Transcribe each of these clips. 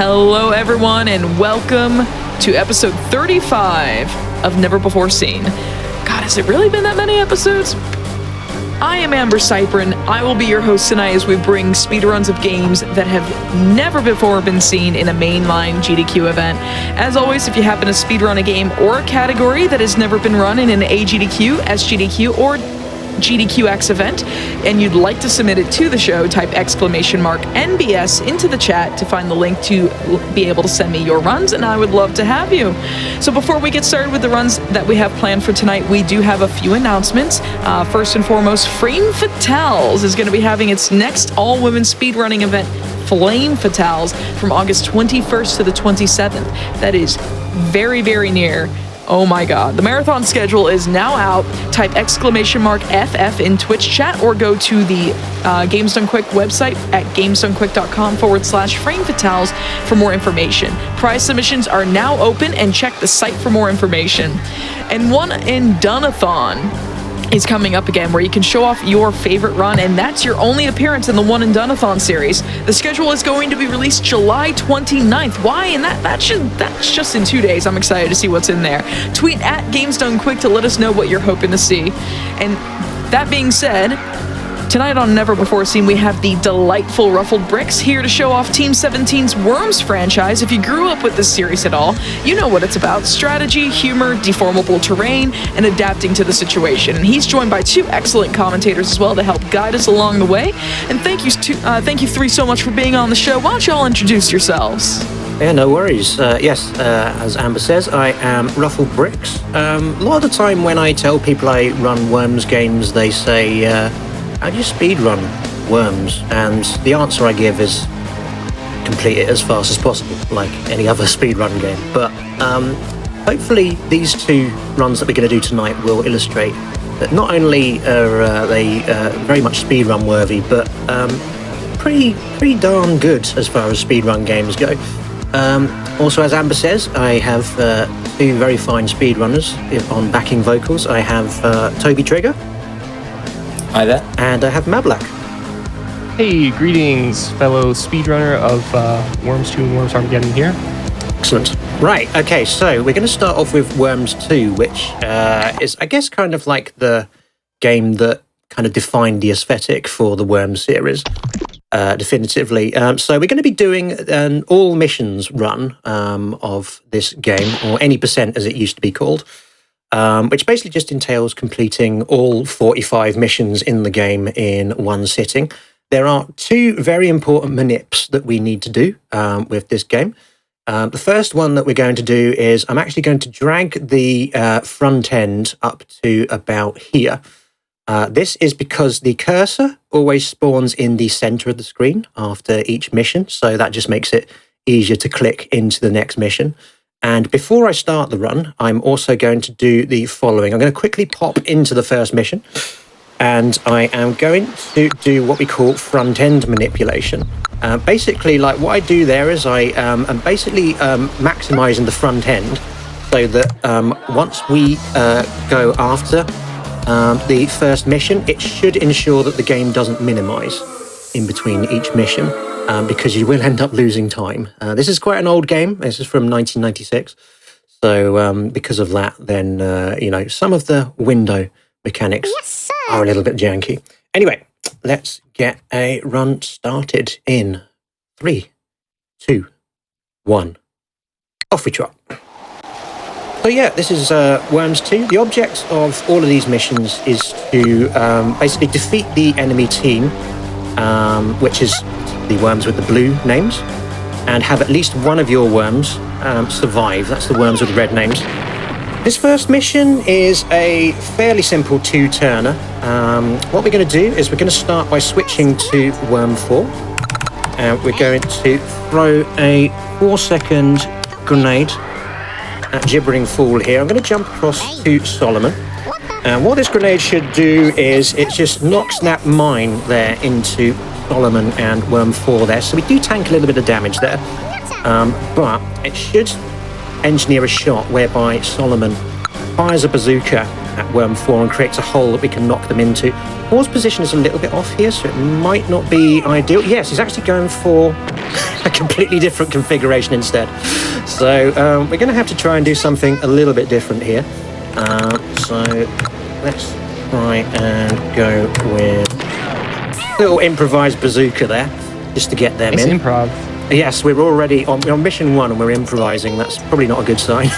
Hello, everyone, and welcome to episode 35 of Never Before Seen. God, has it really been that many episodes? I am AmberCyprian. I will be your host tonight as we bring speedruns of games that have never before been seen in a mainline GDQ event. As always, if you happen to speedrun a game or a category that has never been run in an AGDQ, SGDQ, or GDQx event, and you'd like to submit it to the show, type !NBS into the chat to find the link to be able to send me your runs, and I would love to have you. So before we get started with the runs that we have planned for tonight, we do have a few announcements. First and foremost, Frame Fatales is going to be having its next all-women speedrunning event, Flame Fatales, from August 21st to the 27th. That is very, very near. Oh my god. The marathon schedule is now out. Type !FF in Twitch chat or go to the Games Done Quick website at gamesdonequick.com/Frame Fatales for more information. Prize submissions are now open and check the site for more information. And One and Done-a-thon is coming up again, where you can show off your favorite run, and that's your only appearance in the One and Done-a-thon series. The schedule is going to be released July 29th. Why? And that's just in 2 days. I'm excited to see what's in there. Tweet at GamesDoneQuick to let us know what you're hoping to see. And that being said, tonight on Never Before Seen, we have the delightful Ruffled Bricks here to show off Team 17's Worms franchise. If you grew up with this series at all, you know what it's about: strategy, humor, deformable terrain, and adapting to the situation. And he's joined by two excellent commentators as well to help guide us along the way. And thank you three so much for being on the show. Why don't you all introduce yourselves? Yeah, no worries. Yes, as Amber says, I am Ruffled Bricks. A lot of the time when I tell people I run Worms games, they say, how do you speedrun Worms? And the answer I give is complete it as fast as possible, like any other speedrun game. But hopefully these two runs that we're going to do tonight will illustrate that not only are they very much speedrun worthy, but pretty darn good as far as speedrun games go. Also, as Amber says, I have two very fine speedrunners on backing vocals. I have Toby Trigger. Hi there. And I have Mablak. Hey, greetings, fellow speedrunner of Worms 2 and Worms Armageddon here. Excellent. Right, okay, so we're going to start off with Worms 2, which is, I guess, kind of like the game that kind of defined the aesthetic for the Worms series, definitively. So we're going to be doing an all missions run of this game, or any percent as it used to be called. Which basically just entails completing all 45 missions in the game in one sitting. There are two very important manips that we need to do with this game. The first one that we're going to do is I'm actually going to drag the front end up to about here. This is because the cursor always spawns in the center of the screen after each mission, so that just makes it easier to click into the next mission. And before I start the run, I'm also going to do the following. I'm going to quickly pop into the first mission, and I am going to do what we call front-end manipulation. Basically, like what I do there is I am basically maximizing the front end so that once we go after the first mission, it should ensure that the game doesn't minimize in between each mission. Because you will end up losing time. This is quite an old game. This is from 1996. So because of that, then, some of the window mechanics are a little bit janky. Anyway, let's get a run started in 3, 2, 1. Off we trot. So yeah, this is Worms 2. The object of all of these missions is to basically defeat the enemy team, which is the worms with the blue names, and have at least one of your worms survive. That's the worms with the red names. This first mission is a fairly simple two-turner. What we're going to do is we're going to start by switching to worm 4. We're going to throw a 4-second grenade at Gibbering Fool here. I'm going to jump across to Solomon. And what this grenade should do is it just knocks that mine there into Solomon and Worm 4 there. So we do tank a little bit of damage there. But it should engineer a shot whereby Solomon fires a bazooka at Worm 4 and creates a hole that we can knock them into. Four's position is a little bit off here, so it might not be ideal. Yes, he's actually going for a a completely different configuration instead. So we're going to have to try and do something a little bit different here. So let's try and go with a little improvised bazooka there, just to get them It's in. improv. Yes, we're already on mission 1 and we're improvising. That's probably not a good sign.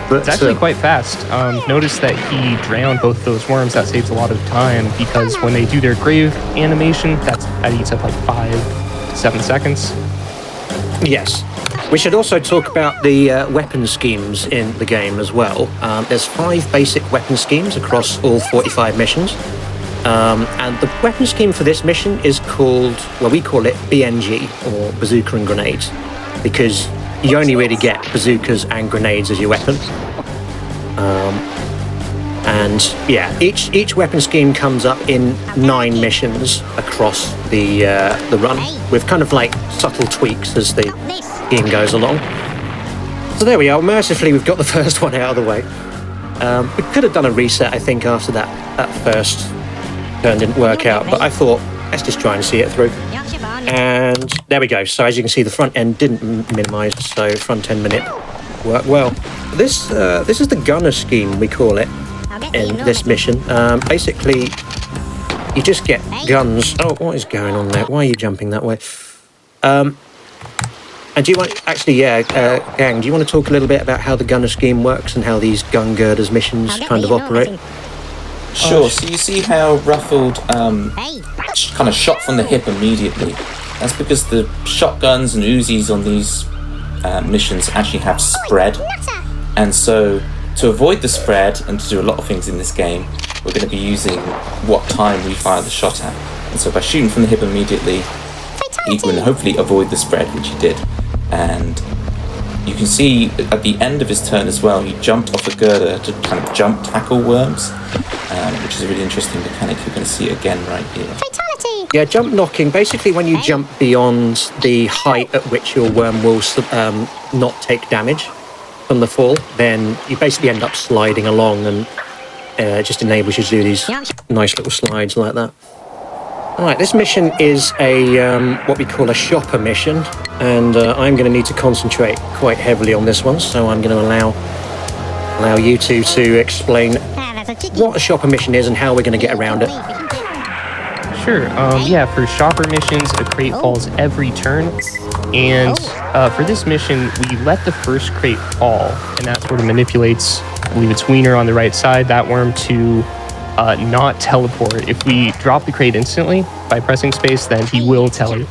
But, It's actually quite fast. Notice that he drowned both those worms. That saves a lot of time because when they do their grave animation, that eats up like 5-7 seconds. Yes. We should also talk about the weapon schemes in the game as well. There's 5 basic weapon schemes across all 45 missions. And the weapon scheme for this mission is called, well, we call it BNG, or Bazooka and Grenades, because you only really get bazookas and grenades as your weapon. And yeah, each weapon scheme comes up in 9 missions across the run, with kind of like subtle tweaks as the game goes along. So there we are. Mercifully, we've got the first one out of the way. We could have done a reset, I think, after that first turn didn't work out, but I thought, let's just try and see it through. And there we go. So as you can see, the front end didn't minimize, so front end minute worked well. This is the gunner scheme, we call it, in this mission. Basically, you just get guns. Oh, what is going on there? Why are you jumping that way? And do you want, actually, Gang, do you want to talk a little bit about how the gunner scheme works and how these gun girders missions kind of operate? Sure, so you see how Ruffled kind of shot from the hip immediately. That's because the shotguns and Uzis on these missions actually have spread. And so, to avoid the spread and to do a lot of things in this game, we're going to be using what time we fire the shot at. And so by shooting from the hip immediately, he can hopefully avoid the spread, which he did. And you can see at the end of his turn as well, he jumped off a girder to kind of jump tackle worms, which is a really interesting mechanic. You're going to see it again right here. Yeah, jump knocking. Basically, when you jump beyond the height at which your worm will not take damage from the fall, then you basically end up sliding along, and it just enables you to do these nice little slides like that. All right, this mission is a what we call a shopper mission, and I'm going to need to concentrate quite heavily on this one, so I'm going to allow you two to explain what a shopper mission is and how we're going to get around it. Sure. Yeah, for shopper missions, a crate falls every turn. And for this mission, we let the first crate fall, and that sort of manipulates, I believe it's Wiener on the right side, that worm to not teleport. If we drop the crate instantly by pressing space, then he will tele.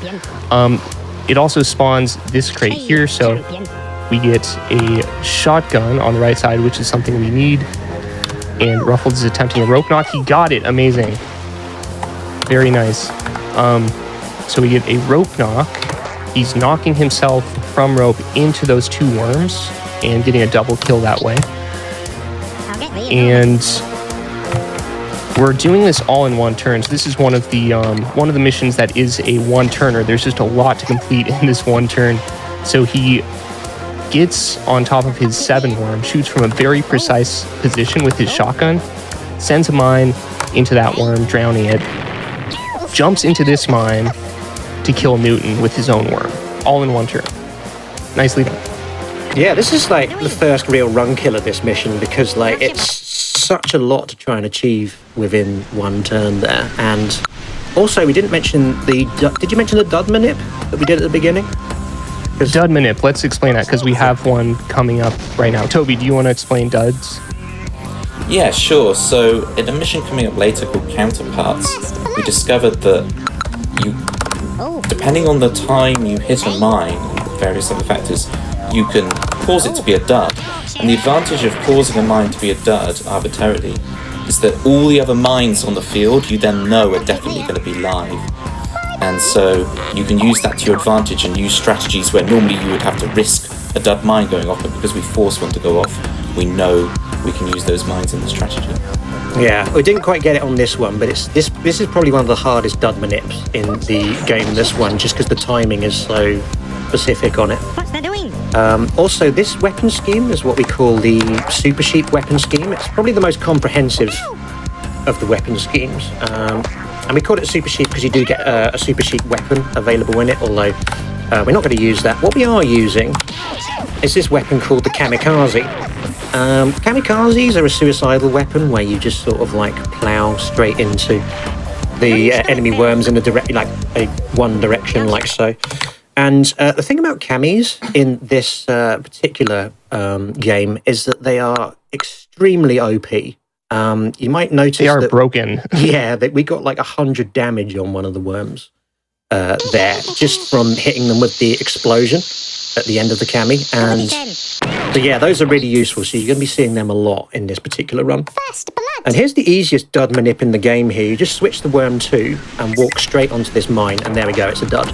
It also spawns this crate here, so we get a shotgun on the right side, which is something we need. And Ruffles is attempting a rope knock. He got it. Amazing. Very nice. So we get a rope knock. He's knocking himself from rope into those 2 worms and getting a double kill that way. And we're doing this all in 1 turn. So this is one of the missions that is a 1-turner. There's just a lot to complete in this 1 turn. So he gets on top of his 7 worm, shoots from a very precise position with his shotgun, sends a mine into that worm, drowning it, jumps into this mine to kill Newton with his own worm, all in 1 turn. Nicely done. Yeah, this is like the first real run kill of this mission, because like it's such a lot to try and achieve within 1 turn there. And also, we didn't mention did you mention the dud manip that we did at the beginning? Dud manip, let's explain that, because we have one coming up right now. Toby, do you want to explain duds? Yeah, sure. So in a mission coming up later called Counterparts, we discovered that depending on the time you hit a mine and various other factors, you can cause it to be a dud. And the advantage of causing a mine to be a dud arbitrarily is that all the other mines on the field you then know are definitely going to be live. And so you can use that to your advantage and use strategies where normally you would have to risk a dud mine going off, but because we force one to go off, we know we can use those mines in the strategy. Yeah, we didn't quite get it on this one, but this is probably one of the hardest dud manips in the game, this one, just because the timing is so specific on it. What's that doing? Also, this weapon scheme is what we call the Super Sheep weapon scheme. It's probably the most comprehensive of the weapon schemes. And we call it a super sheep because you do get a super sheep weapon available in it, although we're not going to use that. What we are using is this weapon called the kamikaze. Kamikazes are a suicidal weapon where you just sort of like plow straight into the enemy worms in one direction, like so. And the thing about camis in this particular game is that they are extremely OP. You might notice they are broken. Yeah, that we got like 100 damage on one of the worms there, just from hitting them with the explosion at the end of the cami. And so yeah, those are really useful. So you're going to be seeing them a lot in this particular run. And here's the easiest dud manip in the game here. You just switch the worm 2 and walk straight onto this mine, and there we go, it's a dud.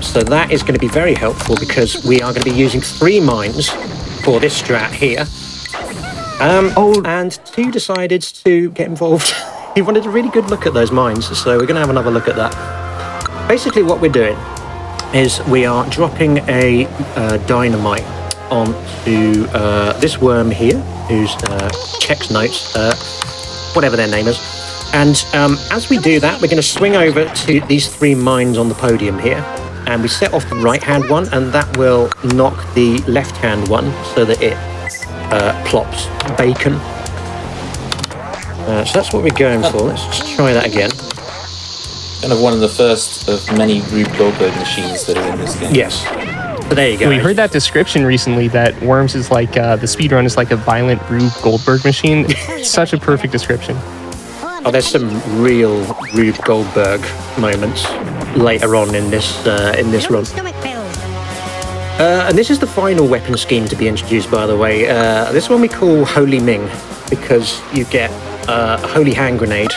So that is going to be very helpful because we are going to be using 3 mines for this strat here. And 2 decided to get involved. He wanted a really good look at those mines, so we're going to have another look at that. Basically what we're doing is we are dropping a dynamite onto this worm here, who's checks notes, whatever their name is. And as we do that, we're going to swing over to these 3 mines on the podium here. And we set off the right-hand one, and that will knock the left-hand one so that it plops bacon. So that's what we're going for. Let's just try that again. Kind of one of the first of many Rube Goldberg machines that are in this game. Yes. So there you go. We heard that description recently that Worms is like, the speedrun is like a violent Rube Goldberg machine. It's such a perfect description. Oh, there's some real Rube Goldberg moments later on in this run. And this is the final weapon scheme to be introduced, by the way. This one we call Holy Ming, because you get a Holy Hand Grenade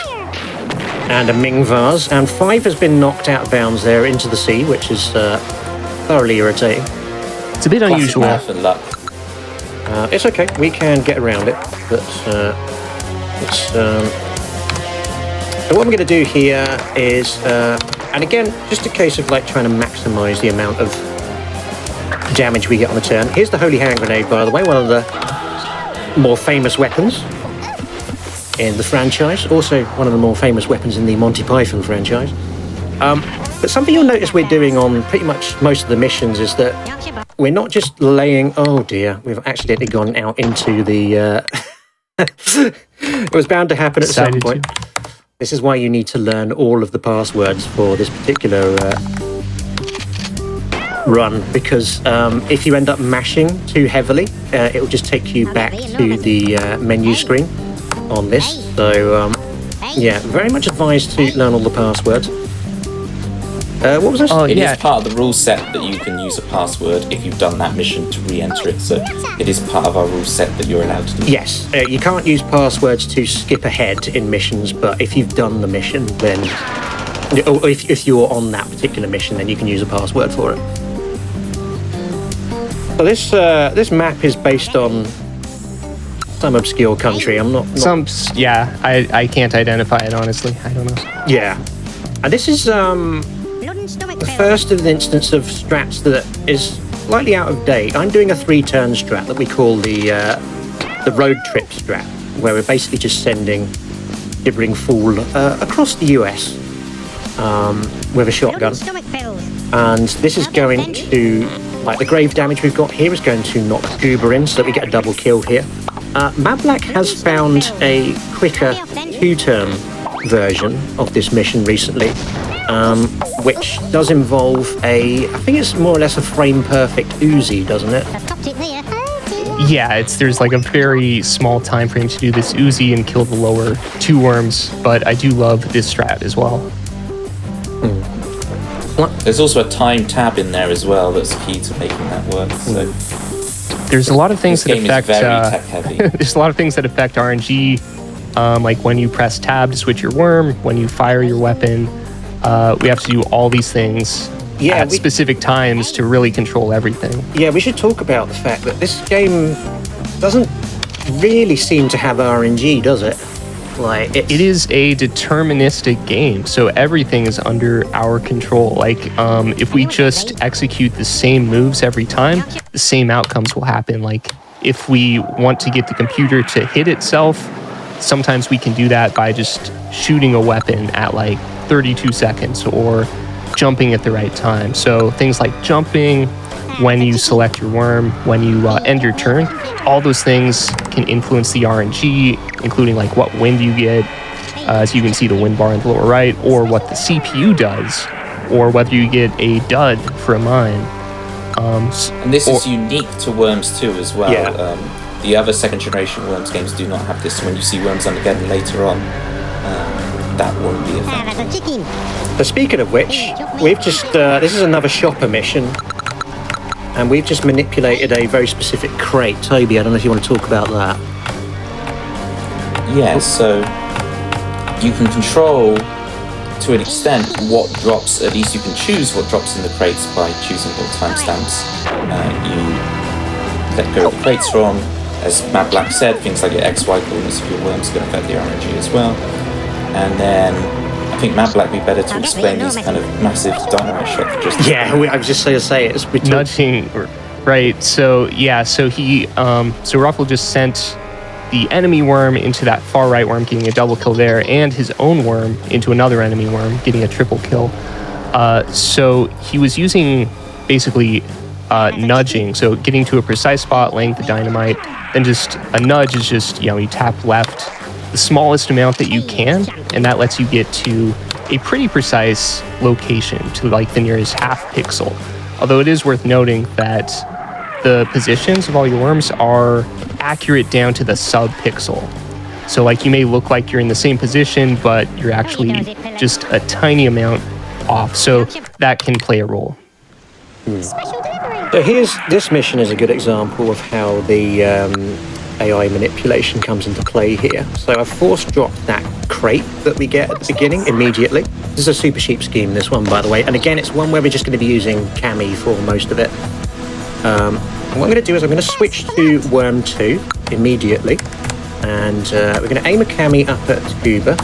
and a Ming Vase, and 5 has been knocked out of bounds there into the sea, which is thoroughly irritating. It's a bit unusual. And luck. It's okay, we can get around it, but so what I'm going to do here is, and again, just a case of like trying to maximize the amount of damage we get on a turn. Here's the Holy Hand Grenade, by the way, one of the more famous weapons in the franchise. Also, one of the more famous weapons in the Monty Python franchise. But something you'll notice we're doing on pretty much most of the missions is that we're not just laying... Oh dear, we've accidentally gone out into the... It was bound to happen at some point. This is why you need to learn all of the passwords for this particular run, because if you end up mashing too heavily, it will just take you back to the menu screen on this. So, yeah, very much advised to learn all the passwords. What was this? It is part of the rule set that you can use a password if you've done that mission to re-enter it. So it is part of our rule set that you're allowed to do. Yes, you can't use passwords to skip ahead in missions, but if you've done the mission, then... Or if you're on that particular mission, then you can use a password for it. So this map is based on some obscure country. I'm not... I can't identify it, honestly. I don't know. Yeah. And this is... the first of the instance of strats that is slightly out of date. I'm doing a 3-turn strat that we call the road trip strat, where we're basically just sending gibbering fool across the US with a shotgun. And this is going to, like the grave damage we've got here is going to knock Goober in so that we get a double kill here. Mablack has found a quicker 2-turn version of this mission recently. Which does involve I think it's more or less a frame-perfect Uzi, doesn't it? Yeah, there's like a very small time frame to do this Uzi and kill the lower 2 worms, but I do love this strat as well. There's also a time tab in there as well that's key to making that work. So there's a lot of things that affect tech-heavy. There's a lot of things that affect RNG, like when you press tab to switch your worm, when you fire your weapon. We have to do all these things at specific times to really control everything. Yeah, we should talk about the fact that this game doesn't really seem to have RNG, does it? Like it is a deterministic game, so everything is under our control. Like, if we just execute the same moves every time, the same outcomes will happen. Like, if we want to get the computer to hit itself, sometimes we can do that by just shooting a weapon at like 32 seconds or jumping at the right time. So things like jumping, when you select your worm, when you end your turn, all those things can influence the RNG, including like what wind you get, as you can see the wind bar in the lower right, or what the CPU does, or whether you get a dud for a mine. And this is unique to Worms 2 as well. Yeah. The other second generation Worms games do not have this. When you see Worms Armageddon later on, that won't be a factor. But speaking of which, we've just, this is another shopper mission, and we've just manipulated a very specific crate. Toby, I don't know if you want to talk about that. Yeah, so you can control, to an extent, what drops. At least you can choose what drops in the crates by choosing what timestamps you let go of the crates from. As Matt Black said, things like your XY coordinates of your worms can affect the RNG as well. And then I think Matt Black would be better to explain these kind of massive dynamite shots. Just I was just going to say it's nudging, right? So yeah, so so Ruffle just sent the enemy worm into that far right worm, getting a double kill there, and his own worm into another enemy worm, getting a triple kill. So he was using basically nudging, so getting to a precise spot, laying the dynamite, then just a nudge is just, you tap left the smallest amount that you can, and that lets you get to a pretty precise location, to like the nearest half pixel. Although it is worth noting that the positions of all your worms are accurate down to the sub-pixel. So like you may look like you're in the same position, but you're actually just a tiny amount off. So that can play a role. So this mission is a good example of how the AI manipulation comes into play here. So I've force dropped that crate that we get at the beginning immediately. This is a super sheep scheme, this one, by the way. And again, it's one where we're just going to be using Cami for most of it. What I'm going to do is I'm going to switch to Worm 2 immediately. And we're going to aim a Cami up at Scuba.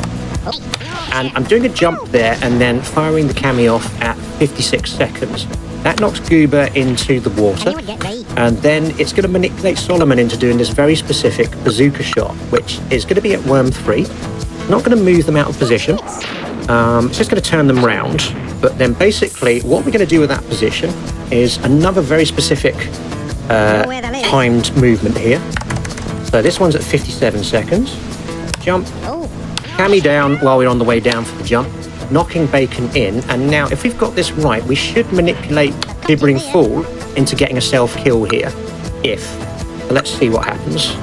And I'm doing a jump there and then firing the Cami off at 56 seconds. That knocks Goober into the water, and then it's going to manipulate Solomon into doing this very specific bazooka shot, which is going to be at Worm 3. Not going to move them out of position. It's just going to turn them round. But then basically what we're going to do with that position is another very specific timed movement here. So this one's at 57 seconds. Jump. Cami down while we're on the way down for the jump. Knocking Bacon in, and now if we've got this right, we should manipulate Gibbering Fool into getting a self-kill here. So let's see what happens.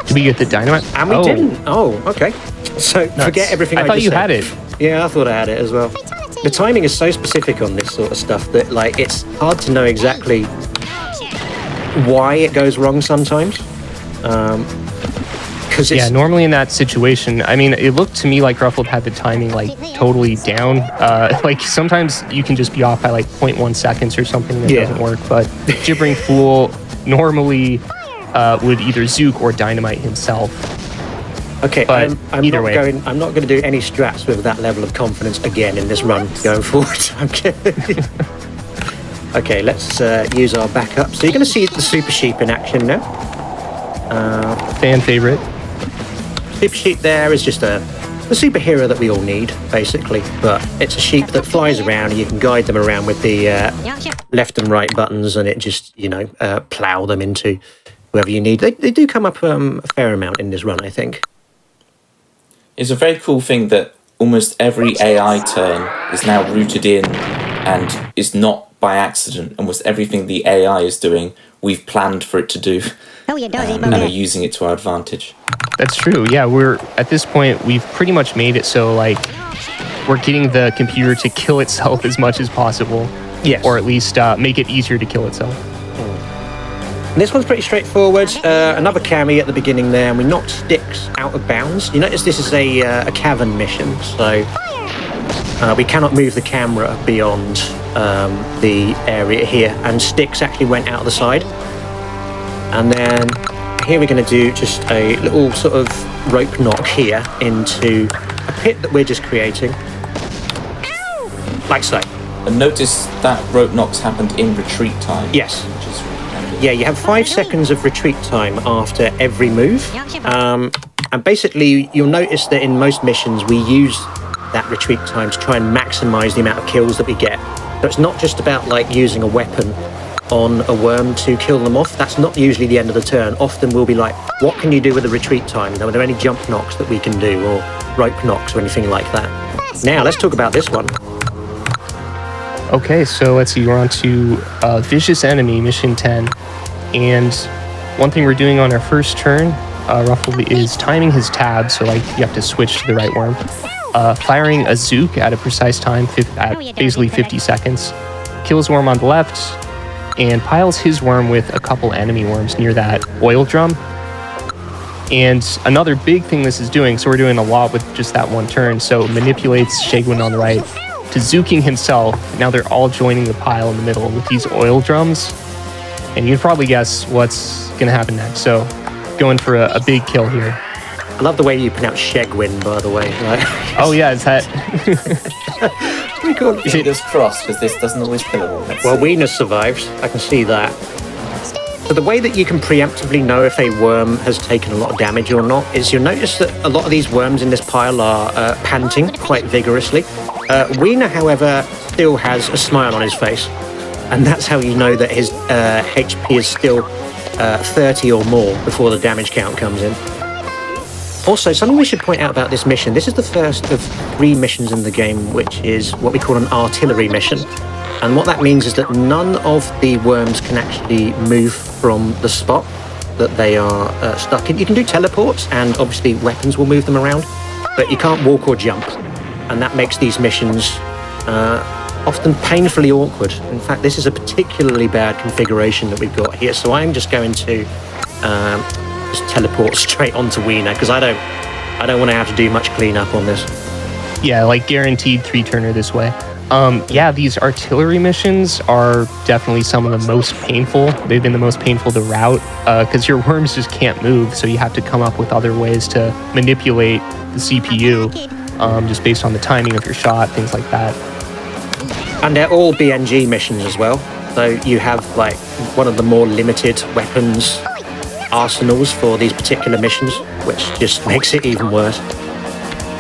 Did we get the dynamite? And we didn't. Oh, okay. So forget everything I thought just you said. had it. Yeah, I thought I had it as well. The timing is so specific on this sort of stuff that like it's hard to know exactly why it goes wrong sometimes. Yeah, normally in that situation, I mean, it looked to me like Ruffled had the timing like totally down. Like sometimes you can just be off by like 0.1 seconds or something that doesn't work. But Gibbering Fool normally would either Zook or Dynamite himself. Okay, but I'm either not way. I'm not going to do any strats with that level of confidence again in this run going forward. I'm kidding. Okay, let's use our backup. So you're going to see the Super Sheep in action now. Fan favorite. Super Sheep there is just the superhero that we all need, basically. But it's a sheep that flies around and you can guide them around with the left and right buttons, and it just, plow them into whoever you need. They do come up a fair amount in this run, I think. It's a very cool thing that almost every AI turn is now rooted in and is not by accident. Almost everything the AI is doing, we've planned for it to do. And are using it to our advantage. That's true. Yeah, we're at this point, we've pretty much made it so like we're getting the computer to kill itself as much as possible. Yes. Or at least make it easier to kill itself. And this one's pretty straightforward. Another Cami at the beginning there, and we knocked Sticks out of bounds. You notice this is a cavern mission, so we cannot move the camera beyond the area here, and Sticks actually went out of the side. And then here we're going to do just a little sort of rope knock here into a pit that we're just creating. Like so. And notice that rope knocks happened in retreat time. Yes. Which is really handy. Yeah, you have 5 seconds of retreat time after every move. And basically, you'll notice that in most missions, we use that retreat time to try and maximize the amount of kills that we get. So it's not just about like using a weapon on a worm to kill them off. That's not usually the end of the turn. Often we'll be like, what can you do with the retreat time? Are there any jump knocks that we can do, or rope knocks or anything like that? Now, let's talk about this one. Okay, so let's see, we're on to Vicious Enemy, Mission 10. And one thing we're doing on our first turn, Ruffle, is timing his tab, so like you have to switch to the right worm. Firing a Zook at a precise time, at basically 50 seconds. Kills worm on the left, and piles his worm with a couple enemy worms near that oil drum. And another big thing this is doing, so we're doing a lot with just that one turn, so manipulates Shegwin on the right to Zooking himself. Now they're all joining the pile in the middle with these oil drums. And you can probably guess what's going to happen next. So going for a big kill here. I love the way you pronounce Shegwin, by the way. Right? Oh yeah, is that... Pretty cool. Fingers crossed, because this doesn't always kill them all. Well, Wiener survives. I can see that. But the way that you can preemptively know if a worm has taken a lot of damage or not is you'll notice that a lot of these worms in this pile are panting quite vigorously. Wiener, however, still has a smile on his face. And that's how you know that his HP is still 30 or more before the damage count comes in. Also, something we should point out about this mission, this is the first of 3 missions in the game, which is what we call an artillery mission. And what that means is that none of the worms can actually move from the spot that they are stuck in. You can do teleports, and obviously weapons will move them around, but you can't walk or jump. And that makes these missions often painfully awkward. In fact, this is a particularly bad configuration that we've got here, so I'm just going to just teleport straight onto Wiener, because I don't want to have to do much cleanup on this. Yeah, like guaranteed 3-turner this way. Yeah, these artillery missions are definitely some of the most painful. They've been the most painful to route because your worms just can't move, so you have to come up with other ways to manipulate the CPU just based on the timing of your shot, things like that. And they're all BNG missions as well. So you have like one of the more limited weapons arsenals for these particular missions, which just makes it even worse.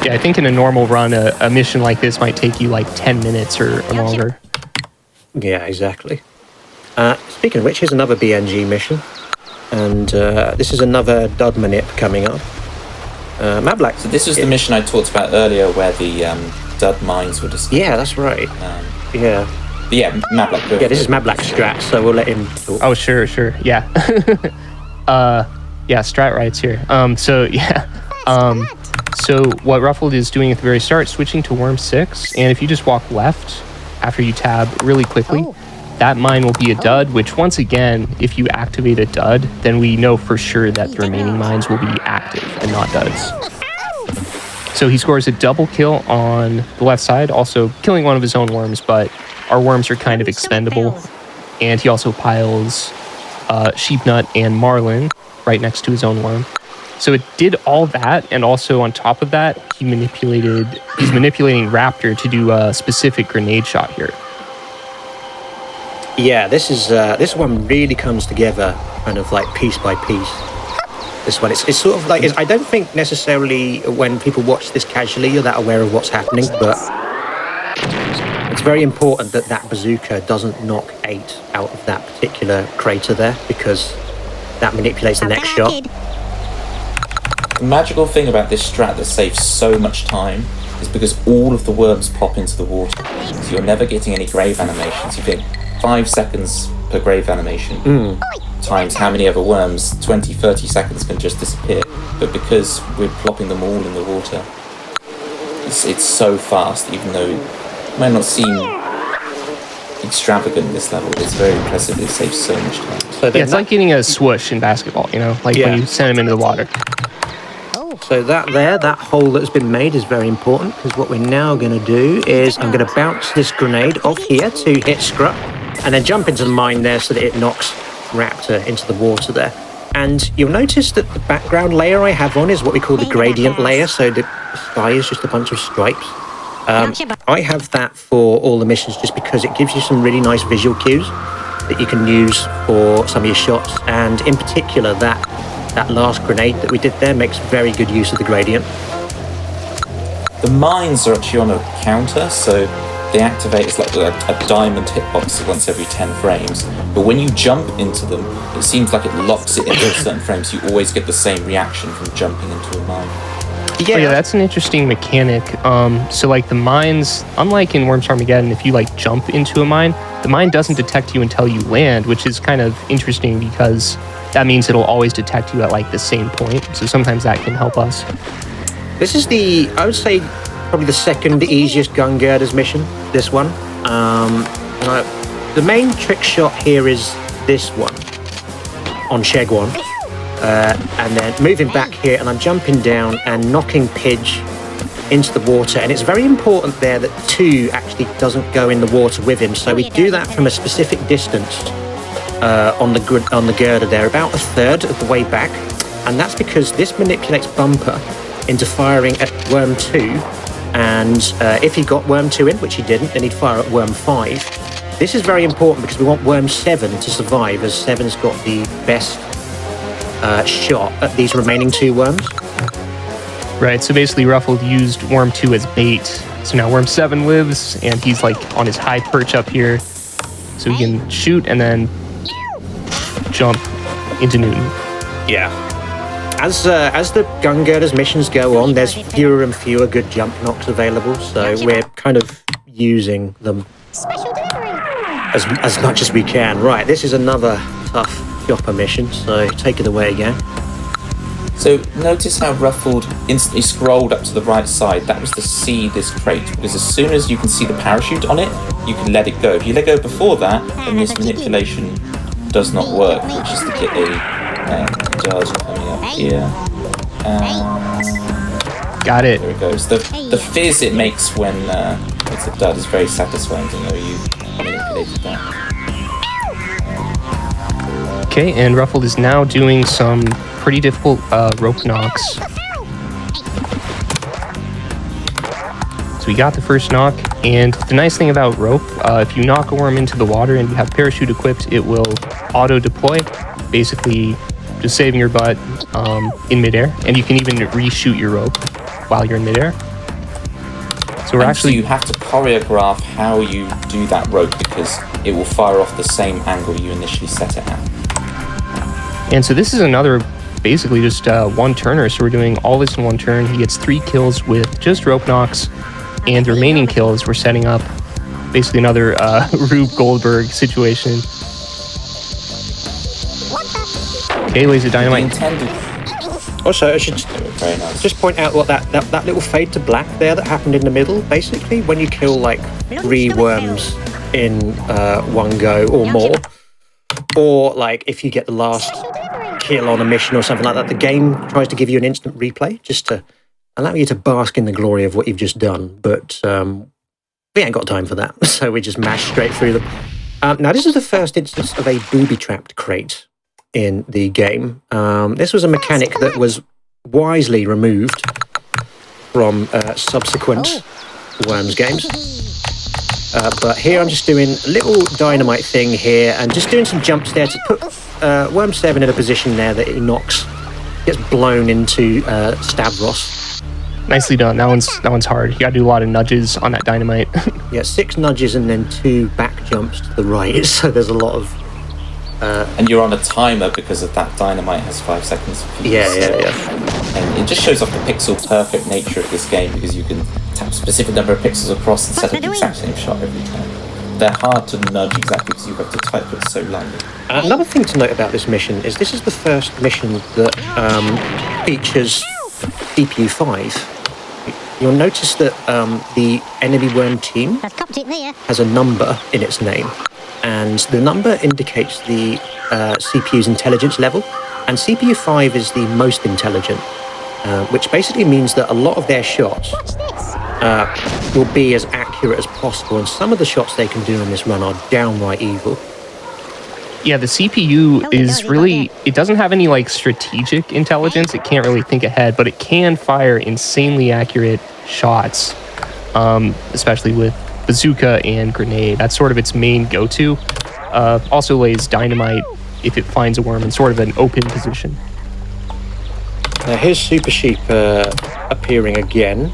Yeah, I think in a normal run, a mission like this might take you like 10 minutes or longer. Yeah, exactly. Speaking of which, here's another BNG mission. And this is another dud manip coming up. Mablak. So this was the mission I talked about earlier where the dud mines were discovered. Yeah, that's right. Yeah. But yeah, Mablak. Yeah, this is Mablak's strat, so we'll let him talk. Oh, sure. Yeah. Yeah, strat rights here. So what Ruffled is doing at the very start, switching to worm 6, and if you just walk left after you tab really quickly, that mine will be a dud, which once again, if you activate a dud, then we know for sure that the remaining mines will be active and not duds. So he scores a double kill on the left side, also killing one of his own worms, but our worms are kind of expendable. And he also piles Sheepnut and Marlin right next to his own worm. So it did all that, and also on top of that, he's manipulating Raptor to do a specific grenade shot here. Yeah, this one really comes together kind of like piece by piece. This one, it's sort of like, I don't think necessarily when people watch this casually you're that aware of what's happening, but it's very important that that bazooka doesn't knock 8 out of that particular crater there, because that manipulates the next shot. The magical thing about this strat that saves so much time is because all of the worms pop into the water. So you're never getting any grave animations. You think 5 seconds per grave animation times how many other worms, 20, 30 seconds can just disappear. But because we're plopping them all in the water, it's so fast, even though it might not seem extravagant this level, it's very impressive. It saves so much time. So yeah, it's like getting a swoosh in basketball, like when you send them into the water. So that hole that has been made is very important, because what we're now going to do is I'm going to bounce this grenade off here to hit Scrup, and then jump into the mine there so that it knocks Raptor into the water there. And you'll notice that the background layer I have on is what we call the gradient layer, so the sky is just a bunch of stripes. I have that for all the missions just because it gives you some really nice visual cues that you can use for some of your shots, and in particular that that last grenade that we did there makes very good use of the gradient. The mines are actually on a counter, so they activate as like a diamond hitbox once every 10 frames. But when you jump into them, it seems like it locks it into certain frames. You always get the same reaction from jumping into a mine. Yeah. Oh, yeah, that's an interesting mechanic. So like the mines, unlike in Worms Armageddon, if you like jump into a mine, the mine doesn't detect you until you land, which is kind of interesting because that means it'll always detect you at like the same point. So sometimes that can help us. This is I would say, probably the second easiest gun girders mission, this one. The main trick shot here is this one on Shegwon. And then moving back here, and I'm jumping down and knocking Pidge into the water. And it's very important there that 2 actually doesn't go in the water with him. So we do that from a specific distance on the girder there, about a third of the way back. And that's because this manipulates Bumper into firing at Worm 2. And if he got Worm 2 in, which he didn't, then he'd fire at Worm 5. This is very important because we want Worm 7 to survive, as 7's got the best shot at these remaining 2 worms. Right, so basically Ruffled used Worm 2 as bait. So now Worm 7 lives, and he's like on his high perch up here. So he can shoot and then jump into Newton. Yeah. As the gun girders missions go on, there's fewer and fewer good jump knocks available, so we're kind of using them as much as we can. Right, this is another tough chopper mission, so take it away again. So notice how Ruffled instantly scrolled up to the right side. That was to see this crate, because as soon as you can see the parachute on it, you can let it go. If you let go before that, then this manipulation does not work, which is to get a dud coming up here. Got it. There it goes. The fizz it makes when it's a dud is very satisfying to know you manipulated that. Okay, and Ruffled is now doing some pretty difficult rope knocks. So we got the first knock, and the nice thing about rope, if you knock a worm into the water and you have parachute equipped, it will auto-deploy, basically just saving your butt in midair, and you can even reshoot your rope while you're in midair. So So you have to choreograph how you do that rope because it will fire off the same angle you initially set it at. And so this is another, basically just one turner. So we're doing all this in one turn. He gets 3 kills with just rope knocks, and the remaining kills we're setting up basically another Rube Goldberg situation. Okay, laser dynamite. Also, I should just point out what that little fade to black there that happened in the middle. Basically, when you kill like 3 worms in one go or more, or like if you get the last kill on a mission or something like that, the game tries to give you an instant replay just to allow you to bask in the glory of what you've just done. But we ain't got time for that, so we just mash straight through them. Now, this is the first instance of a booby-trapped crate in the game. This was a mechanic that was wisely removed from subsequent Worms games. But here I'm just doing a little dynamite thing here and just doing some jumps there to put Worm 7 in a position there that he gets blown into Stavros. Nicely done. That one's hard. You gotta do a lot of nudges on that dynamite. Yeah, 6 nudges and then 2 back jumps to the right. So there's a lot of... and you're on a timer because of that dynamite has 5 seconds. Yeah. And it just shows off the pixel perfect nature of this game because you can tap a specific number of pixels across and set up the exact same shot every time. They're hard to nudge exactly because you have to type it so lightly. Another thing to note about this mission is this is the first mission that features CPU 5. You'll notice that the enemy worm team has a number in its name, and the number indicates the CPU's intelligence level, and CPU 5 is the most intelligent, which basically means that a lot of their shots will be as accurate as possible, and some of the shots they can do in this run are downright evil. Yeah, the CPU is really, it doesn't have any like strategic intelligence. It can't really think ahead, but it can fire insanely accurate shots, especially with bazooka and grenade. That's sort of its main go-to. Also lays dynamite if it finds a worm in sort of an open position. Now here's Super Sheep appearing again.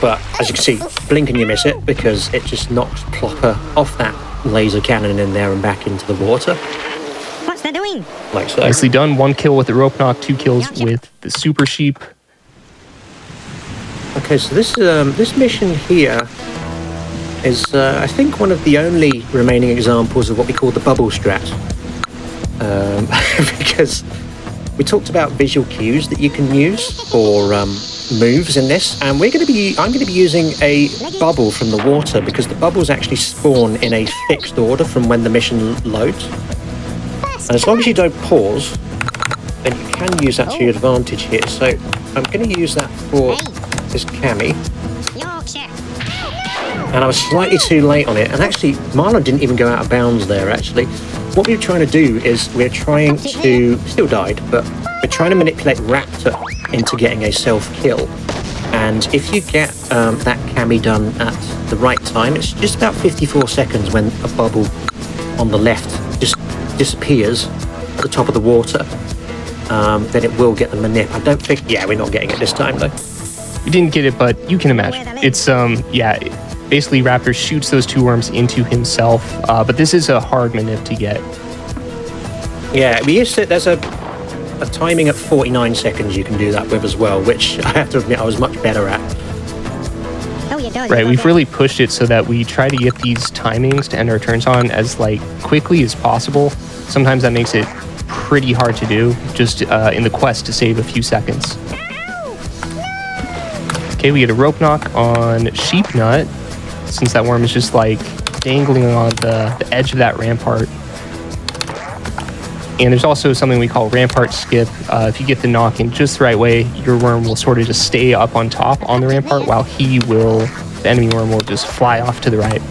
But as you can see, blink and you miss it because it just knocks Plopper off that laser cannon in there and back into the water. What's that doing? Like so. Nicely done. 1 kill with the rope knock, 2 kills with the Super Sheep. Okay, so this mission here is, I think, one of the only remaining examples of what we call the bubble strat. Because we talked about visual cues that you can use for moves in this, and I'm going to be using a bubble from the water because the bubbles actually spawn in a fixed order from when the mission loads. And as long as you don't pause, then you can use that to your advantage here. So I'm going to use that for this cami. And I was slightly too late on it, and actually Marlon didn't even go out of bounds there actually. What we're trying to do is we're trying to, still died, but we're trying to manipulate Raptor into getting a self-kill. And if you get that cami done at the right time, it's just about 54 seconds when a bubble on the left just disappears at the top of the water, then it will get the manip. I don't think, yeah, we're not getting it this time though. We didn't get it, but you can imagine. It's, basically Raptor shoots those 2 worms into himself, but this is a hard manip to get. Yeah, we used to, there's a timing at 49 seconds you can do that with as well, which I have to admit I was much better at. Right, we've really pushed it so that we try to get these timings to end our turns on as quickly as possible. Sometimes that makes it pretty hard to do, just in the quest to save a few seconds. Okay, we get a rope knock on Sheepnut, since that worm is just dangling on the edge of that rampart. And there's also something we call rampart skip. If you get the knock in just the right way, your worm will sort of just stay up on top on the rampart, while the enemy worm will just fly off to the right.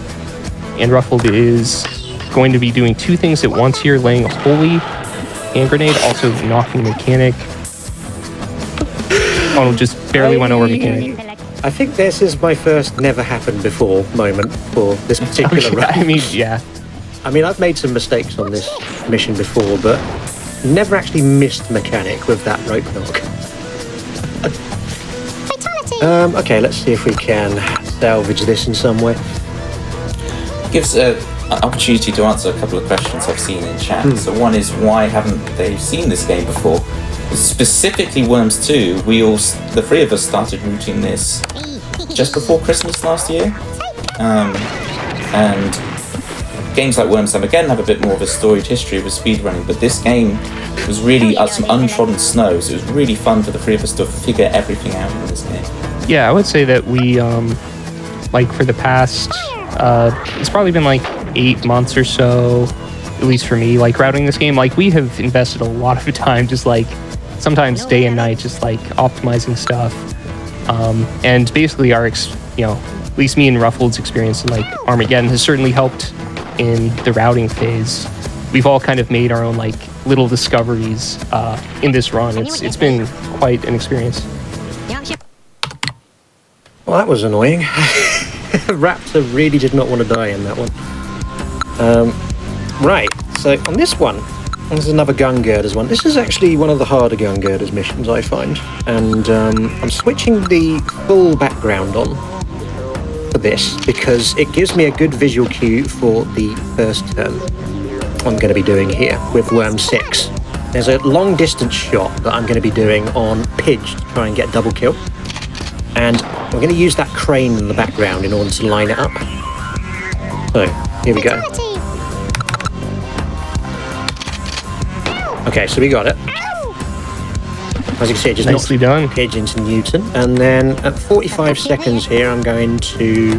And Ruffled is going to be doing 2 things at once here, laying a holy hand grenade, also knocking Mechanic. Oh, just barely went over Mechanic. I think this is my first never happened before moment for this particular run. I mean, yeah. I mean, I've made some mistakes on this mission before, but never actually missed Mechanic with that rope knock. Okay, let's see if we can salvage this in some way. Gives an opportunity to answer a couple of questions I've seen in chat. So one is, why haven't they seen this game before? Specifically Worms 2, the 3 of us started rooting this just before Christmas last year. And games like Worms Armageddon have a bit more of a storied history with speedrunning, but this game was really some untrodden snow, so it was really fun for the 3 of us to figure everything out in this game. Yeah, I would say that we, for the past, it's probably been 8 months or so, at least for me, routing this game. We have invested a lot of time just sometimes day and night, just optimizing stuff. And basically at least me and Ruffled's experience in Armageddon has certainly helped in the routing phase. We've all kind of made our own little discoveries in this run. It's been quite an experience. Well, that was annoying. Raptor really did not want to die in that one. Right, so on this one, there's another gun girders one. This is actually one of the harder gun girders missions, I find. And I'm switching the full background on for this because it gives me a good visual cue for the first turn I'm going to be doing here with Worm 6. There's a long distance shot that I'm going to be doing on Pidge to try and get a double kill. And I'm going to use that crane in the background in order to line it up. So, here we go. Okay, so we got it. As you can see, it just Nicely done. Pidge into Newton. And then at 45 seconds here, I'm going to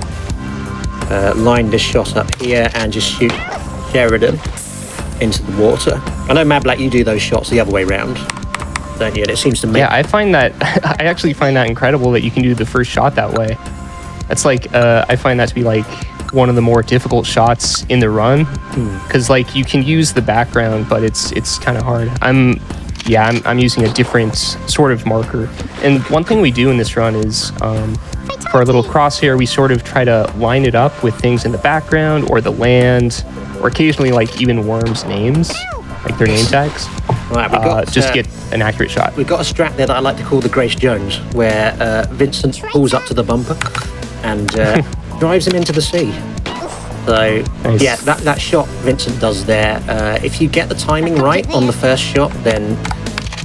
line this shot up here and just shoot Sheridan into the water. I know, Mab, you do those shots the other way round, don't you? And it seems to make... Yeah, I actually find that incredible that you can do the first shot that way. That's I find that to be one of the more difficult shots in the run, because you can use the background, but it's kind of hard. I'm using a different sort of marker. And one thing we do in this run is for our little crosshair, we sort of try to line it up with things in the background or the land, or occasionally even worms' names, their name tags. Right, we got just get an accurate shot. We've got a strat there that I like to call the Grace Jones, where Vincent pulls up to the bumper and drives him into the sea. So, Nice. yeah, that shot Vincent does there, if you get the timing right on the first shot, then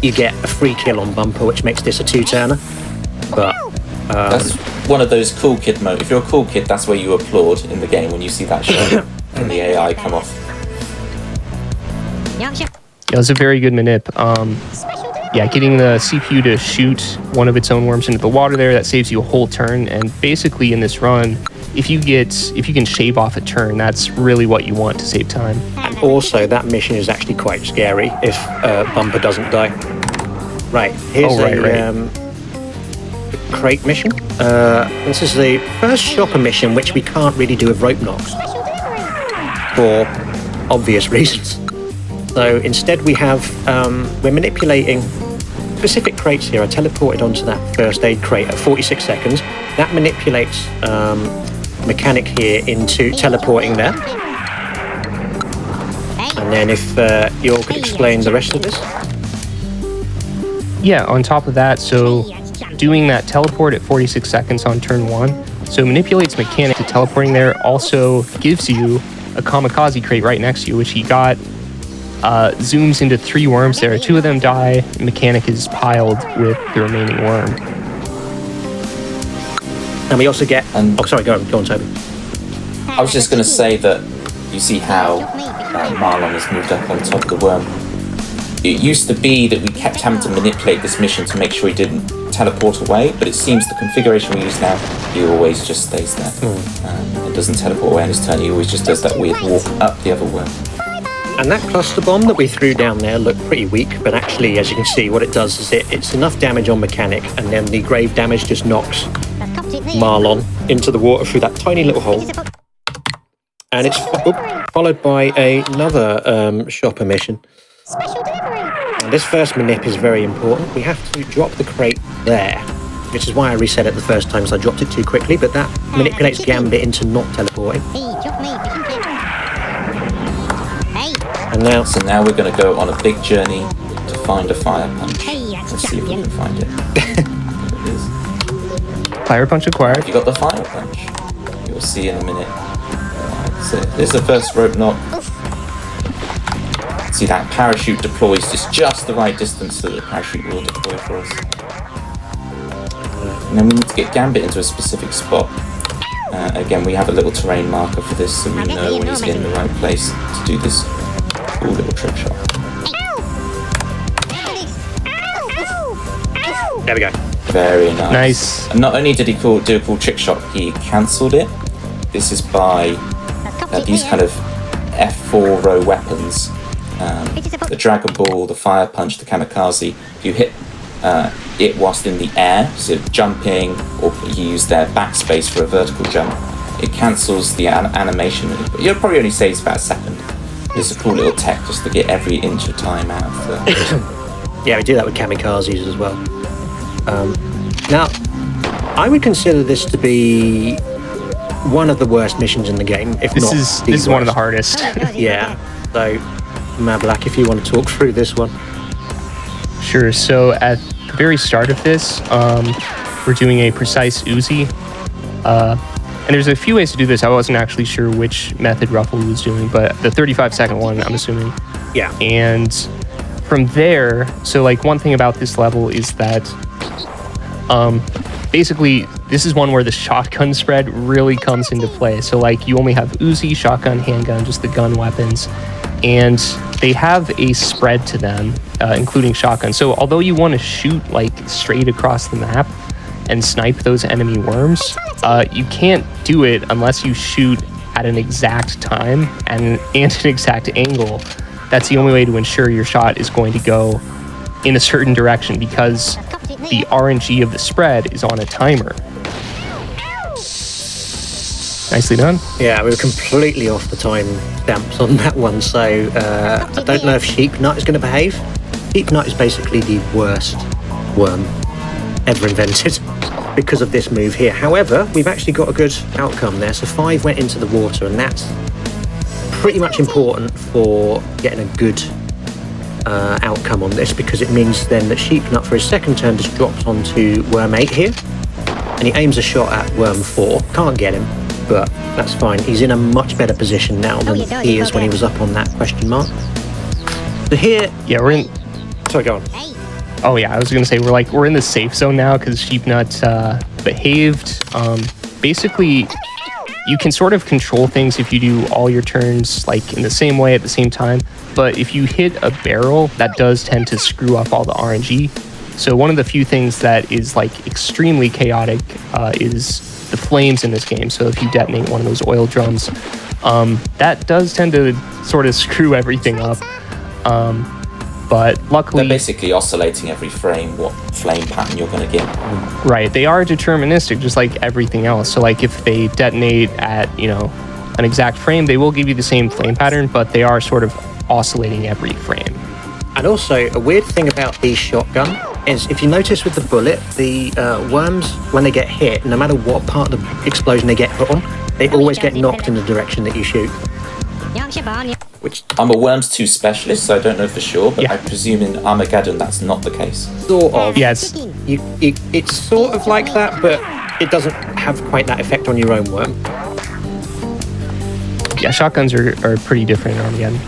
you get a free kill on bumper, which makes this a two-turner. But That's one of those cool kid moments. If you're a cool kid, that's where you applaud in the game when you see that shot and the AI come off. Yeah, it was a very good manip. Yeah, getting the CPU to shoot one of its own worms into the water there, that saves you a whole turn. And basically in this run, if you can shave off a turn, that's really what you want to save time. and also, that mission is actually quite scary if bumper doesn't die. Right, here's a crate mission. This is the first shopper mission, which we can't really do with rope knocks for obvious reasons. So instead we have, we're manipulating specific crates here. I teleported onto that first aid crate at 46 seconds. That manipulates mechanic here into teleporting there. And then if you all could explain the rest of this. Yeah, on top of that, so doing that teleport at 46 seconds on turn 1, so manipulates mechanic to teleporting there, also gives you a kamikaze crate right next to you, which he got, zooms into 3 worms there. 2 of them die, mechanic is piled with the remaining worm. And we also get... And- oh, sorry, go on, Toby. I was just going to say that you see how Marlon has moved up on top of the worm. It used to be that we kept having to manipulate this mission to make sure he didn't teleport away, but it seems the configuration we use now, he always just stays there. It doesn't teleport away on his turn, he always just does that weird walk up the other worm. And that cluster bomb that we threw down there looked pretty weak, but actually, as you can see, what it does is it's enough damage on mechanic, and then the grave damage just knocks Marlon into the water through that tiny little hole. And it's followed by another shopper mission. And this first manip is very important. We have to drop the crate there, which is why I reset it the first time, so I dropped it too quickly, but that manipulates Gambit into not teleporting. And now... So now we're going to go on a big journey to find a fire punch. Let's see if we can find it. There it is. Fire punch acquired. Have you got the fire punch? You'll see in a minute. So this is the first rope knock. See, that parachute deploys just the right distance so that the parachute will deploy for us. And then we need to get Gambit into a specific spot. Again, we have a little terrain marker for this so we know when he's in the right place to do this cool little trick shot. There we go. Very nice. Nice. And not only did he do a cool trick shot, he cancelled it. This is by these kind of F4 row weapons. The Dragon Ball, the Fire Punch, the Kamikaze. If you hit it whilst in the air, so jumping, or you use their backspace for a vertical jump, it cancels the animation. It probably only saves about a second. It's a cool little tech just to get every inch of time out of the... Yeah, we do that with kamikazes as well. Now, I would consider this to be one of the worst missions in the game, if not the This is one of the hardest. Yeah, so Mablack, if you want to talk through this one. Sure. So at the very start of this, we're doing a precise Uzi. And there's a few ways to do this. I wasn't actually sure which method Ruffle was doing, but the 35-second one, I'm assuming. Yeah. And from there, so like one thing about this level is that basically this is one where the shotgun spread really comes into play. So like you only have Uzi, shotgun, handgun, just the gun weapons. And they have a spread to them, including shotgun. So although you want to shoot like straight across the map and snipe those enemy worms, you can't do it unless you shoot at an exact time and an exact angle. That's the only way to ensure your shot is going to go in a certain direction, because the RNG of the spread is on a timer. Nicely done. Yeah, we were completely off the time stamps on that one, so I don't know if Sheep Nut is going to behave. Sheep Nut is basically the worst worm ever invented because of this move here. However, we've actually got a good outcome there. So 5 went into the water, and that's pretty much important for getting a good outcome on this, because it means then that Sheepnut for his second turn just drops onto Worm 8 here, and he aims a shot at Worm 4. Can't get him, but that's fine. He's in a much better position now than he is when he was up on that question mark. So here... Yeah, we're in... Sorry, go on. Oh yeah, I was gonna say we're in the safe zone now because Sheepnut behaved. Basically, you can sort of control things if you do all your turns like in the same way at the same time. But if you hit a barrel, that does tend to screw up all the RNG. So one of the few things that is like extremely chaotic is the flames in this game. So if you detonate one of those oil drums, that does tend to sort of screw everything up. But luckily... They're basically oscillating every frame what flame pattern you're going to get. Right, they are deterministic, just like everything else. So like if they detonate at, an exact frame, they will give you the same flame pattern, but they are sort of oscillating every frame. And also, a weird thing about the shotgun is if you notice with the bullet, the worms, when they get hit, no matter what part of the explosion they get hit on, they always get knocked in the direction that you shoot. Which I'm a Worms 2 specialist, so I don't know for sure, but Yeah. I presume in Armageddon that's not the case. sort of... Yes, It's sort of like that, but it doesn't have quite that effect on your own worm. yeah, shotguns are pretty different in Armageddon.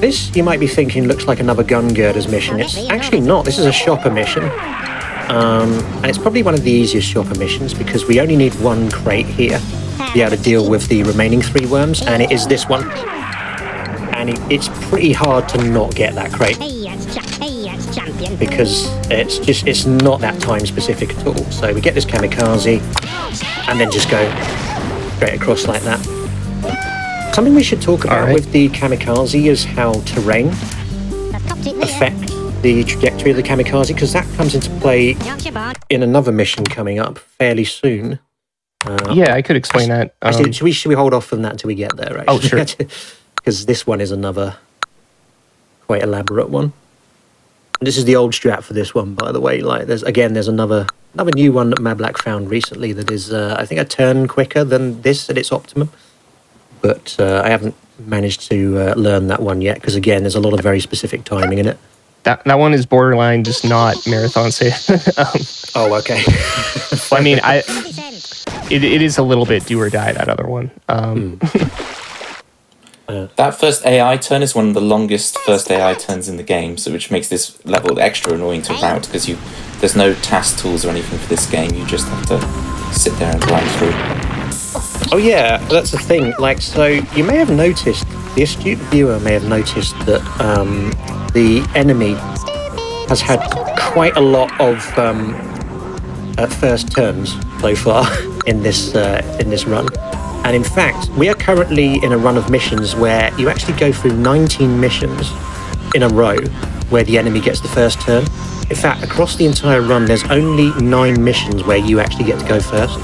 This, you might be thinking, looks like another gun girders mission. It's actually not. This is a shopper mission. And it's probably one of the easiest shopper missions because we only need one crate here to be able to deal with the remaining 3 worms, and it is this one. And it's pretty hard to not get that crate because it's not that time specific at all. So we get this kamikaze and then just go straight across like that. Something we should talk about with the kamikaze is how terrain affect the trajectory of the kamikaze, because that comes into play in another mission coming up fairly soon. Yeah, I could explain that. Actually, should we hold off on that until we get there? Actually? Oh, sure. Because this one is another quite elaborate one. And this is the old strat for this one, by the way. Like, there's another new one that Mablack found recently that is, I think, a turn quicker than this at its optimum. But I haven't managed to learn that one yet because, again, there's a lot of very specific timing in it. That one is borderline just not marathon safe. Oh, okay. I mean, it is a little bit do or die, that other one. That first AI turn is one of the longest first AI turns in the game, so which makes this level extra annoying to route because there's no task tools or anything for this game. You just have to sit there and grind through. Oh yeah, that's the thing. Like, so you may have noticed, the astute viewer may have noticed that the enemy has had quite a lot of first turns so far in this run. And in fact, we are currently in a run of missions where you actually go through 19 missions in a row where the enemy gets the first turn. In fact, across the entire run, there's only 9 missions where you actually get to go first.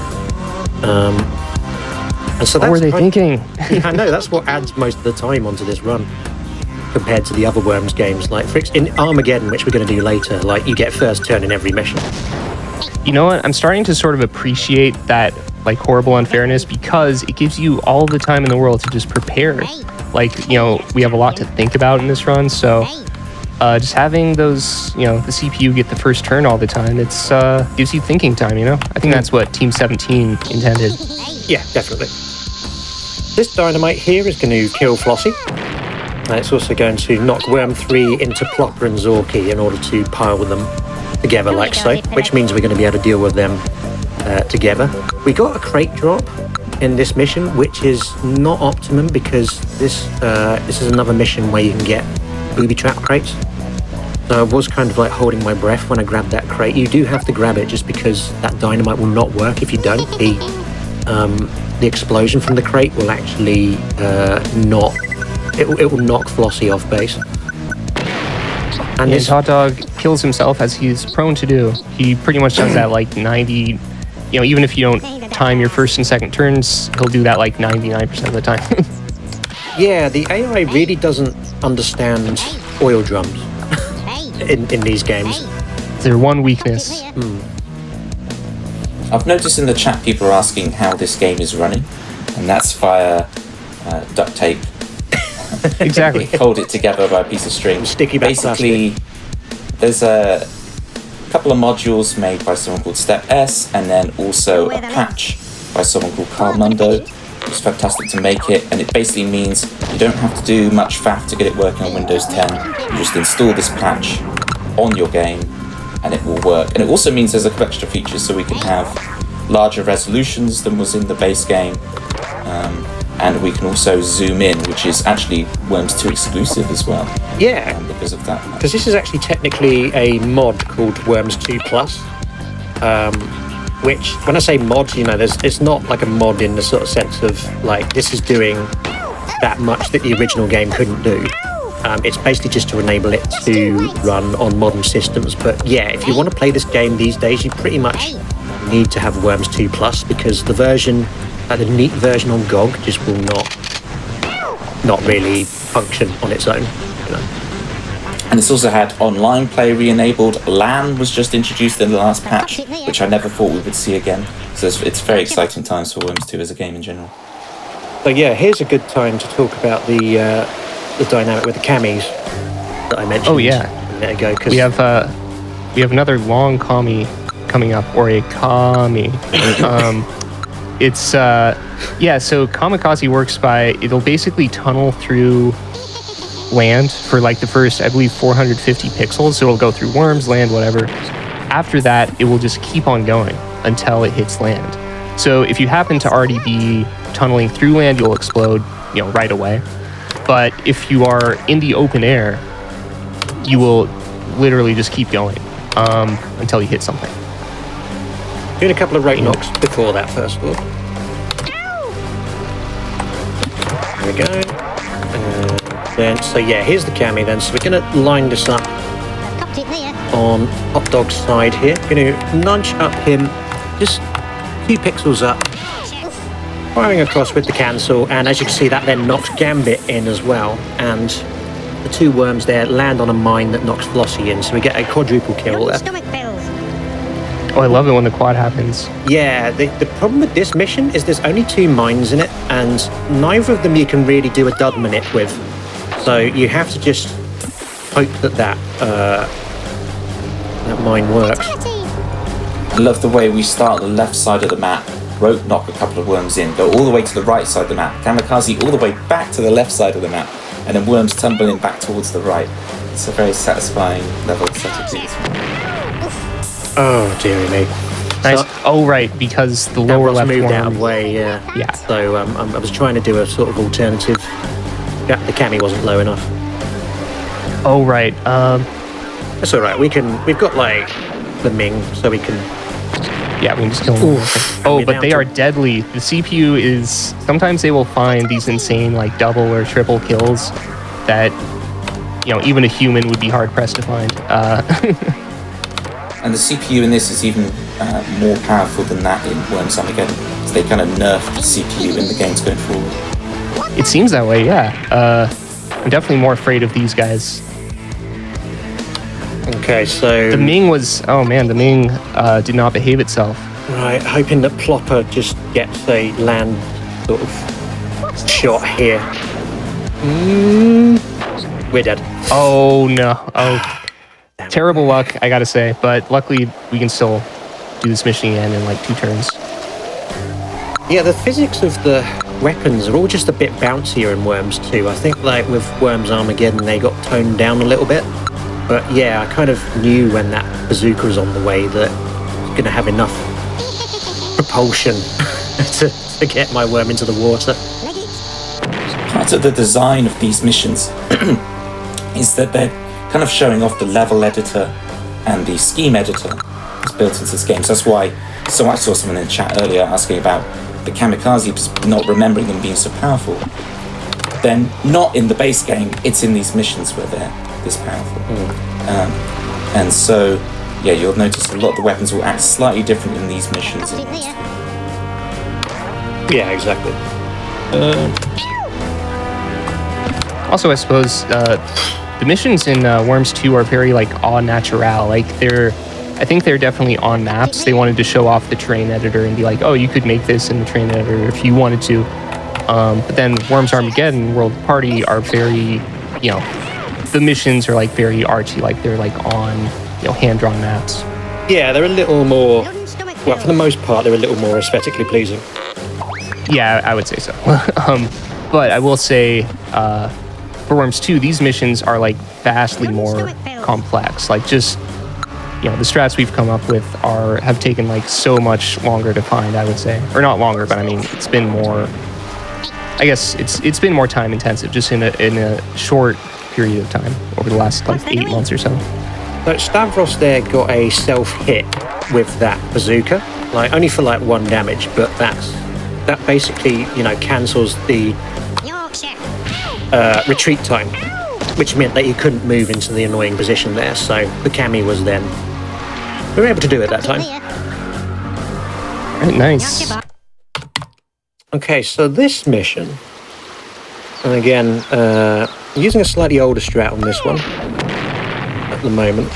And so What were they thinking? I know, that's what adds most of the time onto this run compared to the other Worms games. Like, in Armageddon, which we're going to do later, like, you get first turn in every mission. You know what? I'm starting to sort of appreciate that like horrible unfairness because it gives you all the time in the world to just prepare. Like, we have a lot to think about in this run, so just having those, the CPU get the first turn all the time, it's gives you thinking time, I think that's what Team 17 intended. Yeah, definitely. This dynamite here is going to kill Flossie. And it's also going to knock Worm 3 into Plopper and Zorky in order to pile them together like so, which means we're going to be able to deal with them together. We got a crate drop in this mission, which is not optimum because this is another mission where you can get booby trap crates. So I was kind of like holding my breath when I grabbed that crate. You do have to grab it just because that dynamite will not work if you don't. The explosion from the crate will actually it will knock Flossie off base. And His hot dog kills himself as he's prone to do. He pretty much does that like 90, even if you don't time your first and second turns, he'll do that like 99% of the time. Yeah, the AI really doesn't understand oil drums in these games. Their one weakness. I've noticed in the chat people are asking how this game is running, and that's via duct tape Exactly. Hold it together by a piece of string. Sticky back Basically, there's a couple of modules made by someone called Step S, and then also a patch by someone called Carl Mundo. It's fantastic to make it, and it basically means you don't have to do much faff to get it working on Windows 10. You just install this patch on your game, and it will work. And it also means there's a couple extra features, so we can have larger resolutions than was in the base game, and we can also zoom in, which is actually Worms 2 exclusive as well. Yeah, because of that. because this is actually technically a mod called Worms 2 Plus, which, when I say mod, it's not like a mod in the sort of sense of like this is doing that much that the original game couldn't do. It's basically just to enable it to run on modern systems. But yeah, if you want to play this game these days, you pretty much need to have Worms 2 Plus, because the version, the neat version on GOG, just will not really function on its own. And it's also had online play re-enabled. LAN was just introduced in the last patch, which I never thought we would see again. So it's very exciting times for Worms 2 as a game in general. So yeah, here's a good time to talk about the dynamic with the camis that I mentioned. Oh yeah, a minute ago. we have another long commie coming up, or a commie. It's so Kamikaze works by, it'll basically tunnel through land for like the first, I believe, 450 pixels. So it'll go through worms, land, whatever. After that, it will just keep on going until it hits land. So if you happen to already be tunneling through land, you'll explode, right away. But if you are in the open air, you will literally just keep going until you hit something. Doing a couple of rate knocks before that, first of all. There we go. So yeah, here's the cami then. So we're going to line this up on Hot Dog's side here. Going to nudge up him just 2 pixels up, firing across with the cancel, and as you can see, that then knocks Gambit in as well, and the 2 worms there land on a mine that knocks Flossie in, so we get a quadruple kill there. Oh, I love it when the quad happens. Yeah, the problem with this mission is there's only 2 mines in it, and neither of them you can really do a dud minute with. So you have to just hope that mine works. I love the way we start on the left side of the map, rope knock a couple of worms in, go all the way to the right side of the map, Kamikaze all the way back to the left side of the map, and then worms tumbling back towards the right. It's a very satisfying level of strategy. Oh, dearie me. Nice. So, right, because the lower left moved worm. out of way, yeah. Yeah. So I was trying to do a sort of alternative. Yeah, the cami wasn't low enough. Oh, right. That's all right. We've got like the Ming, so we can. Yeah, we can just kill them. Oh, but they are deadly. The CPU is, sometimes they will find these insane like double or triple kills that even a human would be hard pressed to find. And the CPU in this is even more powerful than that in Worms Armageddon. So they kind of nerfed the CPU in the games going forward. It seems that way, yeah. I'm definitely more afraid of these guys. Okay, so The Ming did not behave itself. right, hoping that Plopper just gets a land sort of shot here. We're dead. Oh no. Oh, terrible luck, I gotta say. But luckily, we can still do this mission again in like 2 turns. Yeah, the physics of the weapons are all just a bit bouncier in Worms 2. I think like with Worms Armageddon, they got toned down a little bit. But yeah, I kind of knew when that bazooka was on the way that I was going to have enough propulsion to get my worm into the water. Part of the design of these missions is that they're kind of showing off the level editor and the scheme editor that's built into this game. So that's why, I saw someone in the chat earlier asking about the Kamikaze just not remembering them being so powerful. Then not in the base game, it's in these missions where they're this powerful. And so, yeah, you'll notice a lot of the weapons will act slightly different in these missions. Yeah, exactly. Also, I suppose the missions in Worms 2 are very like au naturel. Like I think they're definitely on maps. They wanted to show off the terrain editor and be like, oh, you could make this in the terrain editor if you wanted to. But then Worms Armageddon, World Party are very, the missions are like very artsy, like they're like on, hand-drawn maps. Yeah, they're a little more, well, for the most part, they're a little more aesthetically pleasing. Yeah, I would say so. But I will say, for Worms 2, these missions are like vastly more complex. Like just, the strats we've come up with have taken like so much longer to find, I would say. Or not longer, but I mean, it's been more, I guess it's been more time intensive just in a short period of time over the last like 8 months or so. So Stavros there got a self-hit with that bazooka, like only for like 1 damage, but that basically, cancels the retreat time, which meant that he couldn't move into the annoying position there, so the cami was then... We were able to do it that time. Right, nice. Okay, so this mission, and again, using a slightly older strat on this one at the moment,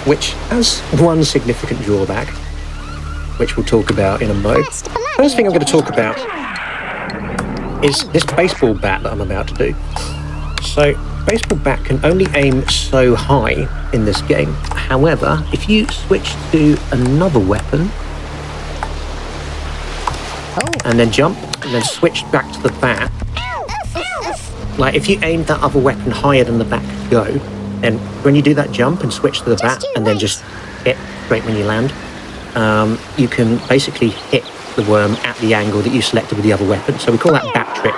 which has one significant drawback, which we'll talk about in a mo. First thing I'm going to talk about is this baseball bat that I'm about to do. So, baseball bat can only aim so high in this game. However, if you switch to another weapon, and then jump, and then switch back to the bat, like if you aim that other weapon higher than the bat could go, then when you do that jump and switch to the bat, and then just hit straight when you land, you can basically hit the worm at the angle that you selected with the other weapon. So we call that bat trick.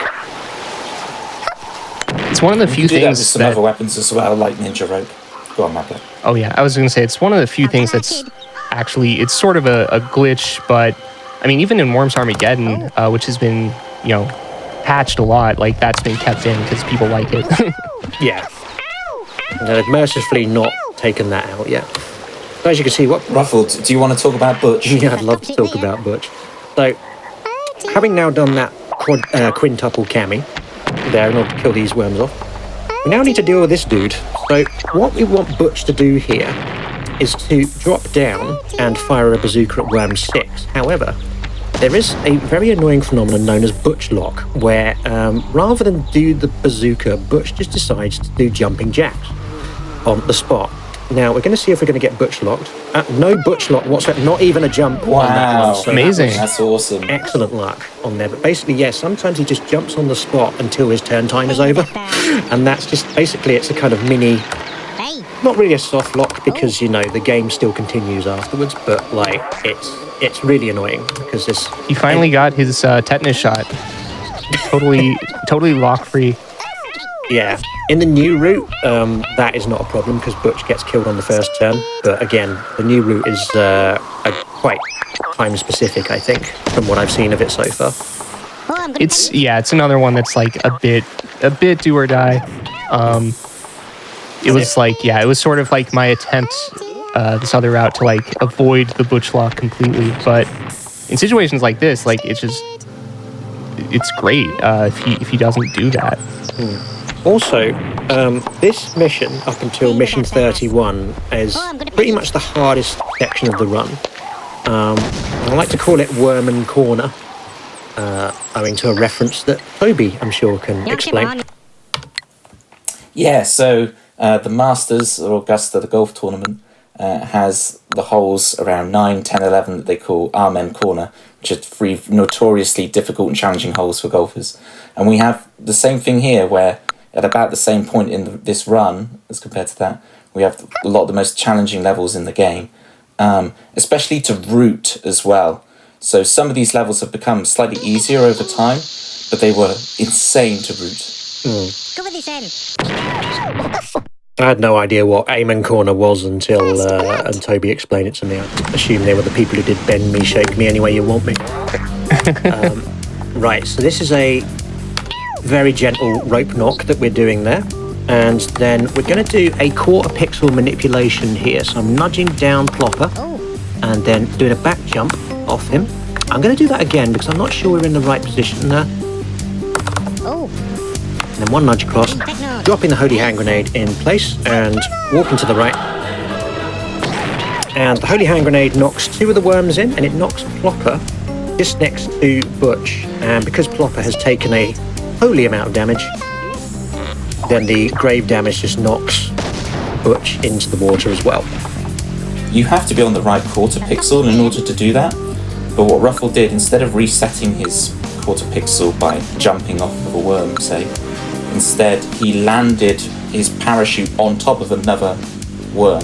It's one of the few do things that with some other weapons as well, like ninja rope. Go on, Mappa. Oh yeah, I was going to say it's one of the few things that's actually, it's sort of a glitch, but I mean, even in Worms Armageddon, which has been, patched a lot, like that's been kept in because people like it. Yeah. And they've mercifully not taken that out yet. So as you can see, Ruffled, do you want to talk about Butch? Yeah, I'd love to talk about Butch. So, having now done that quintuple cami there in order to kill these worms off, we now need to deal with this dude. So, what we want Butch to do here is to drop down and fire a bazooka at worm 6. However, there is a very annoying phenomenon known as Butch lock, where rather than do the bazooka, Butch just decides to do jumping jacks on the spot. Now, we're going to see if we're going to get Butch locked. No Butch lock whatsoever, not even a jump on that one. So amazing. That's awesome. Excellent luck on there. But basically, yeah, sometimes he just jumps on the spot until his turn time is over. And that's just, basically, it's a kind of mini, not really a soft lock because, the game still continues afterwards. But, like, it's really annoying because this... He finally got his tetanus shot. Totally lock-free. Yeah. In the new route, that is not a problem because Butch gets killed on the first turn. But again, the new route is quite time-specific, I think, from what I've seen of it so far. It's another one that's like a bit do or die. It was sort of like my attempt this other route to like avoid the Butch lock completely. But in situations like this, like it's great if he doesn't do that. Also, this mission, up until mission 31, is pretty much the hardest section of the run. I like to call it Worm Corner, owing to a reference that Toby, I'm sure, can explain. Yeah, so the Masters, or Augusta, the golf tournament, has the holes around 9, 10, 11 that they call Amen Corner, which are 3 notoriously difficult and challenging holes for golfers. And we have the same thing here, where at about the same point in this run, as compared to that, we have a lot of the most challenging levels in the game, especially to route as well. So some of these levels have become slightly easier over time, but they were insane to route. Go with this end. I had no idea what Amen Corner was until and Toby explained it to me. I assume they were the people who did bend me, shake me any way you want me. Right, so this is a very gentle rope knock that we're doing there. And then we're going to do a quarter pixel manipulation here. So I'm nudging down Plopper and then doing a back jump off him. I'm going to do that again because I'm not sure we're in the right position there. And then one nudge across, dropping the Holy Hand Grenade in place and walking to the right. And the Holy Hand Grenade knocks 2 of the worms in and it knocks Plopper just next to Butch, and because Plopper has taken a holy amount of damage, then the grave damage just knocks Butch into the water as well. You have to be on the right quarter pixel in order to do that, but what Ruffle did, instead of resetting his quarter pixel by jumping off of a worm, say, instead he landed his parachute on top of another worm,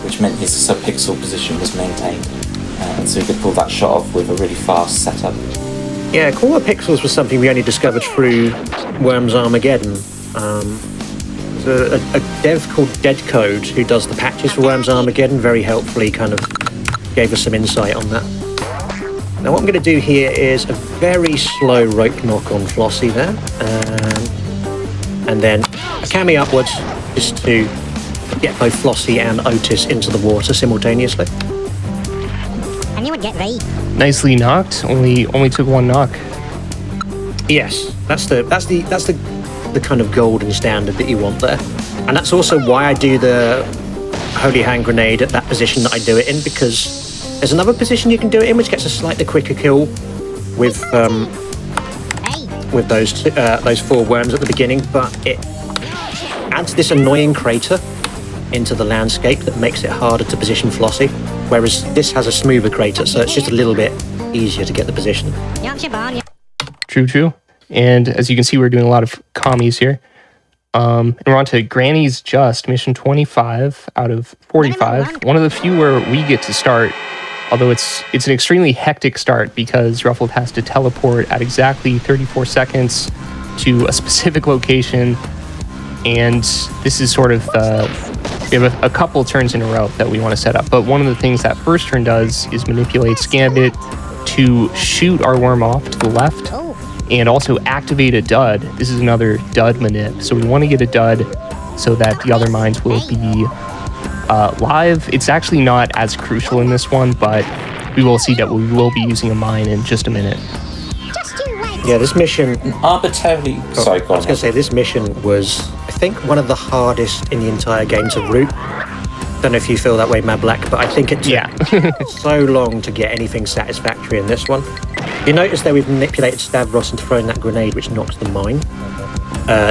which meant his subpixel position was maintained. And so he could pull that shot off with a really fast setup. Yeah, quarter pixels was something we only discovered through Worms Armageddon. There's a dev called Deadcode who does the patches for Worms Armageddon, very helpfully kind of gave us some insight on that. Now what I'm going to do here is a very slow rope knock on Flossie there, and then a cami upwards just to get both Flossie and Otis into the water simultaneously. And you would get right. Nicely knocked. Only took one knock. Yes, that's the kind of golden standard that you want there, and that's also why I do the Holy Hand Grenade at that position that I do it in, because there's another position you can do it in which gets a slightly quicker kill with those 4 worms at the beginning, but it adds this annoying crater into the landscape that makes it harder to position Flossie, whereas this has a smoother crater, so it's just a little bit easier to get the position. True. And as you can see, we're doing a lot of commies here. And we're on to Granny's Just, mission 25 out of 45. One of the few where we get to start, although it's an extremely hectic start because Ruffled has to teleport at exactly 34 seconds to a specific location. And this is sort of we have a couple turns in a row that we want to set up. But one of the things that first turn does is manipulates Gambit to shoot our worm off to the left and also activate a dud. This is another dud manip. So we want to get a dud so that the other mines will be live. It's actually not as crucial in this one, but we will see that we will be using a mine in just a minute. Yeah, this mission... Arbitrarily... Sorry, go on. I was going to say, this mission was, I think, one of the hardest in the entire game to route. Don't know if you feel that way, Mad Black, but I think it took so long to get anything satisfactory in this one. You notice that we've manipulated Stavros into throwing that grenade which knocks the mine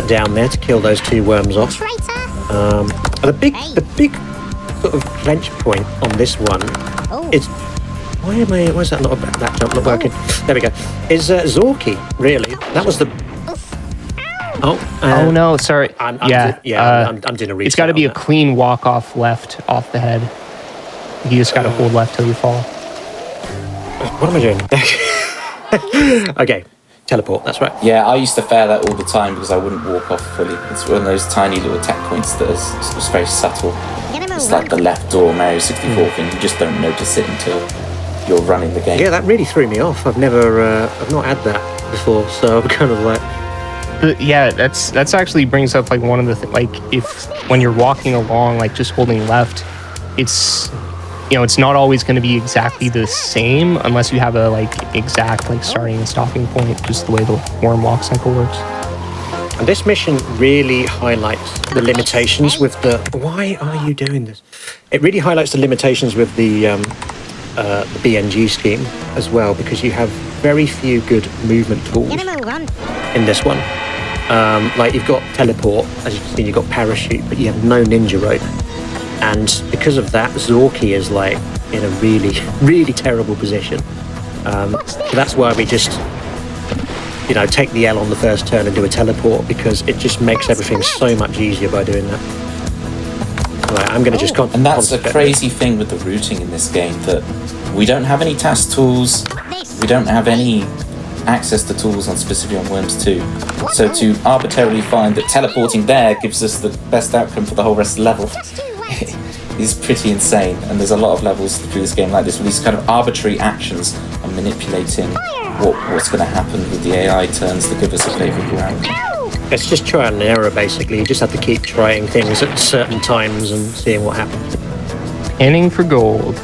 down there to kill those 2 worms off. The big sort of clench point on this one is... Why is that not that jump not working? There we go. Is Zorky, really? That was the... Oh no, sorry. I'm doing a reset. It's got to be a clean walk off left off the head. You just got to hold left till you fall. What am I doing? Okay, teleport, that's right. Yeah, I used to fare that all the time because I wouldn't walk off fully. It's one of those tiny little tech points that is very subtle. It's like the left door Mario 64 thing. You just don't notice it until you're running the game. Yeah, that really threw me off. I've not had that before, so I'm kind of like... that's actually brings up like one of the like if when you're walking along, like just holding left, it's it's not always going to be exactly the same unless you have a like exact like starting and stopping point, just the way the worm walk cycle works. And this mission really highlights the limitations with the... Why are you doing this? It really highlights the limitations with the BNG scheme as well, because you have very few good movement tools in this one. Like you've got teleport, as you've seen, you've got parachute, but you have no ninja rope. And because of that, Zorky is like in a really, really terrible position. So that's why we just, take the L on the first turn and do a teleport, because it just makes everything so much easier by doing that. Right, I'm going to just... And that's a crazy thing with the routing in this game, that we don't have any task tools, we don't have any access to tools specifically on Worms 2. So to arbitrarily find that teleporting there gives us the best outcome for the whole rest of the level is pretty insane. And there's a lot of levels through this game like this, with these kind of arbitrary actions and manipulating what's going to happen with the AI turns to give us a favourable outcome. It's just trial and error, basically. You just have to keep trying things at certain times and seeing what happens. Panning for gold.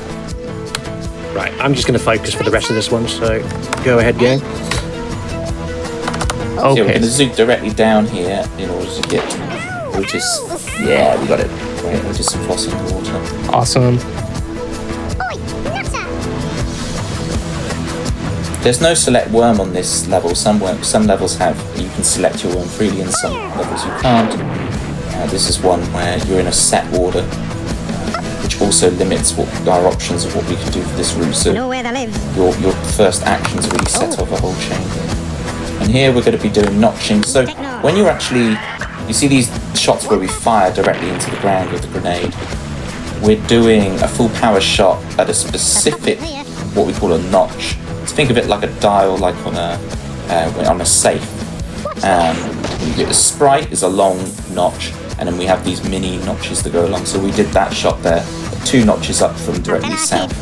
Right, I'm just going to focus for the rest of this one, so go ahead, gang. So we're going to zoom directly down here in order to get Otis. Yeah, we got it. Great, Otis and Flossie in the water. Awesome. There's no select worm on this level. Some levels have, you can select your worm freely, and some levels you can't. This is one where you're in a set order, which also limits our options of what we can do for this route. So Know where they live. your first actions really set off a whole chain here. And here we're going to be doing notching. So when you're actually, you see these shots where we fire directly into the ground with the grenade. We're doing a full power shot at a specific, what we call a notch. So think of it like a dial, like on a safe. The sprite is a long notch, and then we have these mini notches that go along. So we did that shot there, 2 notches up from directly south,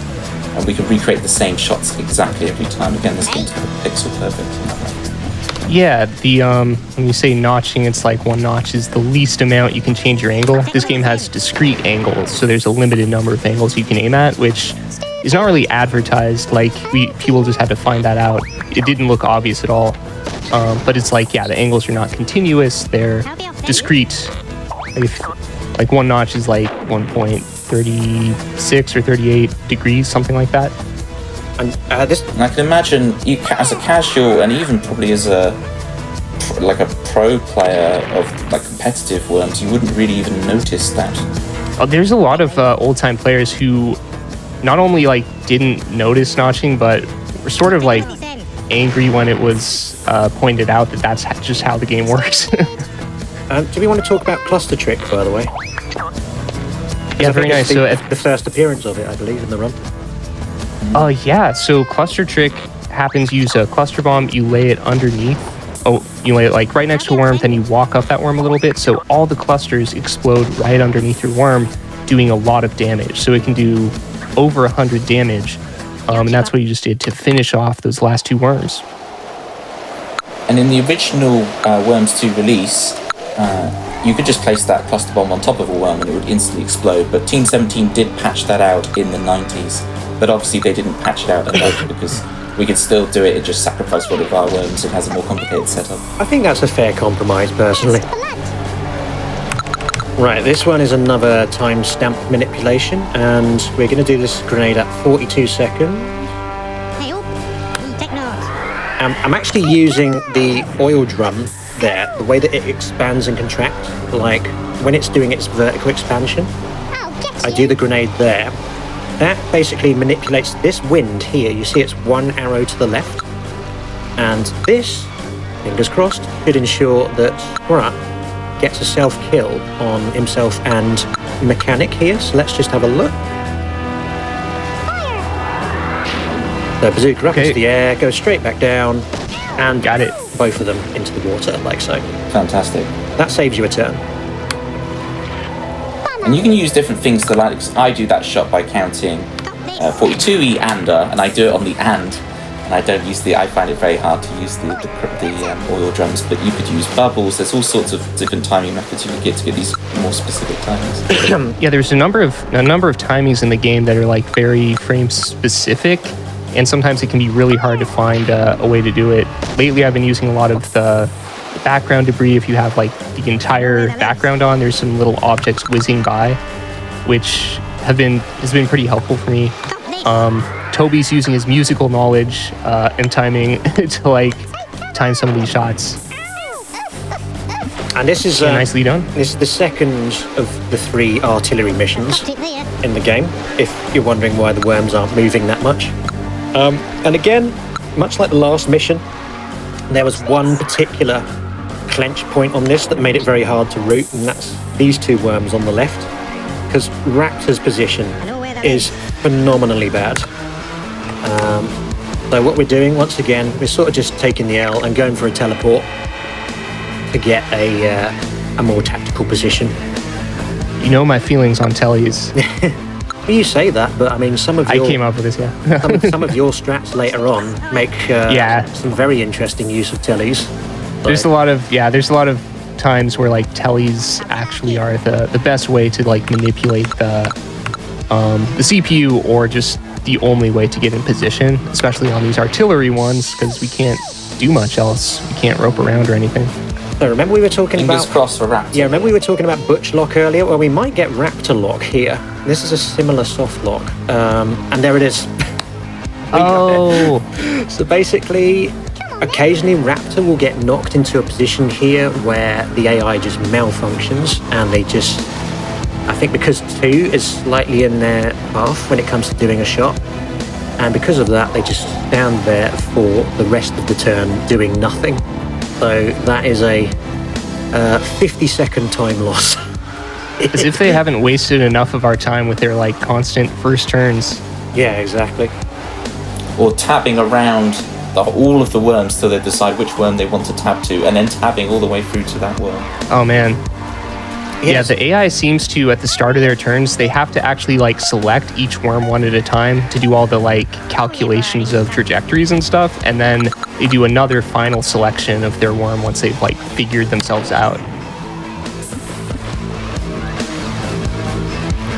and we can recreate the same shots exactly every time. Again, this game's pixel perfect. Yeah, the when you say notching, it's like 1 notch is the least amount you can change your angle. This game has discrete angles, so there's a limited number of angles you can aim at, which is not really advertised. Like, people just had to find that out. It didn't look obvious at all. But it's like, yeah, the angles are not continuous, they're discrete. Like 1 notch is like 1.36 or 38 degrees, something like that. And I can imagine you, as a casual, and even probably as a pro player of like competitive worms, you wouldn't really even notice that. There's a lot of old-time players who not only like didn't notice notching, but were sort of like angry when it was pointed out that that's just how the game works. do we want to talk about Cluster Trick, by the way? Yeah, very nice. So the first appearance of it, I believe, in the run. Yeah, so Cluster Trick happens, use a cluster bomb, you lay it underneath. You lay it like right next to a worm, then you walk up that worm a little bit, so all the clusters explode right underneath your worm, doing a lot of damage. So it can do over 100 damage, and that's what you just did to finish off those last 2 worms. And in the original Worms 2 release, you could just place that cluster bomb on top of a worm and it would instantly explode, but Team 17 did patch that out in the 90s. But obviously they didn't patch it out enough because we could still do it just sacrifice one of our worms and has a more complicated setup. I think that's a fair compromise, personally. Right, this one is another timestamp manipulation, and we're going to do this grenade at 42 seconds. Hey, take notes. I'm actually using the oil drum there, the way that it expands and contracts, like when it's doing its vertical expansion. I do the grenade there. That basically manipulates this wind here. You see it's 1 arrow to the left. And this, fingers crossed, should ensure that Sprat gets a self-kill on himself and Mechanic here. So let's just have a look. The bazooka up into the air, goes straight back down, and got it. Both of them into the water, like so. Fantastic. That saves you a turn. And you can use different things to land. I do that shot by counting 42E and I do it on the and I don't use I find it very hard to use the oil drums, but you could use bubbles. There's all sorts of different timing methods you can get to get these more specific timings. Yeah, there's a number of timings in the game that are like very frame specific, and sometimes it can be really hard to find a way to do it. Lately, I've been using a lot of the background debris. If you have like the entire background on, there's some little objects whizzing by, which has been pretty helpful for me. Toby's using his musical knowledge and timing to like time some of these shots. And this is nicely done. This is the second of the 3 artillery missions in the game, if you're wondering why the worms aren't moving that much. And again, much like the last mission, there was one particular clench point on this that made it very hard to route, and that's these 2 worms on the left, because Raptor's position is phenomenally bad. So what we're doing, once again, we're sort of just taking the L and going for a teleport to get a more tactical position. You know my feelings on tellies. Well, you say that, but I mean, some of your... I came up with this, yeah. some of your strats later on make some very interesting use of tellies. There's a lot of times where like tellies actually are the best way to like manipulate the CPU, or just the only way to get in position, especially on these artillery ones, because we can't do much else. We can't rope around or anything. So remember we were talking Fingers crossed for Raptor. Yeah, remember we were talking about Butch Lock earlier? Well, we might get Raptor Lock here. This is a similar soft lock. And there it is. Oh, So basically, occasionally Raptor will get knocked into a position here where the AI just malfunctions and they just, I think because 2 is slightly in their path when it comes to doing a shot, and because of that they just stand there for the rest of the turn doing nothing. So that is a 50-second time loss. as if they haven't wasted enough of our time with their like constant first turns. Yeah, exactly. Or tabbing around all of the worms till they decide which worm they want to tab to, and then tabbing all the way through to that worm. Oh man. Yeah, Yes. the AI seems to, at the start of their turns, they have to actually like select each worm one at a time to do all the like calculations of trajectories and stuff, and then they do another final selection of their worm once they've like figured themselves out.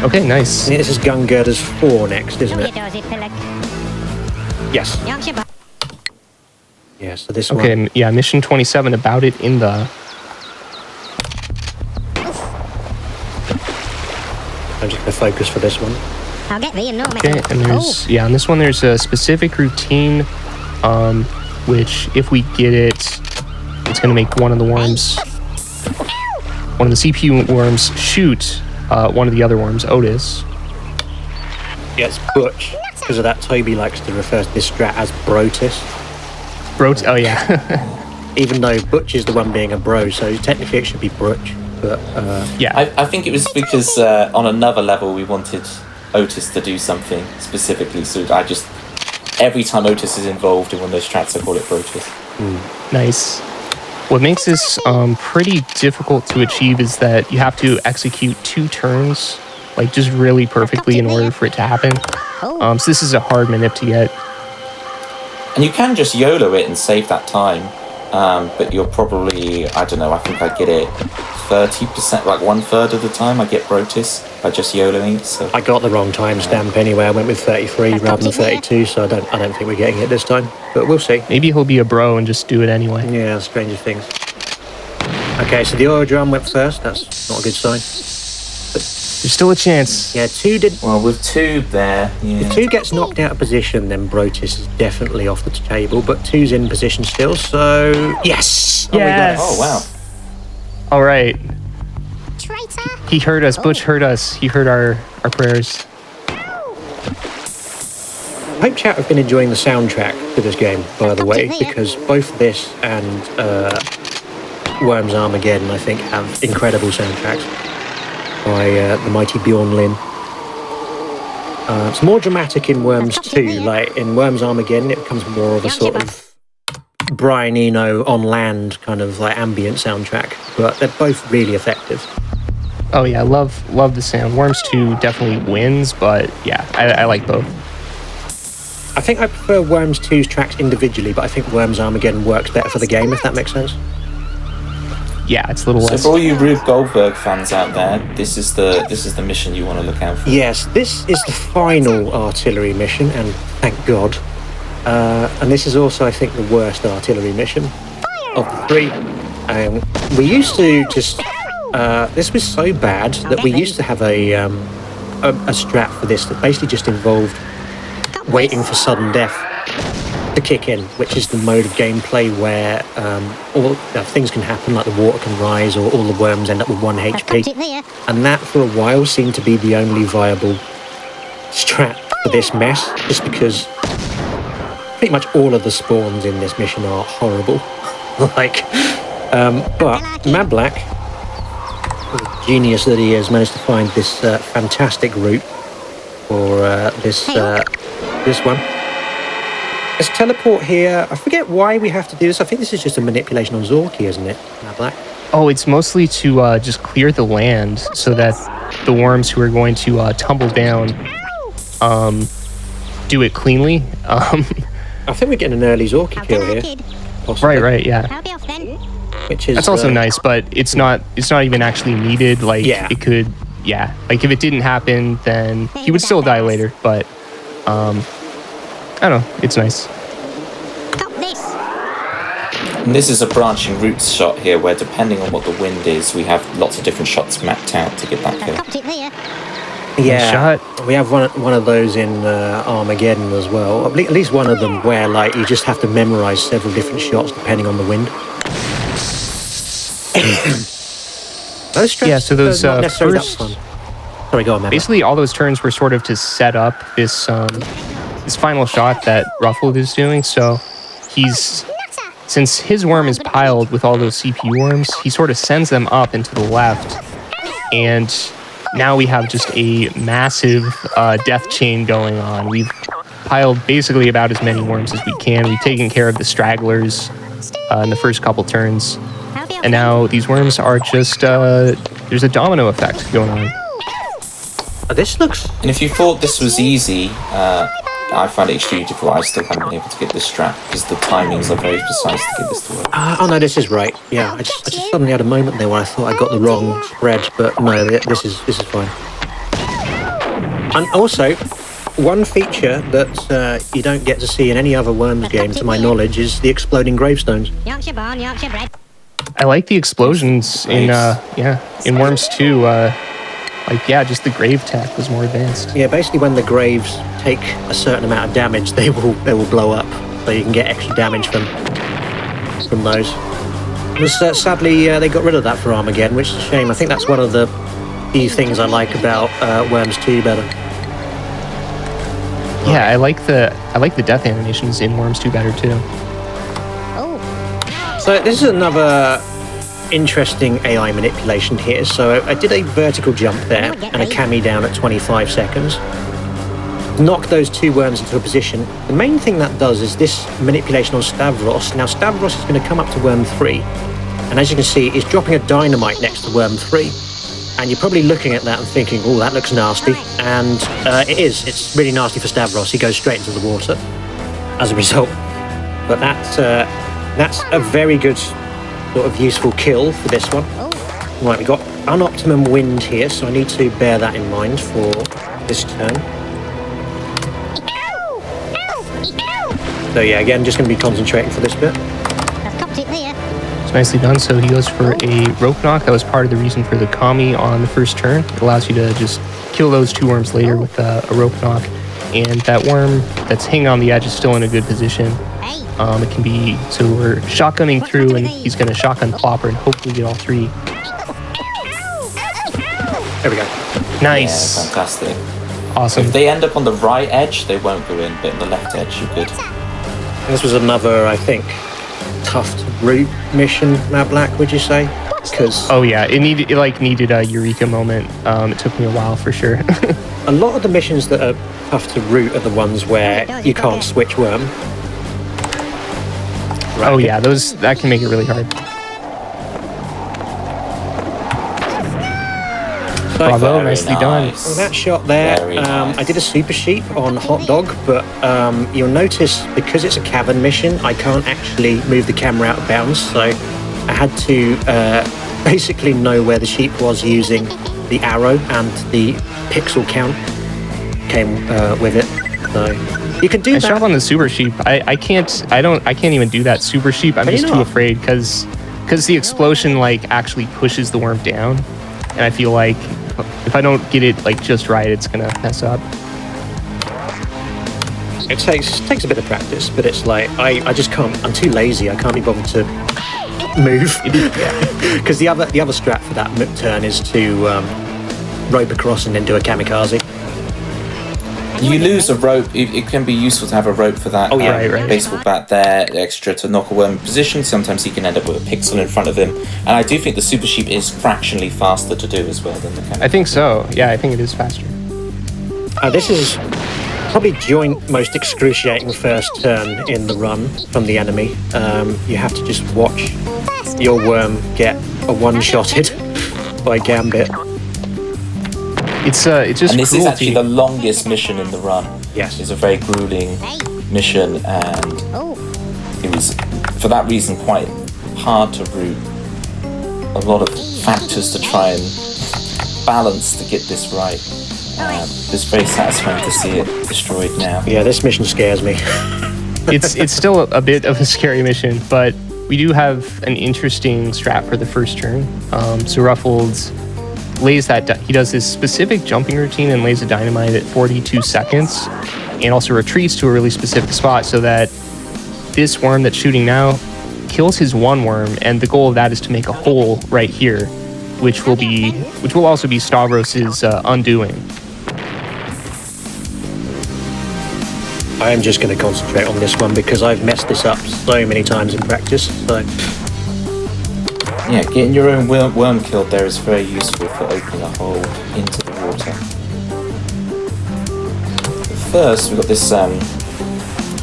Okay, nice. I think this is Gungirders 4 next, isn't it? Yes. Yeah, so this Okay, one. yeah, mission 27, about it in the... I'm just going to focus for this one. I'll get thee and no Okay, and there's, yeah, on this one there's a specific routine, which if we get it, it's going to make one of the worms, one of the CPU worms shoot one of the other worms, Otis. Yeah, it's Butch. Because of that, Toby likes to refer to this strat as Brotis. Oh yeah. Even though Butch is the one being a bro, so technically it should be Brutch. But Yeah. I think it was because on another level we wanted Otis to do something specifically, so I just, every time Otis is involved in one of those strats, I call it Brotis. Nice. What makes this pretty difficult to achieve is that you have to execute 2 turns, like just really perfectly in order for it to happen. So this is a hard manip to get. And you can just YOLO it and save that time, but you're probably, I don't know, I think I get it 30%, like 1/3 of the time I get Brotis by just YOLOing it, so... I got the wrong timestamp anyway. I went with 33 rather than 32, so I don't think we're getting it this time. But we'll see. Maybe he'll be a bro and just do it anyway. Yeah, stranger things. Okay, so the oil drum went first. That's not a good sign. There's still a chance. Yeah, 2 did. Well, with 2 there, yeah. If 2 gets knocked out of position, then Brotis is definitely off the table. But 2's in position still, so yes. Oh, we got it. Yes. Oh, wow. All right. Traitor. He heard us. Butch heard us. He heard our prayers. I hope chat have been enjoying the soundtrack to this game, by the way, because both this and Worms Armageddon, I think, have incredible soundtracks by the mighty Bjorn Lin. It's more dramatic in Worms 2. Like in Worms Armageddon, it becomes more of a sort of Brian Eno on land kind of like ambient soundtrack, but they're both really effective. Oh yeah, love the sound. Worms 2 definitely wins, but yeah, I like both. I think I prefer Worms 2's tracks individually, but I think Worms Armageddon works better for the game, if that makes sense. Yeah, it's a little So less. for all you Rube Goldberg fans out there, this is the mission you want to look out for. Yes, this is the final artillery mission, and thank God. And this is also, I think, the worst artillery mission of the 3. We used to just... this was so bad that we used to have a strat for this that basically just involved waiting for sudden death to kick in, which is the mode of gameplay where things can happen, like the water can rise or all the worms end up with 1 HP. And that, for a while, seemed to be the only viable strat for this mess, just because pretty much all of the spawns in this mission are horrible. But Mad Black, the genius that he is, managed to find this fantastic route for this one. Let's teleport here. I forget why we have to do this. I think this is just a manipulation on Zorky, isn't it, Mad Black? Oh, it's mostly to just clear the land so that the worms who are going to tumble down do it cleanly. I think we're getting an early Zorky kill here. Possibly. Right, yeah. I'll be off then. Which is That's also nice, but it's not even actually needed. Like Yeah. it could, yeah. Like if it didn't happen, then he would still die later. But I don't know. It's nice. Stop this. And this is a branching roots shot here, where depending on what the wind is, we have lots of different shots mapped out to get that I've kill. got it there. Yeah, shot. we have one of those in Armageddon as well. At least one of them where like you just have to memorize several different shots depending on the wind. Those strats, Yeah, so those not necessarily first... that fun. Sorry, go on, man. Basically, all those turns were sort of to set up this this final shot that Ruffled is doing. So since his worm is piled with all those CPU worms, he sort of sends them up and to the left. And now we have just a massive death chain going on. We've piled basically about as many worms as we can. We've taken care of the stragglers in the first couple turns. And now these worms are just, there's a domino effect going on. This looks... And if you thought this was easy, I find it extremely difficult. I still haven't been able to get this strat because the timings are very precise to get this to work. oh no, this is right. Yeah, I just suddenly had a moment there where I thought I got the wrong spread, but no, this is fine. And also, one feature that you don't get to see in any other Worms game, to my knowledge, is the exploding gravestones. Yorkshire born, Yorkshire bred. I like the explosions in Worms 2. Just the grave tech was more advanced. Yeah, basically when the graves take a certain amount of damage, they will blow up, so you can get extra damage from those. Sadly, they got rid of that for Armageddon, which is a shame. I think that's one of the few things I like about Worms 2 better. Yeah, I like the death animations in Worms 2 better too. So this is another interesting AI manipulation here. So I did a vertical jump there and a cami down at 25 seconds. Knocked those two worms into a position. The main thing that does is this manipulation on Stavros. Now Stavros is going to come up to worm 3. And as you can see, it's dropping a dynamite next to worm 3. And you're probably looking at that and thinking, oh, that looks nasty. And it is. It's really nasty for Stavros. He goes straight into the water as a result. But that's a very good sort of useful kill for this one. Right, we've got unoptimum wind here, so I need to bear that in mind for this turn. So yeah, again, just going to be concentrating for this bit. I've copped it there. It's nicely done. So he goes for a rope knock. That was part of the reason for the kami on the first turn. It allows you to just kill those two worms later with a rope knock. And that worm that's hanging on the edge is still in a good position. It can be, so we're shotgunning through and he's going to shotgun Plopper and hopefully get all three. There we go. Nice. Yeah, fantastic. Awesome. If they end up on the right edge, they won't go in, but on the left edge, you're good. This was another, I think, tough route mission, Matt Black, would you say? Because Oh yeah, it needed a eureka moment. It took me a while for sure. a lot of the missions that are tough to route are the ones where you can't switch worm. Right. Oh yeah, that can make it really hard. Bravo, Very nicely done. nice. Well, that shot there, Very nice. I did a super sheep on Hot Dog, but you'll notice because it's a cavern mission, I can't actually move the camera out of bounds, so I had to basically know where the sheep was using the arrow, and the pixel count came with it. So you can do I that. shot on the super sheep. I can't even do that super sheep. I'm Can you just too not? afraid because the explosion actually pushes the worm down, and I feel like if I don't get it just right, it's gonna mess up. It takes a bit of practice, but it's like I just can't. I'm too lazy. I can't be bothered to move. Because the other strat for that turn is to rope across and then do a kamikaze. You lose a rope. It can be useful to have a rope for that. Oh, yeah. Right. Baseball bat there, extra to knock a worm in position. Sometimes he can end up with a pixel in front of him. And I do think the super sheep is fractionally faster to do as well than the camera. I think so. Yeah, I think it is faster. This is probably joint most excruciating first turn in the run from the enemy. You have to just watch your worm get a one-shotted by Gambit. It's just And this cruelty. is actually the longest mission in the run. Yes. It's a very grueling mission, and it was, for that reason, quite hard to route. A lot of factors to try and balance to get this right. It's very satisfying to see it destroyed now. Yeah, this mission scares me. it's still a bit of a scary mission, but we do have an interesting strat for the first turn. So Ruffled's lays that. He does this specific jumping routine and lays a dynamite at 42 seconds, and also retreats to a really specific spot so that this worm that's shooting now kills his one worm, and the goal of that is to make a hole right here, which will also be Stavros's undoing. I am just going to concentrate on this one because I've messed this up so many times in practice. So Yeah, getting your own worm killed there is very useful for opening a hole into the water. But first, we've got this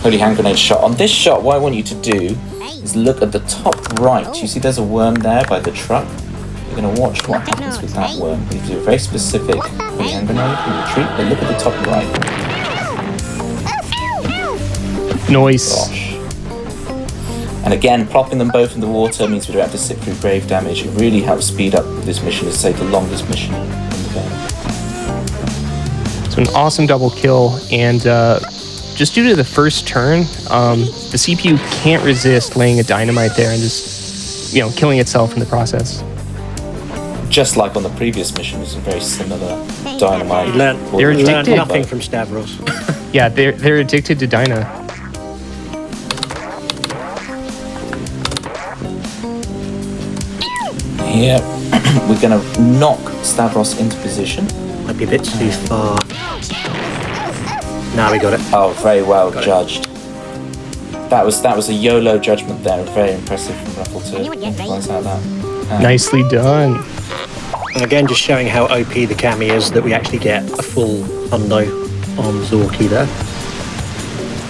holy hand grenade shot. On this shot, what I want you to do is look at the top right. You see there's a worm there by the truck? You're going to watch what happens with that worm. You do a very specific holy hand grenade and retreat, but look at the top right. Nice. Gosh. And again, plopping them both in the water means we don't have to sit through grave damage. It really helps speed up this mission. It's, say, the longest mission in the game. So an awesome double kill, and just due to the first turn, the CPU can't resist laying a dynamite there and just, killing itself in the process. Just like on the previous mission, it's a very similar dynamite. They're learn addicted. nothing from Stavros. Yeah, they're addicted to Dyna. Here, we're going to knock Stavros into position. Might be a bit too far. Now we got it. Oh, very well judged. That was a YOLO judgment there. Very impressive from Ruffle to finds out that. Nicely done. And again, just showing how OP the Cami is that we actually get a full hundo on Zorky there.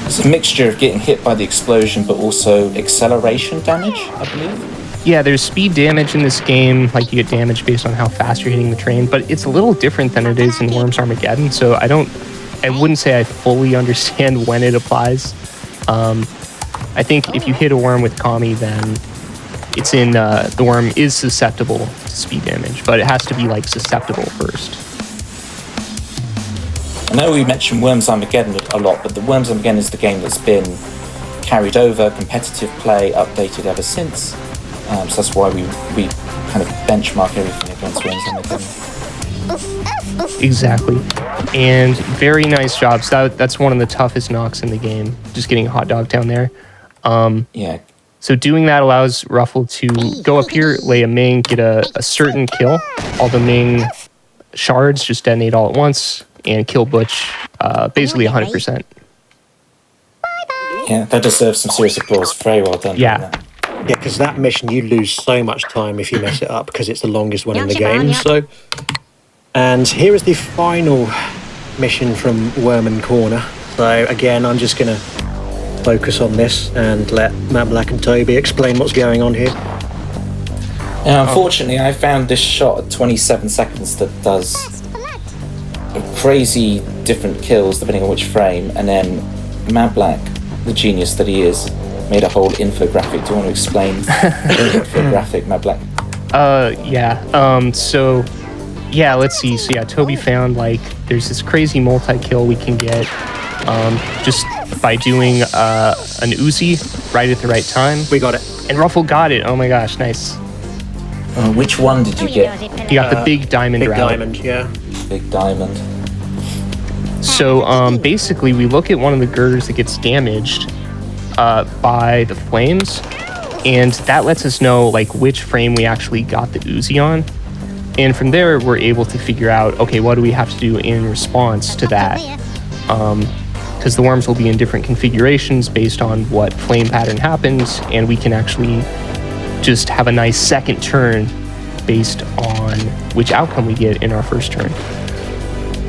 It's a mixture of getting hit by the explosion, but also acceleration damage, I believe. Yeah, there's speed damage in this game, like you get damage based on how fast you're hitting the train, but it's a little different than it is in Worms Armageddon, so I wouldn't say I fully understand when it applies. I think if you hit a worm with Kami, then it's the worm is susceptible to speed damage, but it has to be susceptible first. I know we mentioned Worms Armageddon a lot, but the Worms Armageddon is the game that's been carried over, competitive play, updated ever since. So that's why we kind of benchmark everything against Worms Armageddon. Exactly. And very nice job. So that's one of the toughest knocks in the game, just getting a hot dog down there. Yeah. So doing that allows Ruffle to go up here, lay a Ming, get a certain kill. All the Ming shards just detonate all at once and kill Butch basically 100%. Yeah, that deserves some serious applause. Very well done. Yeah. Yeah, because that mission, you lose so much time if you mess it up, because it's the longest one in the game. So, and here is the final mission from Worm Corner. So again, I'm just going to focus on this and let Matt Black and Toby explain what's going on here. Now, unfortunately, I found this shot at 27 seconds that does crazy different kills depending on which frame, and then Matt Black, the genius that he is, made a whole infographic. Do you want to explain the infographic, Matt Black? Let's see. So yeah, Toby found there's this crazy multi-kill we can get just by doing an Uzi right at the right time. We got it. And Ruffle got it. Oh my gosh, nice. Which one did you get? You got the big diamond Big route. diamond, yeah. Big diamond. So basically we look at one of the girders that gets damaged by the flames, and that lets us know which frame we actually got the Uzi on, and from there we're able to figure out, okay, what do we have to do in response to that, because the worms will be in different configurations based on what flame pattern happens, and we can actually just have a nice second turn based on which outcome we get in our first turn.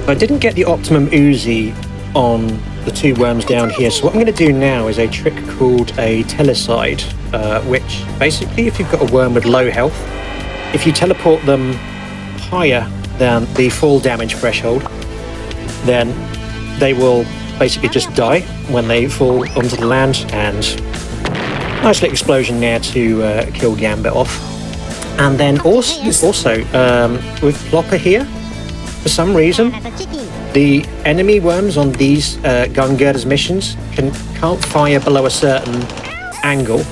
I didn't get the optimum Uzi on the two worms down here, so what I'm going to do now is a trick called a telecide, which basically, if you've got a worm with low health, if you teleport them higher than the full damage threshold, then they will basically just die when they fall onto the land, and nice little explosion there to kill Gambit off. And then also with Plopper here, for some reason, the enemy worms on these gun girders missions can't fire below a certain angle.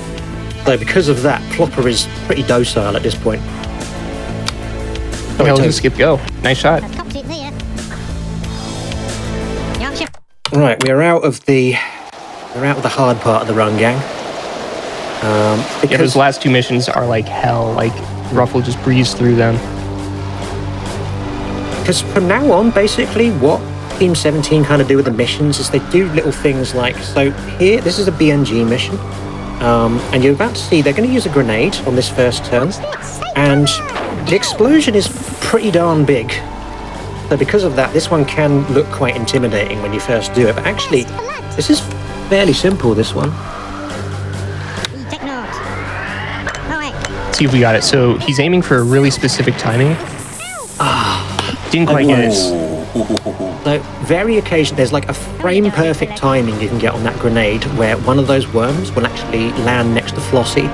So because of that, Plopper is pretty docile at this point. Sorry, I'll Toby. just skip go. Nice shot. That's copy it there. Yorkshire. Right, we're out of the hard part of the run, gang. Yeah, Because those last two missions are like hell. Like Ruffle just breezed through them. Because from now on, basically, what Team 17 kind of do with the missions is they do little things like, so here, this is a BNG mission, and you're about to see they're going to use a grenade on this first turn, and the explosion is pretty darn big. So because of that, this one can look quite intimidating when you first do it, but actually, this is fairly simple, this one. Take note. Oh, wait. Let's see if we got it. So he's aiming for a really specific timing. Didn't quite get it. So very occasionally, there's like a frame perfect timing you can get on that grenade where one of those worms will actually land next to Flossie,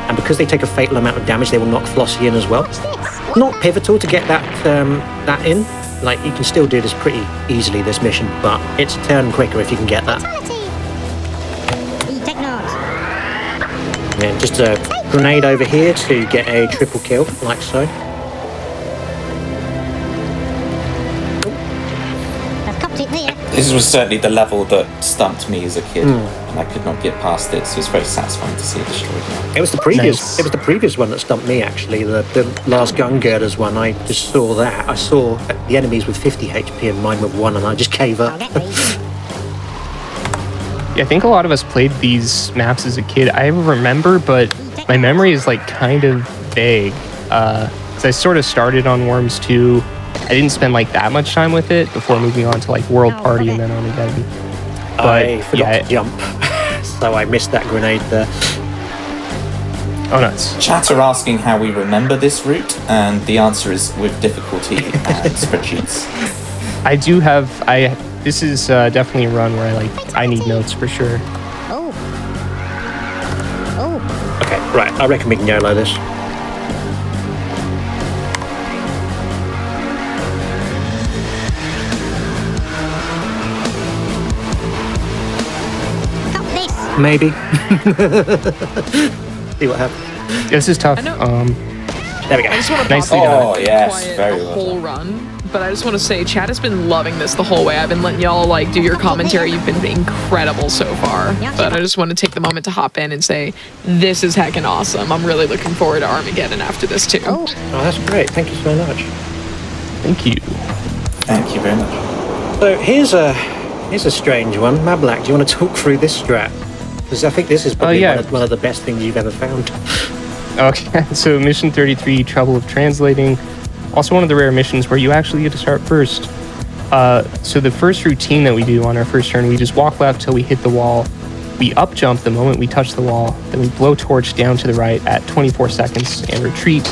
and because they take a fatal amount of damage, they will knock Flossie in as well. Not pivotal to get that in. Like, you can still do this pretty easily, this mission, but it's a turn quicker if you can get that. Take note. And just a grenade over here to get a triple kill, like so. That's copy it there. This was certainly the level that stumped me as a kid, and I could not get past it. So it's very satisfying to see it destroyed now. It was the previous. Nice. It was the previous one that stumped me actually. The last gun girders one. I just saw that. I saw the enemies with 50 HP and mine with 1, and I just gave I'll up. get these. Yeah, I think a lot of us played these maps as a kid. I remember, but my memory is like kind of vague. Because I sort of started on Worms 2. I didn't spend like that much time with it before moving on to like World Party and then Armageddon. I forgot yeah, to jump, so I missed that grenade there. Oh, nuts. Chat are asking how we remember this route, and the answer is with difficulty and spreadsheets. I do have. This is definitely a run where I need notes for sure. Oh. Oh. Okay, right. I reckon we can YOLO this. Stop this. Maybe. See what happens. This is tough. I know. There we go. I just want to Nicely pop done. Oh, in yes, quiet very the well whole done. run. But I just want to say, Chad has been loving this the whole way. I've been letting y'all like do your commentary. You've been incredible so far. But I just want to take the moment to hop in and say, this is heckin' awesome. I'm really looking forward to Armageddon after this too. Oh. Oh, that's great. Thank you so much. Thank you. Thank you very much. So here's a strange one. Mablak, do you want to talk through this strat? Because I think this is probably yeah. one of the best things you've ever found. Okay, so mission 33, Trouble of Translating. Also one of the rare missions where you actually get to start first. So the first routine that we do on our first turn, we just walk left till we hit the wall. We up jump the moment we touch the wall. Then we blow torch down to the right at 24 seconds and retreat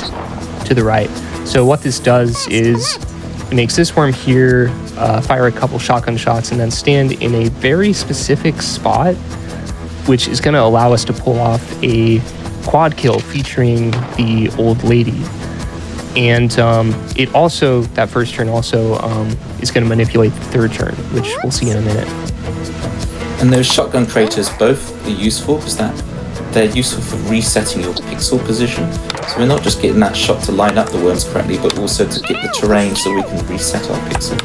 to the right. So what this does is it makes this worm here fire a couple shotgun shots and then stand in a very specific spot, which is going to allow us to pull off a quad kill featuring the old lady. And it also, that first turn also is going to manipulate the third turn, which we'll see in a minute. And those shotgun craters both are useful because they're useful for resetting your pixel position. So we're not just getting that shot to line up the worms correctly, but also to get the terrain so we can reset our pixel.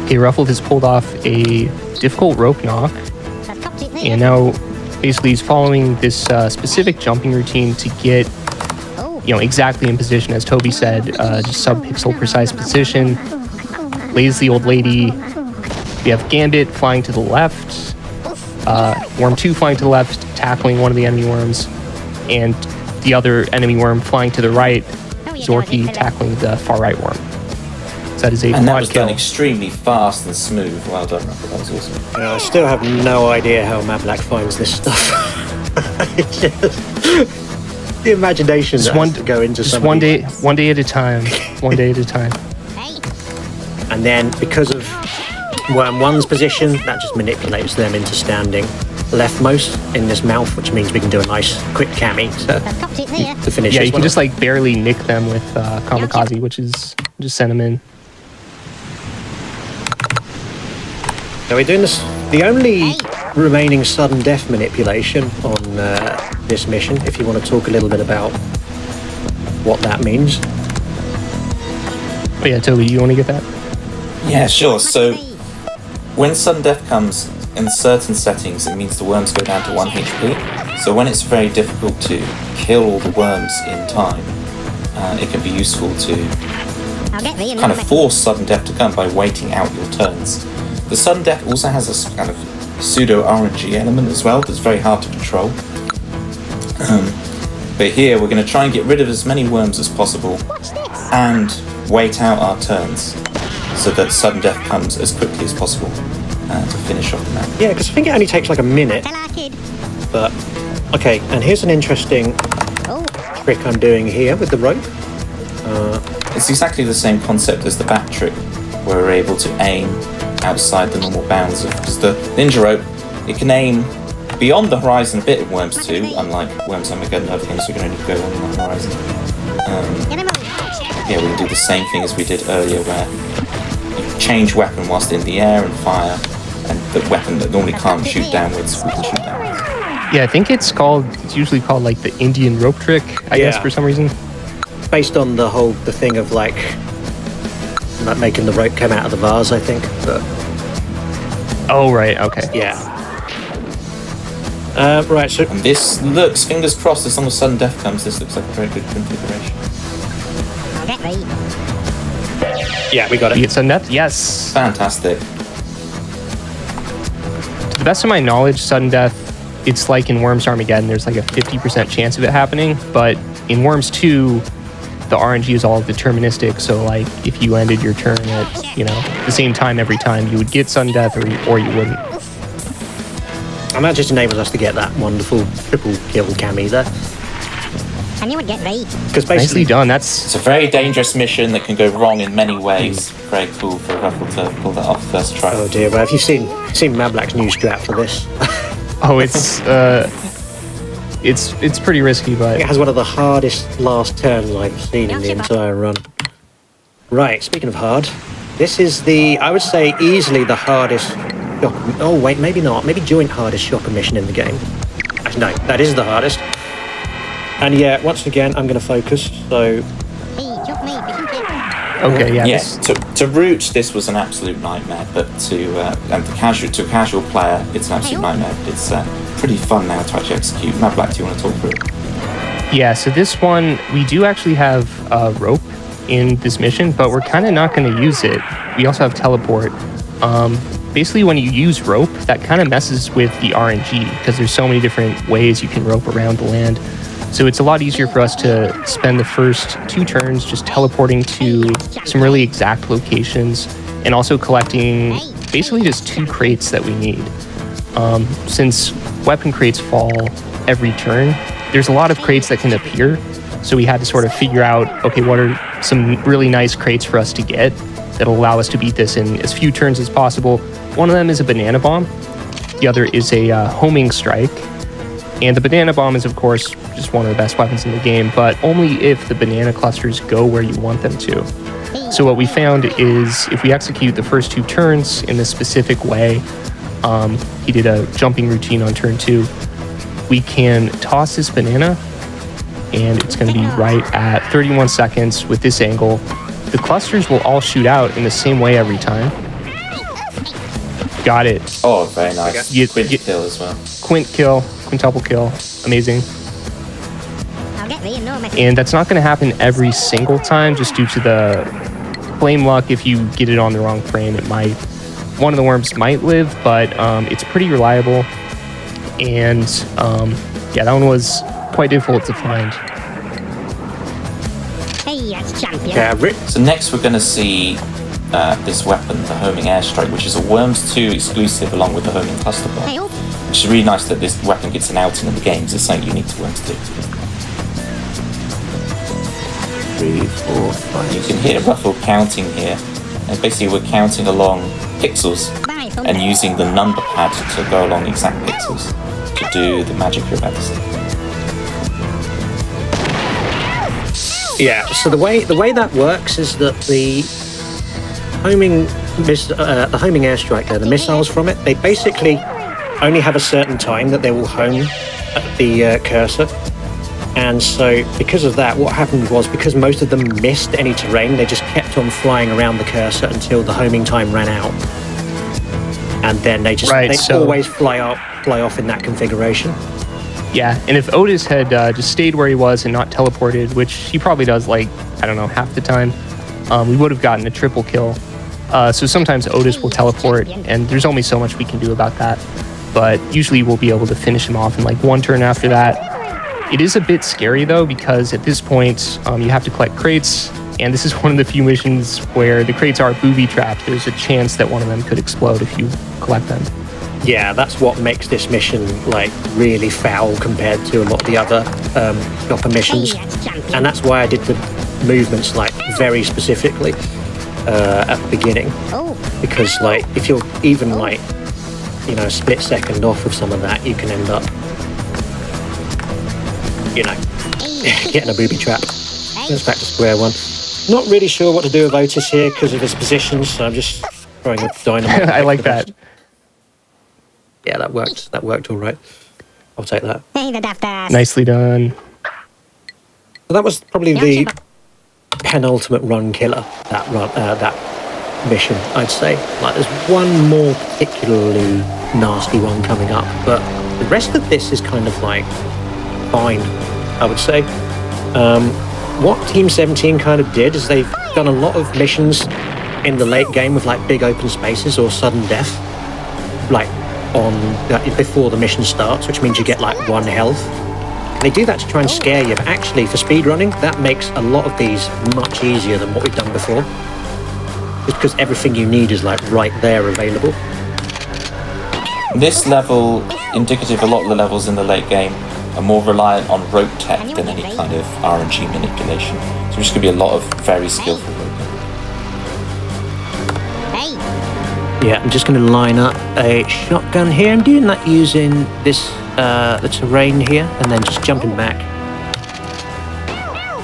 Okay, Ruffled has pulled off a difficult rope knock, That's copy it there. and now basically he's following this specific jumping routine to get exactly in position, as Toby said, just sub-pixel precise position. Lays the old lady. We have Gambit flying to the left, Worm 2 flying to the left, tackling one of the enemy worms, and the other enemy worm flying to the right, Zorky tackling the far right worm. So that is a And that quad was kill. done extremely fast and smooth. Well done, Ruffle. That was awesome. I still have no idea how Mablak finds this stuff. It's just the imagination that has to go into just some one of these day, one day at a time, one day at a time. Hey. And then because of Worm 1's position, that just manipulates them into standing leftmost in this mouth, which means we can do a nice quick cami That's copy it there. to finish Yeah, this you can one just off. like barely nick them with Kamikaze, which is just send them in. So we're doing this. The only remaining sudden death manipulation on this mission, if you want to talk a little bit about what that means. Oh yeah, Toby, you want to get that? Yeah, sure. So when sudden death comes in certain settings, it means the worms go down to 1 HP. So when it's very difficult to kill all the worms in time, it can be useful to I'll get thee in kind no of force sudden death to come by waiting out your turns. The sudden death also has a kind of pseudo RNG element as well that's very hard to control. But here we're going to try and get rid of as many worms as possible What's this? and wait out our turns so that sudden death comes as quickly as possible to finish off the map. Yeah, because I think it only takes like a minute, Tell our kid. but... Okay, and here's an interesting Oh, trick I'm doing here with the rope. It's exactly the same concept as the bat trick, where we're able to aim outside the normal bounds of... Because the ninja rope, it can aim beyond the horizon a bit in Worms 2, unlike Worms Armageddon and other things, we can only go on the horizon. get him over. Yeah, we can do the same thing as we did earlier, where you change weapon whilst in the air and fire, and the weapon that normally can't shoot downwards, we can shoot downwards. Yeah, I think it's usually called like the Indian rope trick, I guess, Yeah. for some reason. Based on the thing of like making the rope come out of the vase, I think. But Oh, right, okay. yeah. Right, so And this looks, fingers crossed, as long as sudden death comes, this looks like a very good configuration. I'll get thee. yeah, we got You it. get sudden death? Yes. Fantastic. To the best of my knowledge, sudden death, it's like in Worms Armageddon, there's like a 50% chance of it happening, but in Worms 2, the RNG is all deterministic, so like if you ended your turn at, the same time every time, you would get sudden death or you wouldn't. And that just enables us to get that wonderful triple kill cami there. And you would get thee. Because Nicely basically, done. That's It's a very dangerous mission that can go wrong in many ways. Very cool for Ruffle to pull that off first try. oh dear, well, if you've seen Mablak's new strat for this, it's pretty risky, but it has one of the hardest last turns I've seen in the entire run. Right, speaking of hard, this is I would say, easily the hardest shopper... Oh, wait, maybe not. Maybe joint hardest shopper mission in the game. Actually, no, that is the hardest. And yeah, once again, I'm going to focus, so... Hey, chuck me, fishing kid. okay, yeah. Yes, to root this was an absolute nightmare, but to a casual player, it's an absolute nightmare. It's pretty fun now to actually execute. Mablak, do you want to talk through it? Yeah, so this one, we do actually have rope in this mission, but we're kind of not going to use it. We also have teleport. Basically, when you use rope, that kind of messes with the RNG, because there's so many different ways you can rope around the land. So it's a lot easier for us to spend the first 2 turns just teleporting to some really exact locations and also collecting basically just 2 crates that we need. Since weapon crates fall every turn, there's a lot of crates that can appear. So we had to sort of figure out, okay, what are some really nice crates for us to get that'll allow us to beat this in as few turns as possible. One of them is a banana bomb. The other is a homing strike. And the banana bomb is, of course, just one of the best weapons in the game, but only if the banana clusters go where you want them to. So what we found is if we execute the first 2 turns in this specific way, he did a jumping routine on turn 2, we can toss this banana, and it's going to be right at 31 seconds with this angle. The clusters will all shoot out in the same way every time. Got it. Oh, very nice. Quint kill as well. Quintuple kill. Amazing. I'll get thee in no mess. And that's not going to happen every single time, just due to the flame luck. If you get it on the wrong frame, one of the worms might live, but it's pretty reliable. And yeah, that one was quite difficult to find. Hey, that's champion. Yeah, So next we're going to see this weapon, the homing airstrike, which is a Worms 2 exclusive along with the homing cluster bomb. Hey, oh. Which is really nice that this weapon gets an outing in the games. It's something unique to Worms 2. 3, 4, 5. You can hear Ruffle counting here. And basically we're counting along pixels Bye, thunder. and using the number pad to go along exact pixels to do the magic you're about to see. Yeah, so the way that works is that the homing airstrike there, the missiles from it, they basically only have a certain time that they will home at the cursor. And so because of that, what happened was, because most of them missed any terrain, they just kept on flying around the cursor until the homing time ran out. And then they always fly off in that configuration. Yeah, and if Otis had just stayed where he was and not teleported, which he probably does, like, I don't know, half the time, we would have gotten a triple kill. So sometimes Otis will teleport, and there's only so much we can do about that. But usually we'll be able to finish him off in like one turn after that. It is a bit scary though, because at this point you have to collect crates, and this is one of the few missions where the crates are booby trapped. There's a chance that one of them could explode if you collect them. Yeah, that's what makes this mission like really foul compared to a lot of the other shopper missions, and that's why I did the movements like very specifically at the beginning, because like if you're even like a split second off of some of that, you can end up getting a booby trap. Let's back to square one. Not really sure what to do with Otis here because of his position, so I'm just throwing a dynamite. I like that. Yeah, that worked. That worked all right. I'll take that. Nicely done. So that was probably the penultimate run killer. That mission, I'd say. Like, there's one more particularly nasty one coming up, but the rest of this is kind of like fine, I would say. What Team 17 kind of did is they've done a lot of missions in the late game with like big open spaces or sudden death, like before the mission starts, which means you get like 1 health. And they do that to try and scare you, but actually for speedrunning, that makes a lot of these much easier than what we've done before. Just because everything you need is like right there available. This level, indicative, a lot of the levels in the late game are more reliant on rope tech than any kind of RNG manipulation. So there's going to be a lot of very skillful roping. Yeah, I'm just going to line up a shotgun here. I'm doing that using this the terrain here, and then just jumping back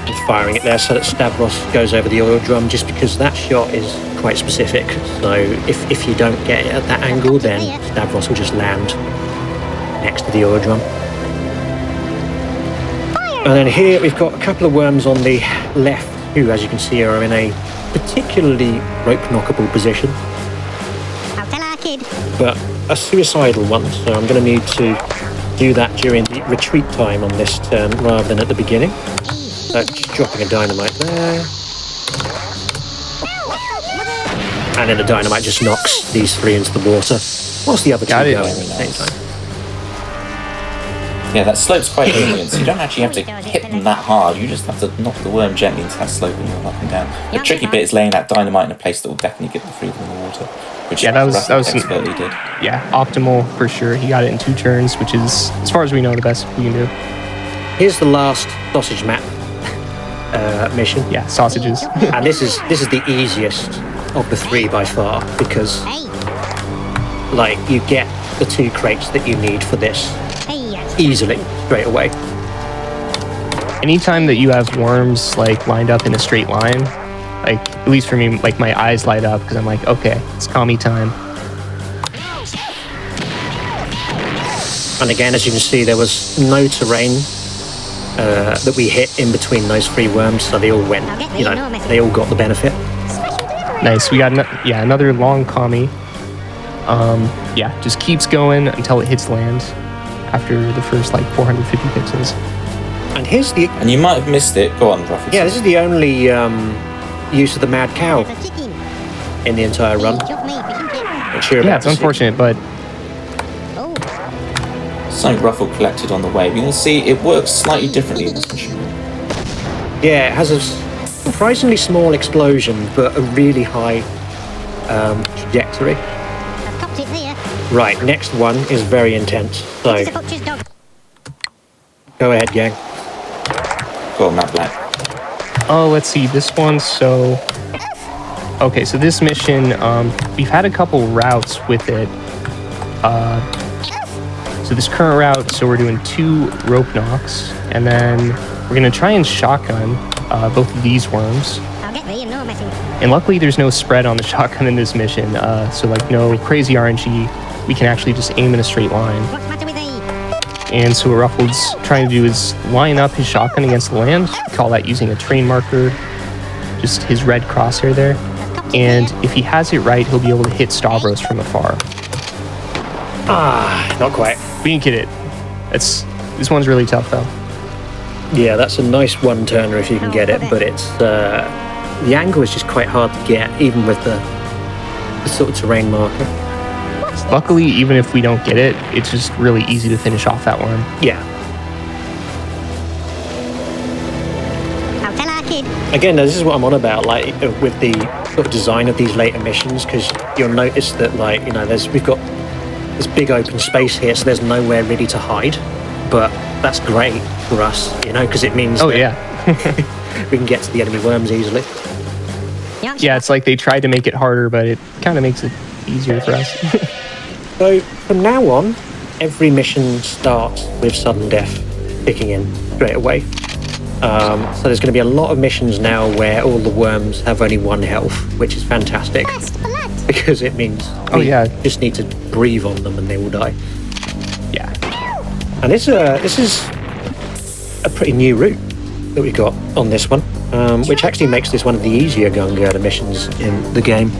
and firing it there so that Stavros goes over the oil drum, just because that shot is quite specific. So if you don't get it at that angle, then Stavros will just land next to the oil drum. And then here we've got a couple of worms on the left who, as you can see, are in a particularly rope knockable position, but a suicidal one, so I'm going to need to do that during the retreat time on this turn rather than at the beginning. So just dropping a dynamite there, and then the dynamite just knocks these 3 into the water whilst the other 2 go in at the same time. Yeah, that slope's quite lenient, so you don't actually have to hit them that hard. You just have to knock the worm gently into that slope and you'll knock them down. The tricky bit is laying that dynamite in a place that will definitely get them free from the water, which that was expertly did. Yeah, optimal for sure. He got it in 2 turns, which is, as far as we know, the best we can do. Here's the last sausage map mission. Yeah, sausages. And this is the easiest of the 3 by far, because like you get the 2 crates that you need for this easily straight away. Anytime that you have worms like lined up in a straight line, like at least for me, like my eyes light up because I'm like, okay, it's commie time. And again, as you can see, there was no terrain that we hit in between those 3 worms, so they all went, they all got the benefit. Nice. We got another long commie. Just keeps going until it hits land after the first like 450 pixels. And you might have missed it. Go on, Ruffles. Yeah, this is the only use of the mad cow in the entire run. It's unfortunate, but something Ruffle collected on the way. You can see it works slightly differently in this machine. Yeah, it has a surprisingly small explosion, but a really high trajectory. Right, next one is very intense. So, go ahead, gang. Go on, Matt Black. Oh, let's see. This one, so... Okay, so this mission, we've had a couple routes with it. So this current route, so we're doing 2 rope knocks, and then we're going to try and shotgun both of these worms. And luckily there's no spread on the shotgun in this mission, so like no crazy RNG. We can actually just aim in a straight line. And so what Ruffled's trying to do is line up his shotgun against the land. Call that using a terrain marker, just his red crosshair there. And if he has it right, he'll be able to hit Stavros from afar. Not quite. We can get it. This one's really tough though. Yeah, that's a nice one-turner if you can get it, but it's the angle is just quite hard to get, even with the sort of terrain marker. Luckily, even if we don't get it, it's just really easy to finish off that worm. Yeah. I'll tell our kid. Again, this is what I'm on about, like with the sort of design of these later missions, because you'll notice that, like, you know, we've got this big open space here, so there's nowhere really to hide. But that's great for us, you know, because it means we can get to the enemy worms easily. Yeah, it's like they tried to make it harder, but it kind of makes it easier for us. So from now on, every mission starts with sudden death kicking in straight away. So there's going to be a lot of missions now where all the worms have only 1 health, which is fantastic because it means we just need to breathe on them and they will die. Yeah. And this is a pretty new route that we got on this one, which actually makes this one of the easier gun girder missions in the game.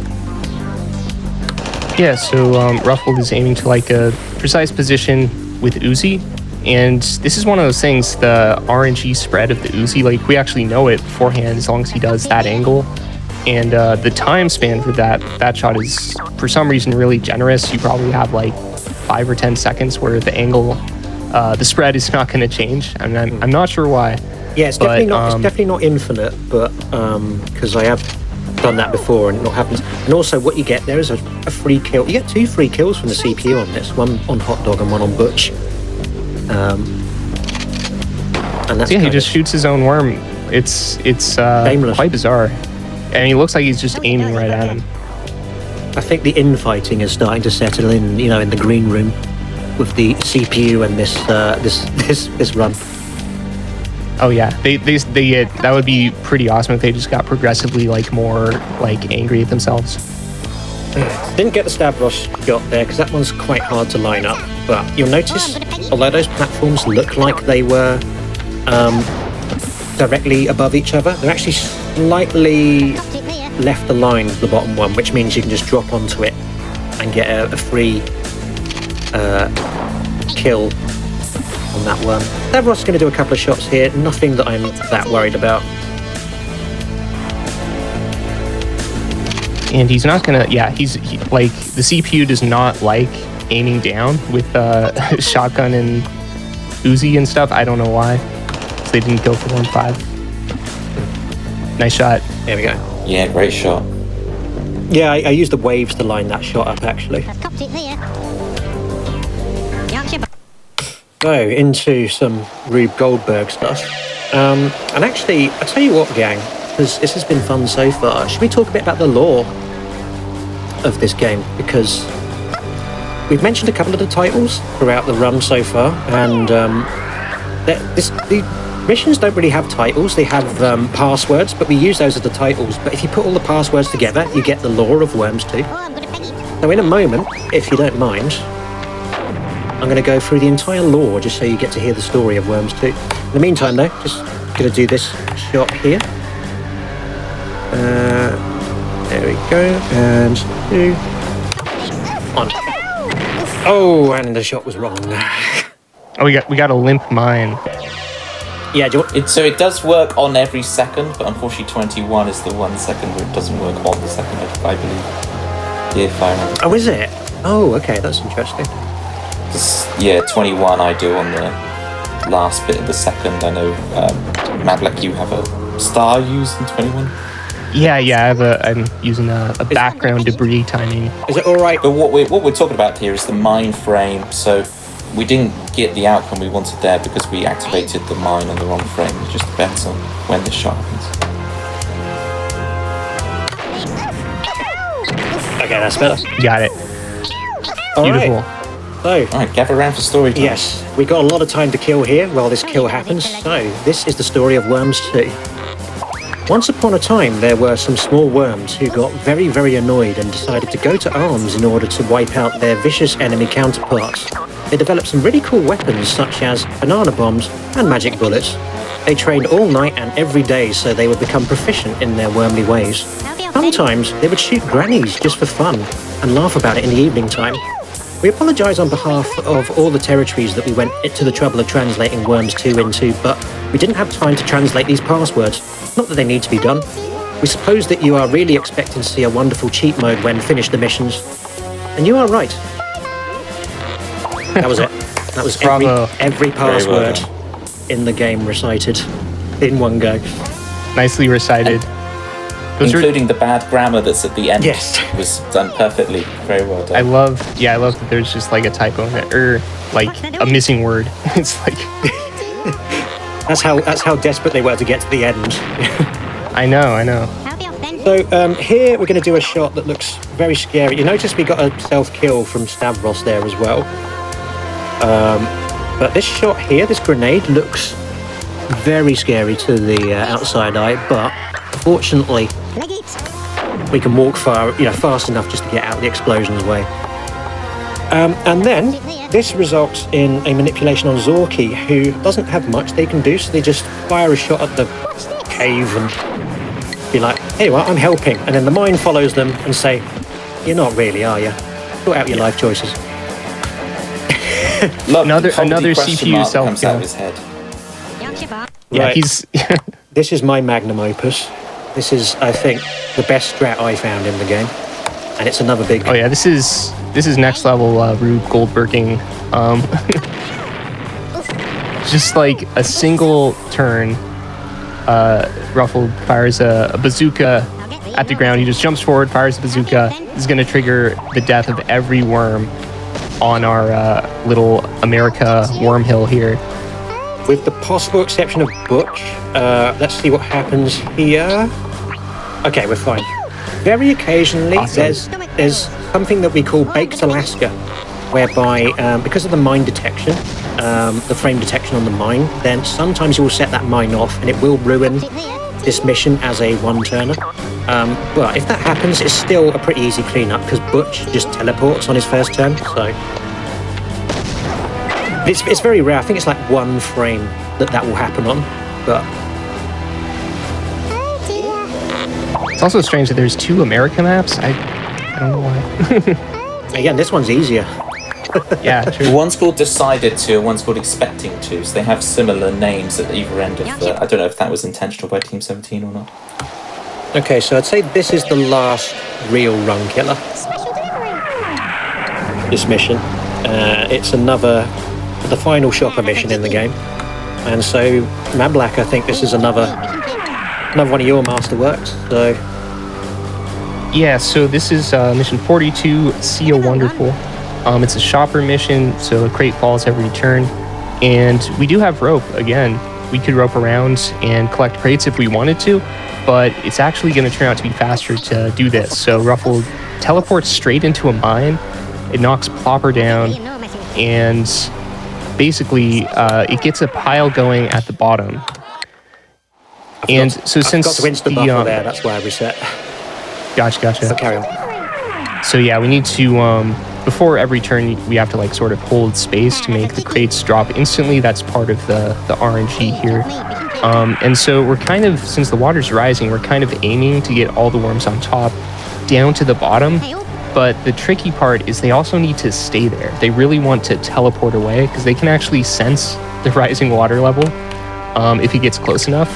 Yeah, so Ruffled is aiming to like a precise position with Uzi, and this is one of those things, the RNG spread of the Uzi, like we actually know it beforehand as long as he does that angle, and the time span for that shot is for some reason really generous. You probably have like 5 or 10 seconds where the angle, the spread is not going to change, and I'm not sure why. Yeah, it's definitely not infinite, but because I have done that before and it not happens. And also what you get there is a free kill. You get 2 free kills from the CPU on this, one on Hot Dog and one on Butch. And that's he just shoots his own worm. It's quite bizarre. And he looks like he's just aiming right at him. I think the infighting is starting to settle in, you know, in the green room with the CPU and this run. Oh yeah, they that would be pretty awesome if they just got progressively like more like angry at themselves. Didn't get the Stavros shot there because that one's quite hard to line up. But you'll notice, although those platforms look like they were directly above each other, they're actually slightly left aligned with the bottom one, which means you can just drop onto it and get a free kill on that one. Stavros is going to do a couple of shots here, nothing that I'm that worried about. And he's not gonna, like, the CPU does not like aiming down with shotgun and Uzi and stuff. I don't know why. So they didn't go for 1.5. Nice shot. There we go. Yeah, great shot. Yeah, I used the waves to line that shot up, actually. So, into some Rube Goldberg stuff. And actually, I'll tell you what, gang, because this has been fun so far. Should we talk a bit about the lore of this game? Because we've mentioned a couple of the titles throughout the run so far, and the missions don't really have titles. They have passwords, but we use those as the titles. But if you put all the passwords together, you get the lore of Worms 2. So in a moment, if you don't mind, I'm going to go through the entire lore just so you get to hear the story of Worms 2. In the meantime, though, just going to do this shot here. There we go, and 2, 1. Oh, and the shot was wrong. Oh, we got a limp mine. Yeah, So it does work on every second, but unfortunately 21 is the 1 second where it doesn't work on the second, I believe. If I remember. Oh, is it? Oh, okay, that's interesting. 21 I do on the last bit of the second. I know, Mavlek, you have a star used in 21? Yeah, I'm using a background debris timing. Is it alright? But what we're talking about here is the mine frame, so we didn't get the outcome we wanted there because we activated the mine on the wrong frame. It just depends on when the shot happens. Okay, that's better. Got it. Beautiful. Alright. So, Alright, gather around for story time. yes, we got a lot of time to kill here while this kill happens. So, this is the story of Worms 2. Once upon a time, there were some small worms who got very, very annoyed and decided to go to arms in order to wipe out their vicious enemy counterparts. they developed some really cool weapons such as banana bombs and magic bullets. They trained all night and every day so they would become proficient in their wormly ways. Sometimes they would shoot grannies just for fun and laugh about it in the evening time. We apologise on behalf of all the territories that we went into the trouble of translating Worms 2 into, but we didn't have time to translate these passwords. Not that they need to be done. We suppose that you are really expecting to see a wonderful cheat mode when finished the missions. And you are right. That was it. That was every password in the game recited in one go. Nicely recited. Including the bad grammar that's at the end. Yes. Was done perfectly. Very well done. I love that there's just like a typo in it, or like a missing word. It's like that's how desperate they were to get to the end. I know. So here we're going to do a shot that looks very scary. You notice we got a self-kill from Stavros there as well. But this shot here, this grenade, looks very scary to the outside eye, but fortunately we can walk fast enough just to get out of the explosion's way. And then this results in a manipulation on Zorky, who doesn't have much they can do, so they just fire a shot at the cave and be like, hey, well, I'm helping. And then the mine follows them and say, you're not really, are you? Sort out your life choices. another CPU self comes out of his head. Yeah, right. he's This is my magnum opus. This is, I think, the best strat I found in the game, and it's another big. Oh yeah, this is next level Rube Goldberging. Just like a single turn, Ruffled fires a bazooka at the ground. He just jumps forward, fires a bazooka. This is going to trigger the death of every worm on our little America worm hill here. With the possible exception of Butch, let's see what happens here. Okay, we're fine. Very occasionally, Awesome. there's something that we call Baked Alaska, whereby, because of the mine detection, the frame detection on the mine, then sometimes you will set that mine off and it will ruin this mission as a one-turner. But if that happens, it's still a pretty easy cleanup because Butch just teleports on his first turn, so... It's very rare. I think it's like one frame that will happen on, but... It's also strange that there's 2 America maps. I don't know why. Again, this one's easier. Yeah, true. One's called Decided To, one's called Expecting To, so they have similar names at either end of the... I don't know if that was intentional by Team 17 or not. Okay, so I'd say this is the last real run killer. This mission. It's the final shopper mission in the game. And so, Mablak, I think this is another one of your masterworks, so... Yeah, so this is mission 42, See a Wonderful. It's a shopper mission, so a crate falls every turn. And we do have rope, again. We could rope around and collect crates if we wanted to, but it's actually going to turn out to be faster to do this. So Ruffled teleports straight into a mine, it knocks Plopper down, and basically it gets a pile going at the bottom. I forgot to instant buffer there, that's why I reset. Gotcha. So carry on. So yeah, we need to, before every turn, we have to like sort of hold space to make the crates drop instantly. That's part of the RNG here. And so we're kind of, since the water's rising, we're kind of aiming to get all the worms on top down to the bottom. But the tricky part is they also need to stay there. They really want to teleport away because they can actually sense the rising water level if he gets close enough.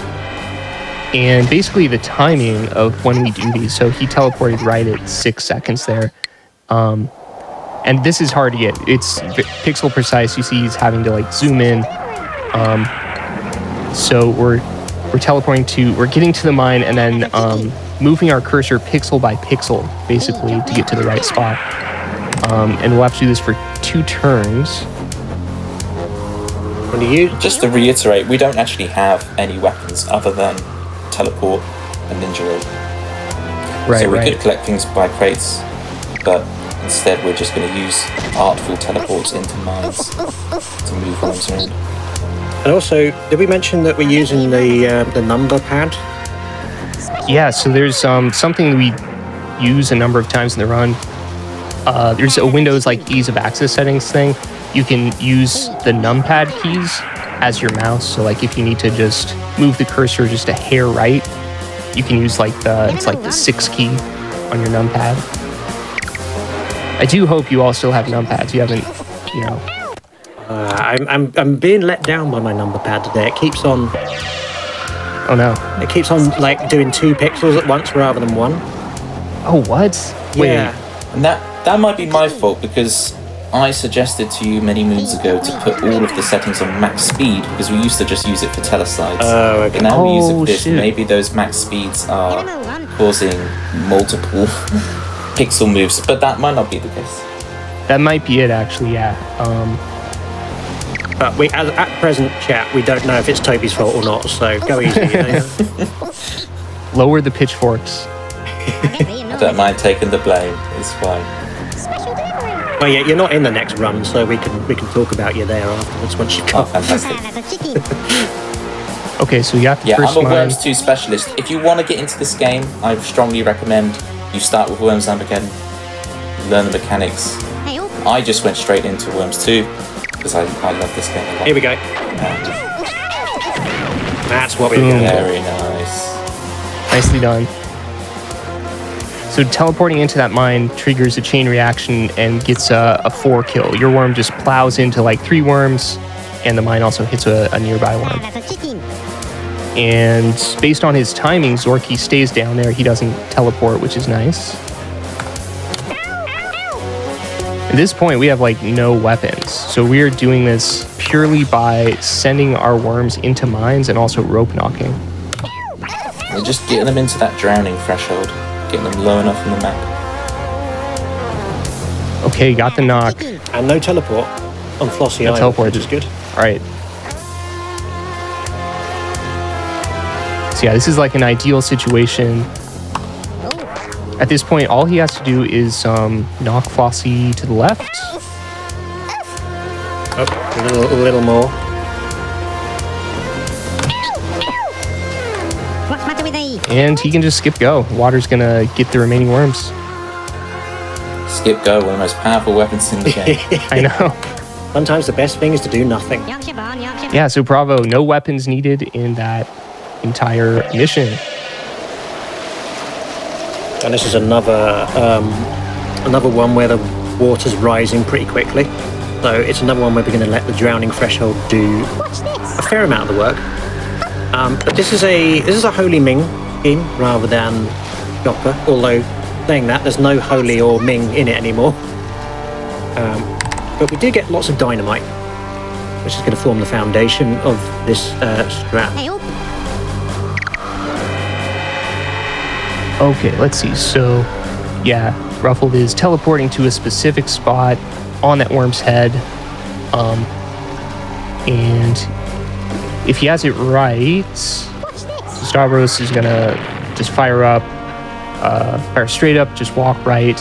And basically the timing of when we do these, so he teleported right at 6 seconds there. And this is hard to get. It's pixel precise. You see he's having to like zoom in. So we're getting to the mine and then moving our cursor pixel by pixel, basically, to get to the right spot. And we'll have to do this for 2 turns. Just to reiterate, we don't actually have any weapons other than teleport and ninja rope. Right, so we could collect things by crates, but instead we're just going to use artful teleports into mines to move worms around. And also, did we mention that we're using the number pad? Yeah, so there's something we use a number of times in the run. There's a Windows like ease of access settings thing, you can use the numpad keys as your mouse. So like if you need to just move the cursor just a hair right, you can use like the 6 key on your numpad. I do hope you all still have numpads. You haven't, you know. I'm being let down by my number pad today. It keeps on. Oh no. It keeps on like doing 2 pixels at once rather than 1. Oh what? Wait. Yeah. And that might be my fault because I suggested to you many moons ago to put all of the settings on max speed because we used to just use it for teleslides. Oh, okay. But now we use it for this. Shoot. Maybe those max speeds are causing multiple pixel moves, but that might not be the case. That might be it actually, yeah. But at present, chat, we don't know if it's Toby's fault or not, so go easy. You know? Lower the pitchforks. I don't mind taking the blame. It's fine. Well, yeah, you're not in the next run, so we can talk about you there afterwards once you've Oh, got. fantastic. Okay, so you got the Yeah, first I'm a mine. Worms 2 specialist. If you want to get into this game, I strongly recommend you start with Worms Armageddon, learn the mechanics. I just went straight into Worms 2 because I love this game a lot. Here we go. That's what we're Boom. going to Very nice. Nicely done. So teleporting into that mine triggers a chain reaction and gets a 4 kill. Your worm just plows into like 3 worms, and the mine also hits a nearby worm. And based on his timing, Zorky stays down there. He doesn't teleport, which is nice. At this point, we have like no weapons. So we are doing this purely by sending our worms into mines and also rope knocking. We're just getting them into that drowning threshold, getting them low enough on the map. Okay, got the knock. And no teleport on Flossie No Island, teleport. which is good. All right. So yeah, this is like an ideal situation. At this point, all he has to do is knock Flossie to the left. Oh, a little more. What's the matter with thee? And he can just skip go. Water's gonna get the remaining worms. Skip go, one of the most powerful weapons in the game. I know. Sometimes the best thing is to do nothing. Yorkshire born, Yorkshire. Yeah, so Bravo, no weapons needed in that entire mission. And this is another one where the water's rising pretty quickly. So it's another one where we're going to let the drowning threshold do a fair amount of the work. But this is a Holy Ming scheme rather than Chopper. Although saying that, there's no Holy or Ming in it anymore. But we do get lots of dynamite, which is going to form the foundation of this strat. Hey, oh. Okay, let's see. So, yeah, Ruffled is teleporting to a specific spot on that worm's head. And if he has it right, Stavros is gonna just fire straight up, just walk right.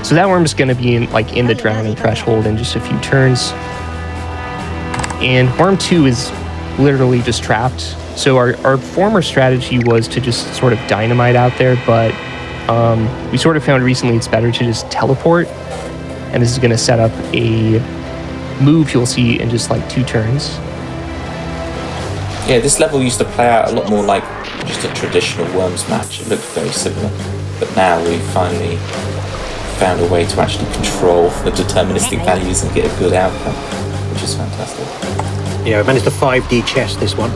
So that worm's gonna be in the drowning threshold in just a few turns. And worm 2 is literally just trapped. So our former strategy was to just sort of dynamite out there, but we sort of found recently it's better to just teleport. And this is going to set up a move you'll see in just like 2 turns. Yeah, this level used to play out a lot more like just a traditional Worms match. It looked very similar. But now we finally found a way to actually control the deterministic values and get a good outcome, which is fantastic. Yeah, we managed to 5D chess this one.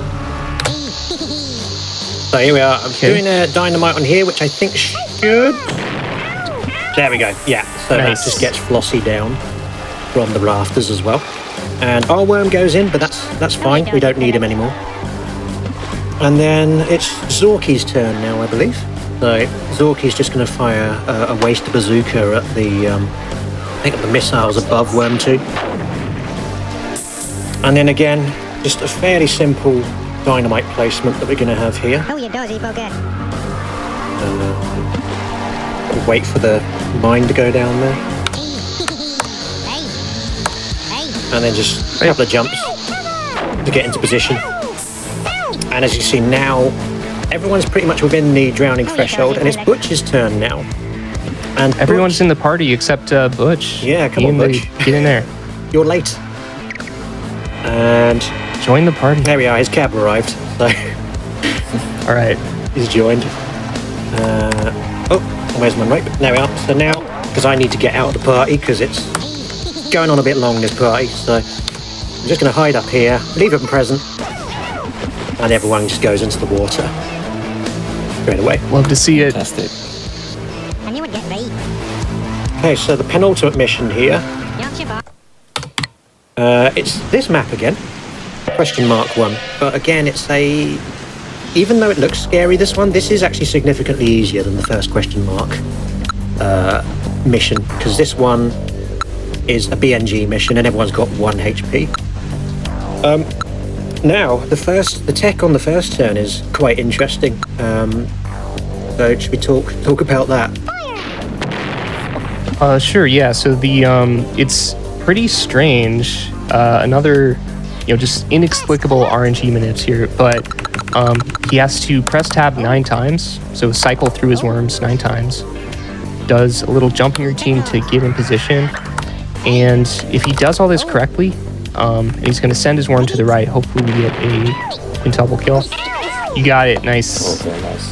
So here we are. I'm doing a dynamite on here, which I think should... There we go. Yeah, so Nice. that just gets Flossie down from the rafters as well. And our worm goes in, but that's fine. We don't need him anymore. And then it's Zorky's turn now, I believe. So Zorky's just going to fire a waste bazooka at the, I think at the missiles above Worm 2. And then again, just a fairly simple dynamite placement that we're going to have here. Oh, you dozy bugger. We'll wait for the mine to go down there. Hey. And then just a couple of jumps to get into position. And as you see now, everyone's pretty much within the drowning threshold, and it's Butch's turn now. And Everyone's in the party except Butch. Yeah, come on, Ian, Butch. Get in there. you're late. And Join the party. there we are, his cab arrived. So All right. he's joined. Oh, where's my rope? There we are. So now, because I need to get out of the party because it's going on a bit long, this party. So I'm just going to hide up here, leave it present, and everyone just goes into the water straight away. Love to see it. Fantastic. I knew I'd get beat. Okay, so the penultimate mission here, Yorkshire bar. it's this map again, question mark one. But again, it's a, even though it looks scary, this is actually significantly easier than the first question mark mission, because this one is a BNG mission and everyone's got 1 HP. Now, the tech on the first turn is quite interesting. So should we talk about that? Sure, yeah. So the it's pretty strange. Another, just inexplicable RNG manips here, but he has to press tab 9 times, so cycle through his worms 9 times. Does a little jumping routine to get in position, and if he does all this correctly, he's going to send his worm to the right. Hopefully, we get a quintuple kill. You got it, nice. Oh, very nice.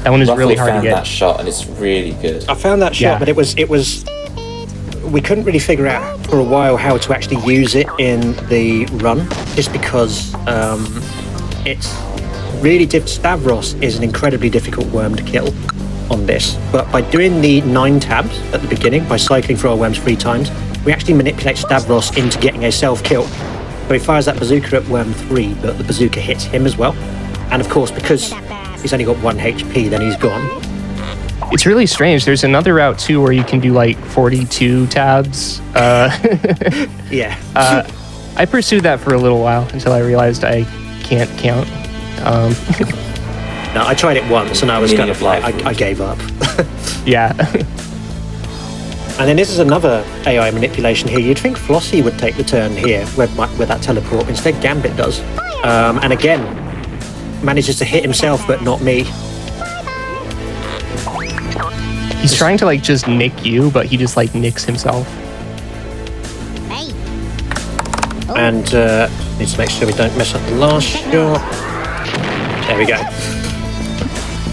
That one is Ruffle really hard to found get. that shot, and it's really good. I found that shot, Yeah. but it was. We couldn't really figure out for a while how to actually use it in the run, just because it's really Stavros is an incredibly difficult worm to kill on this. But by doing the 9 tabs at the beginning, by cycling through our worms 3 times, we actually manipulate Stavros into getting a self-kill. So he fires that bazooka at worm 3, but the bazooka hits him as well. And of course, because he's only got 1 HP, then he's gone. It's really strange. There's another route too where you can do like 42 tabs. Yeah. I pursued that for a little while until I realized I can't count. No, I tried it once and I was Meaning kind of of like, life. I gave up. Yeah. And then this is another AI manipulation here. You'd think Flossie would take the turn here with that teleport. Instead, Gambit does. And again, manages to hit himself, but not me. He's trying to like just nick you, but he just like nicks himself. Hey. And need to make sure we don't mess up the last shot. There we go.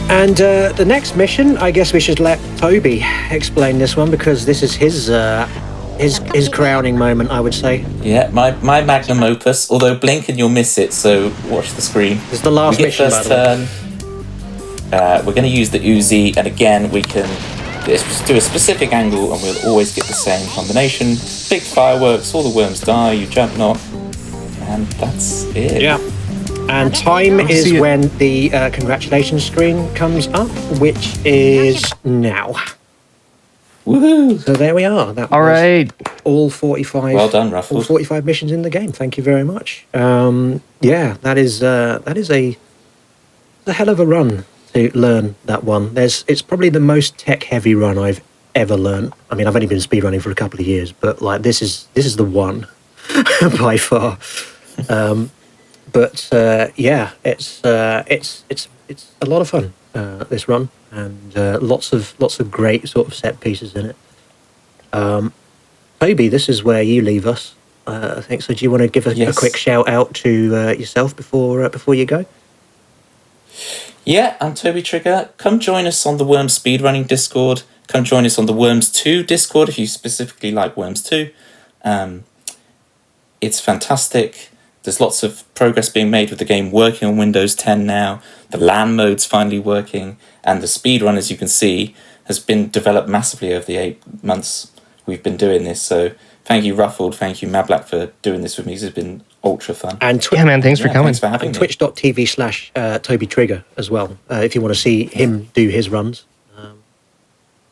And the next mission, I guess we should let Toby explain this one, because this is his crowning moment, I would say. Yeah, my magnum opus. Although blink and you'll miss it, so watch the screen. It's the last we get mission, first by the way. turn. We're going to use the Uzi, and again we can do a specific angle, and we'll always get the same combination. Big fireworks, all the worms die, you jump not, and that's it. Yeah. And time is See it. when the congratulations screen comes up, which is now. Woohoo! So there we are. That All was right. all 45. Well done, All Ruffles. 45 missions in the game. Thank you very much. Yeah, that is a hell of a run to learn that one. It's probably the most tech-heavy run I've ever learned. I mean, I've only been speedrunning for a couple of years, but like this is the one by far. But yeah, it's a lot of fun, this run, and lots of great sort of set pieces in it. Toby, this is where you leave us, I think. So do you want to give a Yes. quick shout out to yourself before you go? Yeah, I'm Toby Trigger. Come join us on the Worms Speedrunning Discord. Come join us on the Worms 2 Discord if you specifically like Worms 2. It's fantastic. There's lots of progress being made with the game working on Windows 10 now. The LAN mode's finally working. And the speedrun, as you can see, has been developed massively over the 8 months we've been doing this. So thank you, Ruffled. Thank you, Mablack, for doing this with me. It's been ultra fun. And Yeah, man. Thanks for coming. Thanks for having and me. twitch.tv/Toby Trigger as well, if you want to see him do his runs.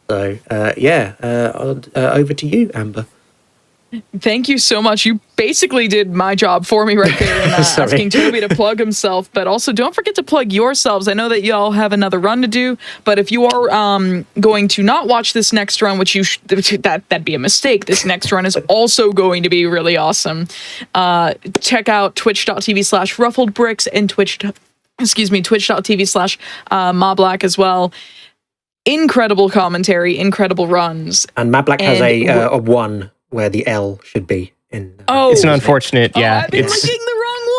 Over to you, Amber. Thank you so much. You basically did my job for me right there in Sorry. asking Toby to plug himself. But also, don't forget to plug yourselves. I know that y'all have another run to do, but if you are going to not watch this next run, which that'd be a mistake. This next run is also going to be really awesome. Check out twitch.tv/ruffledbricks and twitch.tv/moblack as well. Incredible commentary, incredible runs. And Mablack has And a 1 where the L should be In Oh, It's an unfortunate, yeah. I've been It's clicking the wrong one.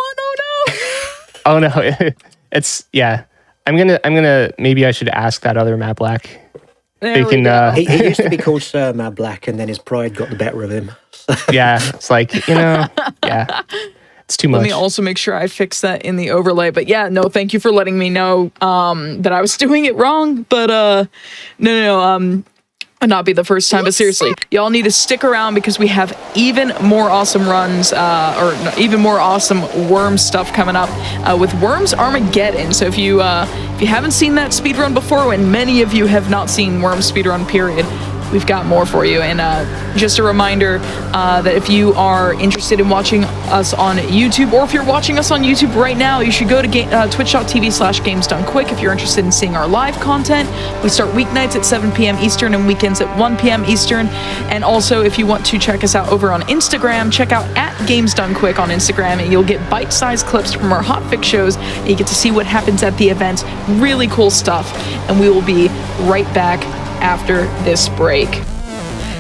oh no, it's yeah. I'm gonna maybe I should ask that other Matt Black. There They we can go. he used to be called Sir Mad Black, and then his pride got the better of him. yeah. It's like yeah. It's too much. Let me also make sure I fix that in the overlay. But yeah, no, thank you for letting me know that I was doing it wrong. But no, would not be the first time. But seriously, y'all need to stick around because we have even more awesome runs even more awesome Worms stuff coming up with Worms Armageddon. So if you haven't seen that speedrun before, and many of you have not seen Worms speedrun period, we've got more for you. And just a reminder that if you are interested in watching us on YouTube, or if you're watching us on YouTube right now, you should go to twitch.tv/gamesdonequick if you're interested in seeing our live content. We start weeknights at 7 p.m. Eastern and weekends at 1 p.m. Eastern. And also, if you want to check us out over on Instagram, check out @GamesDoneQuick on Instagram, and you'll get bite-sized clips from our hotfix shows. And you get to see what happens at the events. Really cool stuff. And we will be right back after this break.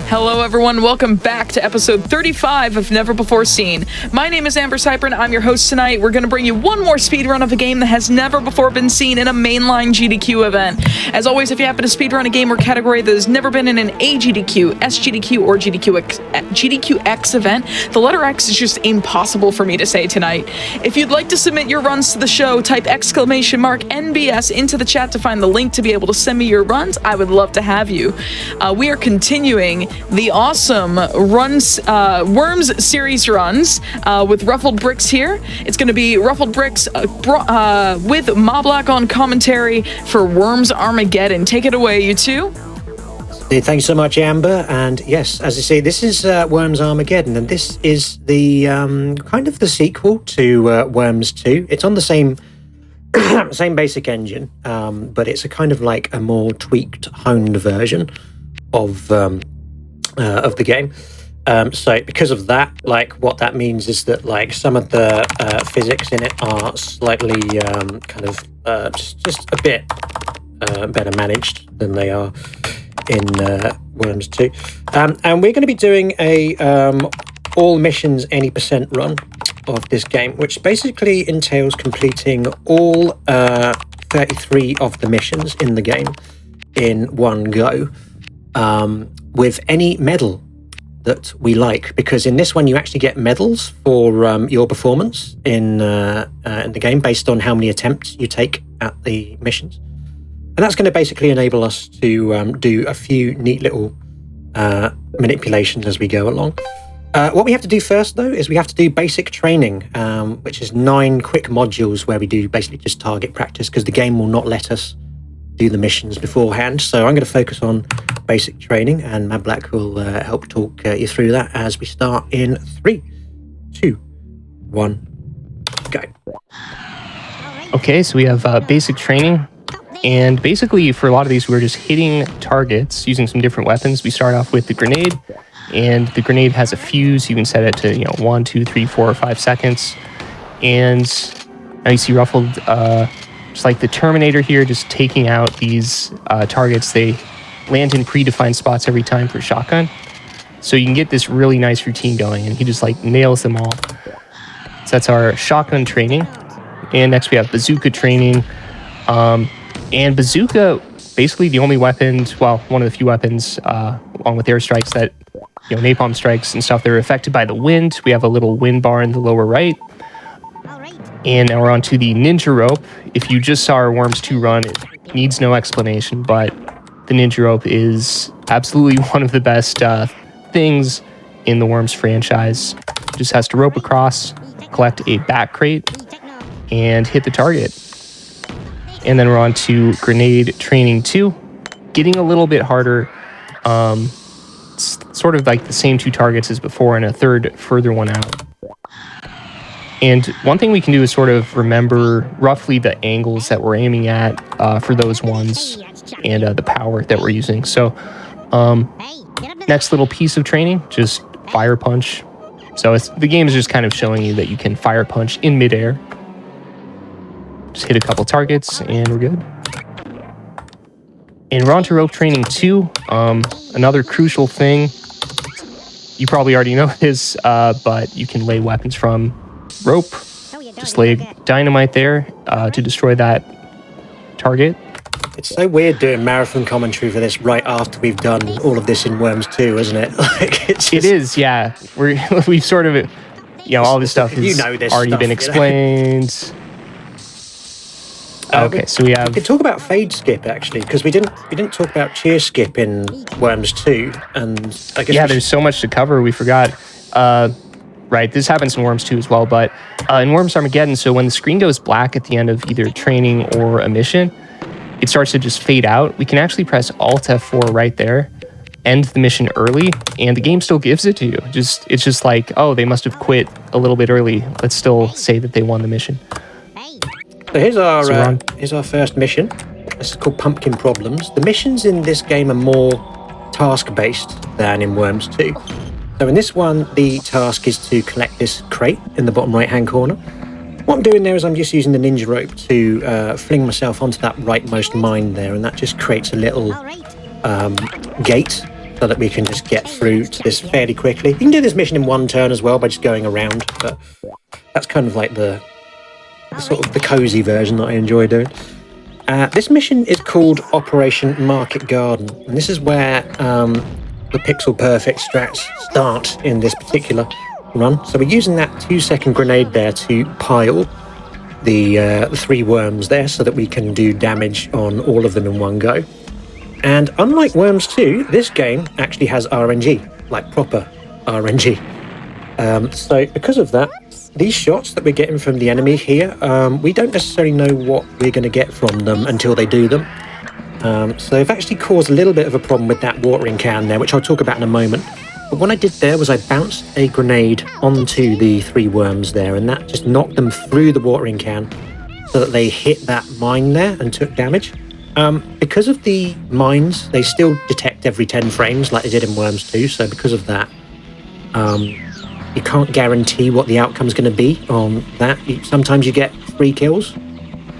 Hello everyone, welcome back to episode 35 of Never Before Seen. My name is AmberCyprian, I'm your host tonight. We're going to bring you one more speedrun of a game that has never before been seen in a mainline GDQ event. As always, if you happen to speedrun a game or category that has never been in an AGDQ, SGDQ, or GDQx event, the letter X is just impossible for me to say tonight. If you'd like to submit your runs to the show, type !NBS into the chat to find the link to be able to send me your runs. I would love to have you. We are continuing the awesome Worms series runs with Ruffled Bricks here. It's going to be Ruffled Bricks with Moblack on commentary for Worms Armageddon. Take it away, you two. Thank you so much, Amber. And yes, as I say, this is Worms Armageddon, and this is the kind of the sequel to Worms 2. It's on the same basic engine, but it's a kind of like a more tweaked, honed version of the game. So because of that, like what that means is that like some of the physics in it are slightly just a bit better managed than they are in Worms 2. And we're going to be doing a all missions any percent run of this game, which basically entails completing all 33 of the missions in the game in one go. With any medal that we like, because in this one you actually get medals for your performance in the game based on how many attempts you take at the missions, and that's going to basically enable us to do a few neat little manipulations as we go along. What we have to do first, though, is we have to do basic training, which is 9 quick modules where we do basically just target practice, because the game will not let us do the missions beforehand. So I'm going to focus on basic training, and Mad Black will help talk you through that as we start in 3, 2, 1, go. Okay, so we have basic training, and basically for a lot of these we're just hitting targets using some different weapons. We start off with the grenade, and the grenade has a fuse. You can set it to 1, 2, 3, 4, or 5 seconds. And now you see Ruffled, just like the Terminator here, just taking out these targets. They land in predefined spots every time for shotgun. So you can get this really nice routine going, and he just like nails them all. So that's our shotgun training. And next we have bazooka training. And bazooka, basically the only weapons, well, one of the few weapons, along with airstrikes that, napalm strikes and stuff, they're affected by the wind. We have a little wind bar in the lower right. And now we're on to the ninja rope. If you just saw our Worms 2 run, it needs no explanation, but the ninja rope is absolutely one of the best things in the Worms franchise. Just has to rope across, collect a back crate, and hit the target. And then we're on to grenade training 2, getting a little bit harder. It's sort of like the same 2 targets as before, and a third further one out. And one thing we can do is sort of remember roughly the angles that we're aiming at for those ones, and the power that we're using. So next little piece of training, just fire punch. So the game is just kind of showing you that you can fire punch in midair. Just hit a couple targets and we're good. And we're on to rope training 2. Another crucial thing. you probably already know this, but you can lay weapons from rope. Just lay dynamite there to destroy that target. It's so weird doing marathon commentary for this right after we've done all of this in Worms 2, isn't it? Like, it is, yeah. We've sort of, all this stuff has already been explained. Okay, so we have... We could talk about fade skip, actually, because we didn't talk about cheer skip in Worms 2, and I guess... Yeah, there's so much to cover, we forgot. Right, this happens in Worms 2 as well, but in Worms Armageddon, so when the screen goes black at the end of either training or a mission, it starts to just fade out. We can actually press Alt F4 right there, end the mission early, and the game still gives it to you. It's just like, oh, they must have quit a little bit early. Let's still say that they won the mission. So here's our first mission. This is called Pumpkin Problems. The missions in this game are more task-based than in Worms 2. So in this one, the task is to collect this crate in the bottom right-hand corner. What I'm doing there is I'm just using the ninja rope to fling myself onto that rightmost mine there, and that just creates a little gate so that we can just get through to this fairly quickly. You can do this mission in one turn as well by just going around, but that's kind of like the sort of the cozy version that I enjoy doing. This mission is called Operation Market Garden, and this is where the pixel perfect strats start in this particular run. So we're using that 2-second grenade there to pile the 3 worms there so that we can do damage on all of them in one go. And unlike Worms 2, this game actually has RNG, like proper RNG. So because of that, these shots that we're getting from the enemy here, we don't necessarily know what we're going to get from them until they do them. So they've actually caused a little bit of a problem with that watering can there, which I'll talk about in a moment. But what I did there was I bounced a grenade onto the 3 worms there, and that just knocked them through the watering can so that they hit that mine there and took damage. Because of the mines, they still detect every 10 frames like they did in Worms 2, so because of that, you can't guarantee what the outcome's going to be on that. Sometimes you get 3 kills.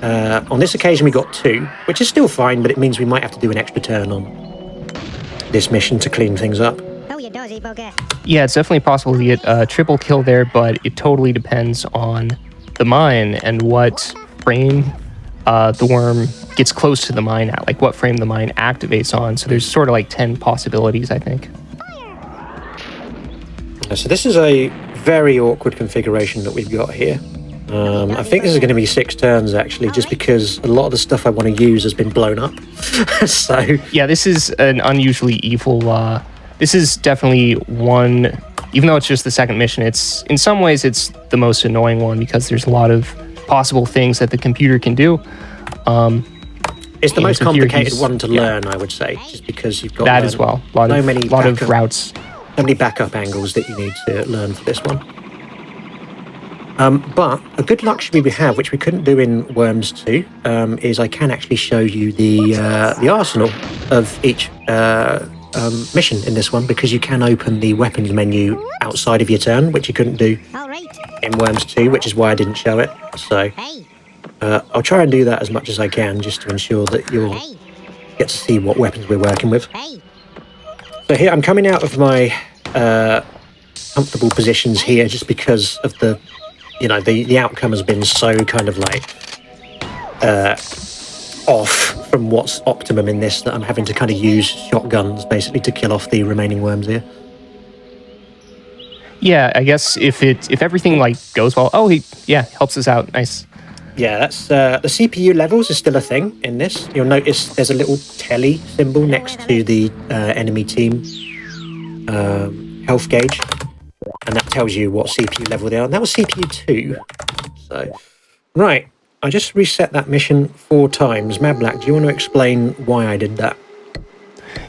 On this occasion we got 2, which is still fine, but it means we might have to do an extra turn on this mission to clean things up. Yeah, it's definitely possible to get a triple kill there, but it totally depends on the mine and what frame the worm gets close to the mine at, like what frame the mine activates on. So there's sort of like 10 possibilities, I think. So this is a very awkward configuration that we've got here. I think this is going to be 6 turns, actually, just because a lot of the stuff I want to use has been blown up. So yeah, this is an unusually evil... this is definitely one... Even though it's just the second mission, it's in some ways it's the most annoying one because there's a lot of possible things that the computer can do. It's the most complicated one to learn, I would say, just because you've got that as well. A lot of routes. So many backup angles that you need to learn for this one. But a good luxury we have, which we couldn't do in Worms 2, is I can actually show you the arsenal of each mission in this one, because you can open the weapons menu outside of your turn, which you couldn't do in Worms 2, which is why I didn't show it. So I'll try and do that as much as I can, just to ensure that you'll get to see what weapons we're working with. So here I'm coming out of my comfortable positions here, just because of the outcome has been so kind of like off from what's optimum in this, that I'm having to kind of use shotguns basically to kill off the remaining worms here. Yeah, I guess if everything like goes well, helps us out. Nice. Yeah, that's the CPU levels is still a thing in this. You'll notice there's a little telly symbol next to the enemy team health gauge, and that tells you what CPU level they are. And that was CPU 2. So, right, I just reset that mission 4 times. Mad Black, do you want to explain why I did that?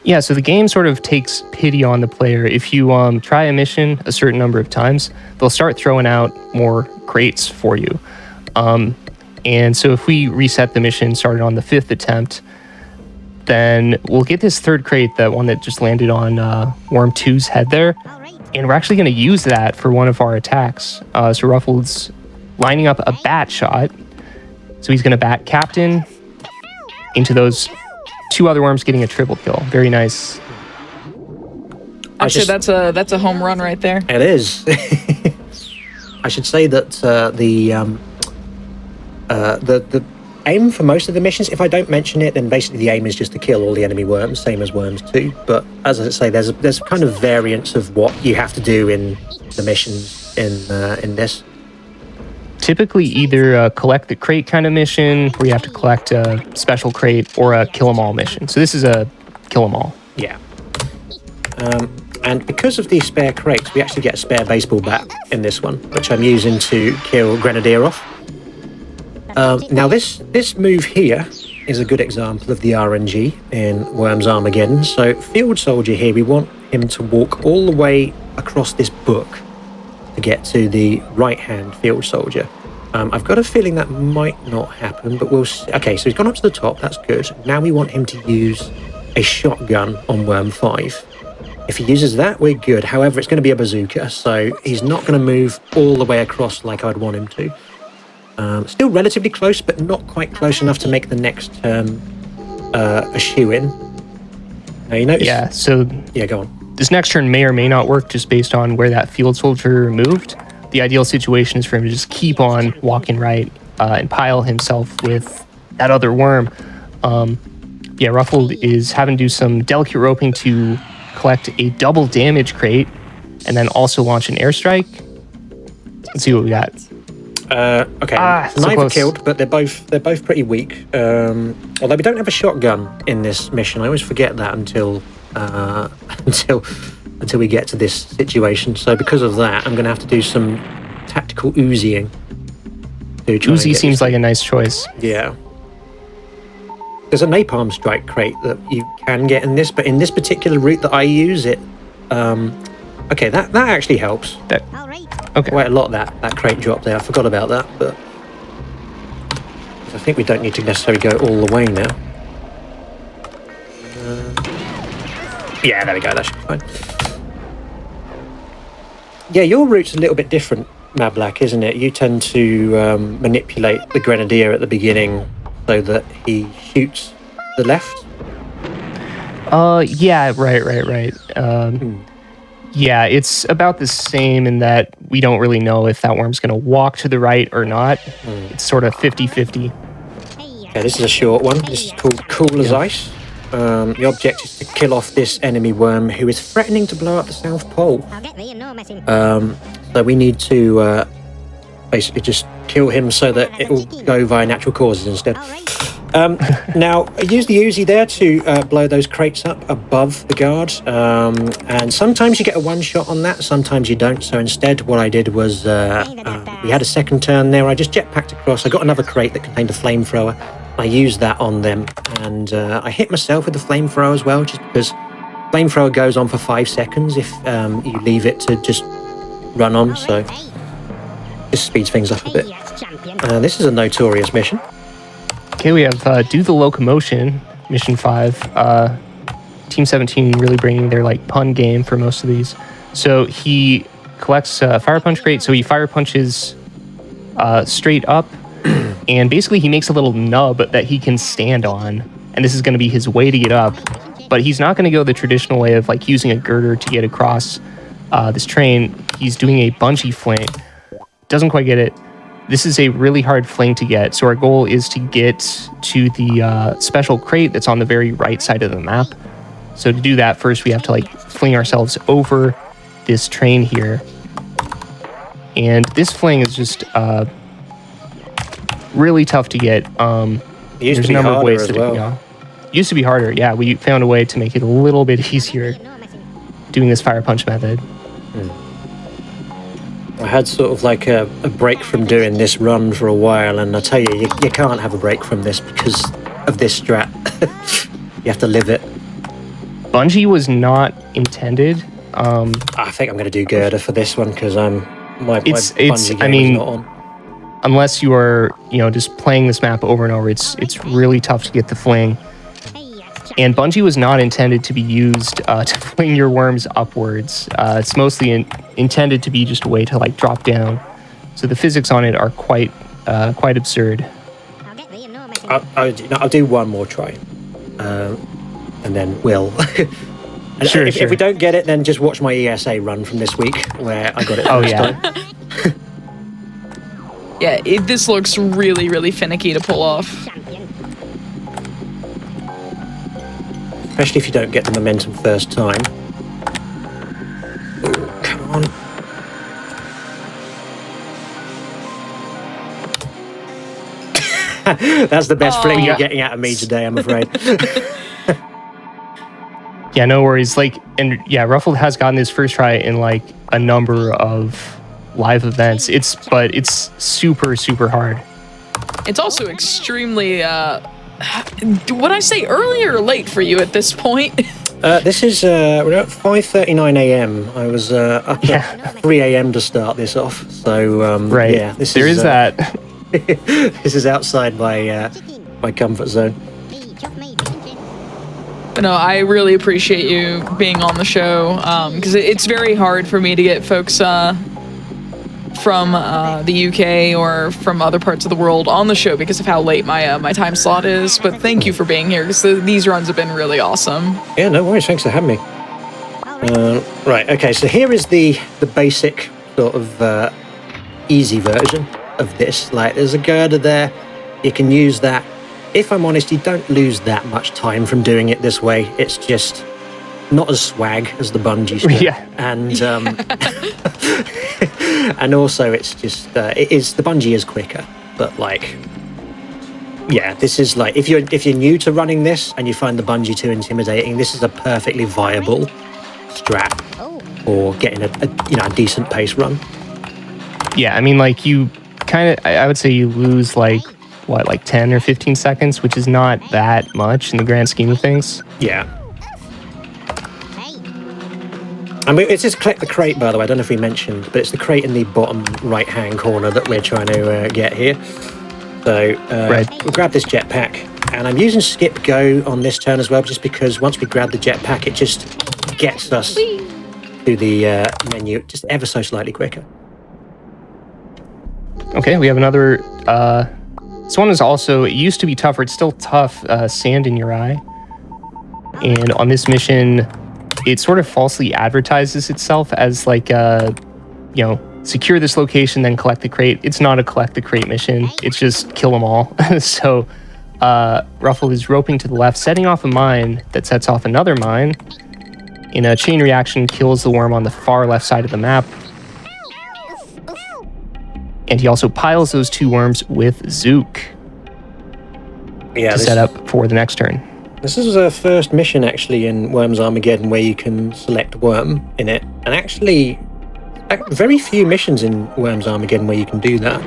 Yeah, so the game sort of takes pity on the player. If you try a mission a certain number of times, they'll start throwing out more crates for you. And so if we reset the mission, started on the 5th attempt, then we'll get this 3rd crate, that one that just landed on Worm 2's head there. And we're actually going to use that for one of our attacks. So Ruffled's lining up a bat shot. So he's going to bat Captain into those 2 other worms, getting a triple kill. Very nice. I'd say that's a home run right there. It is. I should say that the aim for most of the missions, if I don't mention it, then basically the aim is just to kill all the enemy worms, same as Worms 2. But as I say, there's kind of variants of what you have to do in the missions in this. Typically either a collect the crate kind of mission where you have to collect a special crate, or a kill 'em all mission. So this is a kill 'em all. Yeah. And because of these spare crates, we actually get a spare baseball bat in this one, which I'm using to kill Grenadier off. Now this move here is a good example of the RNG in Worms Armageddon. So Field Soldier here, we want him to walk all the way across this book to get to the right-hand Field Soldier. I've got a feeling that might not happen, but we'll see. Okay, so he's gone up to the top, that's good. Now we want him to use a shotgun on Worm 5. If he uses that, we're good. However, it's going to be a bazooka, so he's not going to move all the way across like I'd want him to. Still relatively close, but not quite close enough to make the next turn a shoe-in. Now, you notice... Yeah, so... Yeah, go on. This next turn may or may not work just based on where that Field Soldier moved. The ideal situation is for him to just keep on walking right and pile himself with that other worm. Yeah, Ruffled is having to do some delicate roping to collect a double damage crate and then also launch an airstrike. Let's see what we got. Okay, so neither close. killed, but they're both pretty weak. Although we don't have a shotgun in this mission, I always forget that until we get to this situation. So because of that, I'm going to have to do some tactical Uziing. Uzi seems like a nice choice. Yeah. There's a napalm strike crate that you can get in this, but in this particular route that I use it, okay, that actually helps. All right. Okay. Quite a lot that crate dropped there. I forgot about that, but I think we don't need to necessarily go all the way now. Yeah, there we go. That should be fine. Yeah, your route's a little bit different, Mad Black, isn't it? You tend to manipulate the Grenadier at the beginning so that he shoots the left. Yeah, right. Yeah, it's about the same in that we don't really know if that worm's going to walk to the right or not. It's sort of 50-50. Okay, this is a short one. This is called Cool as Ice. The object is to kill off this enemy worm who is threatening to blow up the South Pole. I'll get thee, no messing. So we need to basically just kill him so that it will go via natural causes instead. All right. Now, I use the Uzi there to blow those crates up above the guard. And sometimes you get a one-shot on that, sometimes you don't. So instead, what I did was, we had a second turn there. I just jetpacked across. I got another crate that contained a flamethrower. I used that on them. And I hit myself with the flamethrower as well, just because flamethrower goes on for 5 seconds if you leave it to just run on. So this speeds things up a bit. Yes, champion. This is a notorious mission. Okay, we have Do the Locomotion, Mission 5. Team 17 really bringing their pun game for most of these. So he collects Fire Punch crate, so he Fire Punches straight up, and basically he makes a little nub that he can stand on, and this is going to be his way to get up. But he's not going to go the traditional way of using a girder to get across this train. He's doing a bungee fling. Doesn't quite get it. This is a really hard fling to get, so our goal is to get to the special crate that's on the very right side of the map. So to do that, first we have to fling ourselves over this train here. And this fling is just really tough to get. It used to be of harder ways as that it well. can go. Used to be harder, yeah. We found a way to make it a little bit easier No messing. doing this Fire Punch method. I had sort of a break from doing this run for a while, and I tell you, you can't have a break from this because of this strat. You have to live it. Bungee was not intended. I think I'm going to do girder for this one because my It's- bungee I game mean, is not on. Unless you are, just playing this map over and over, it's really tough to get the fling. Hey, yes, champion. And bungee was not intended to be used to fling your worms upwards. It's mostly intended to be just a way to drop down. So the physics on it are quite absurd. I'll get thee, no messing. I'll do one more try, and then we'll And Sure, if we don't get it, then just watch my ESA run from this week where I got it first time. Yeah, this looks really, really finicky to pull off. Champion. Especially if you don't get the momentum first time. Ooh, come on. That's the best fling you're getting out of me today, I'm afraid. Yeah, no worries. Like, and yeah, Ruffled has gotten his first try in like a number of live events. It's super, super hard. It's also extremely, would I say early or late for you at this point? This is, we're at 5:39 a.m. I was up at 3 a.m. to start this off. So, Right. yeah, There is that. This is outside my comfort zone. But no, I really appreciate you being on the show, because it's very hard for me to get folks from the UK or from other parts of the world on the show because of how late my time slot is. But thank you for being here, because these runs have been really awesome. Yeah, no worries. Thanks for having me. Right, okay, so here is the basic sort of easy version of this. Like, there's a girder there. You can use that. If I'm honest, you don't lose that much time from doing it this way. It's just not as swag as the bungee strap. Yeah. And and also it's just the bungee is quicker, but like, yeah, this is like, if you're new to running this and you find the bungee too intimidating, this is a perfectly viable strap for getting a decent pace run. Yeah, I mean, like, you kind of, I would say you lose like 10 or 15 seconds, which is not that much in the grand scheme of things. Yeah. And it's just collect the crate, by the way. I don't know if we mentioned, but it's the crate in the bottom right-hand corner that we're trying to get here. So we'll grab this jetpack, and I'm using skip go on this turn as well, just because once we grab the jetpack, it just gets us to the menu just ever so slightly quicker. Okay, we have another. This one is also, it used to be tougher. It's still tough. Sand in your eye. And on this mission, it sort of falsely advertises itself as like, secure this location, then collect the crate. It's not a collect the crate mission. It's just kill them all. So Ruffled is roping to the left, setting off a mine that sets off another mine. In a chain reaction, kills the worm on the far left side of the map. And he also piles those two worms with Zook to set up for the next turn. This is the first mission actually in Worms Armageddon where you can select worm in it. And actually, very few missions in Worms Armageddon where you can do that.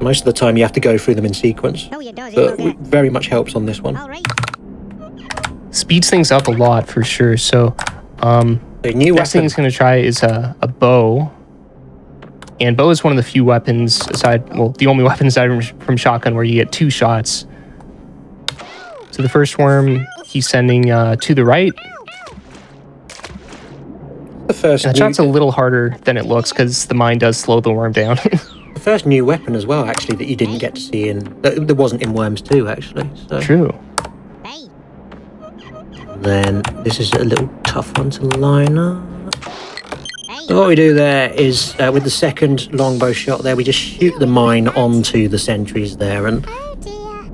Most of the time you have to go through them in sequence. But it very much helps on this one. Speeds things up a lot for sure. So the new next thing he's going to try is a bow. And bow is one of the few weapons the only weapon aside from shotgun where you get two shots. So the first worm he's sending to the right. That shot's a little harder than it looks because the mine does slow the worm down. The first new weapon as well, actually, that you didn't get to see that wasn't in Worms 2, actually. So. True. Then this is a little tough one to line up. So what we do there is, with the second longbow shot there, we just shoot the mine onto the sentries there, and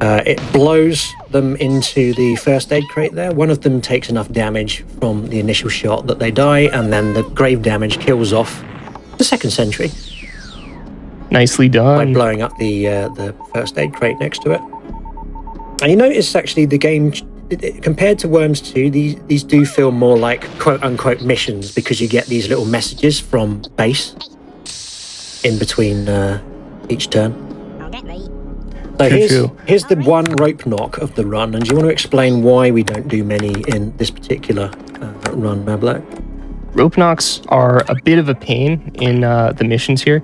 it blows them into the first aid crate there. One of them takes enough damage from the initial shot that they die, and then the grave damage kills off the second sentry. Nicely done. By blowing up the first aid crate next to it. And you notice, actually, the game, compared to Worms 2, these do feel more like quote-unquote missions because you get these little messages from base in between each turn. So here's the one rope knock of the run, and do you want to explain why we don't do many in this particular run, Mablack? Rope knocks are a bit of a pain in the missions here.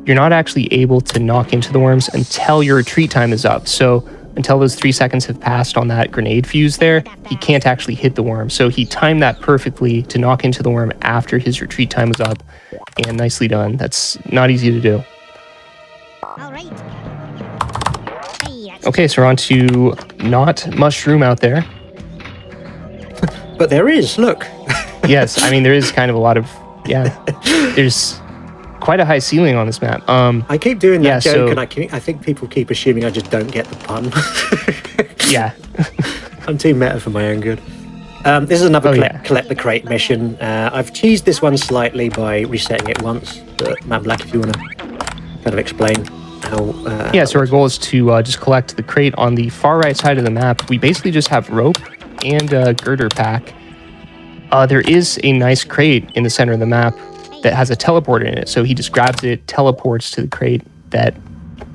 You're not actually able to knock into the worms until your retreat time is up. So until those 3 seconds have passed on that grenade fuse there, he can't actually hit the worm. So he timed that perfectly to knock into the worm after his retreat time was up. And nicely done. That's not easy to do. Okay, so we're on to not mushroom out there. But there is, look. Yes, I mean, there is kind of a lot of, there's quite a high ceiling on this map. I keep doing that joke, so- and I think people keep assuming I just don't get the pun. Yeah. I'm too meta for my own good. This is another collect the crate mission. I've cheesed this one slightly by resetting it once. But Matt Black, if you want to kind of explain how... So our goal is to just collect the crate on the far right side of the map. We basically just have rope and a girder pack. There is a nice crate in the center of the map that has a teleporter in it. So he just grabs it, teleports to the crate that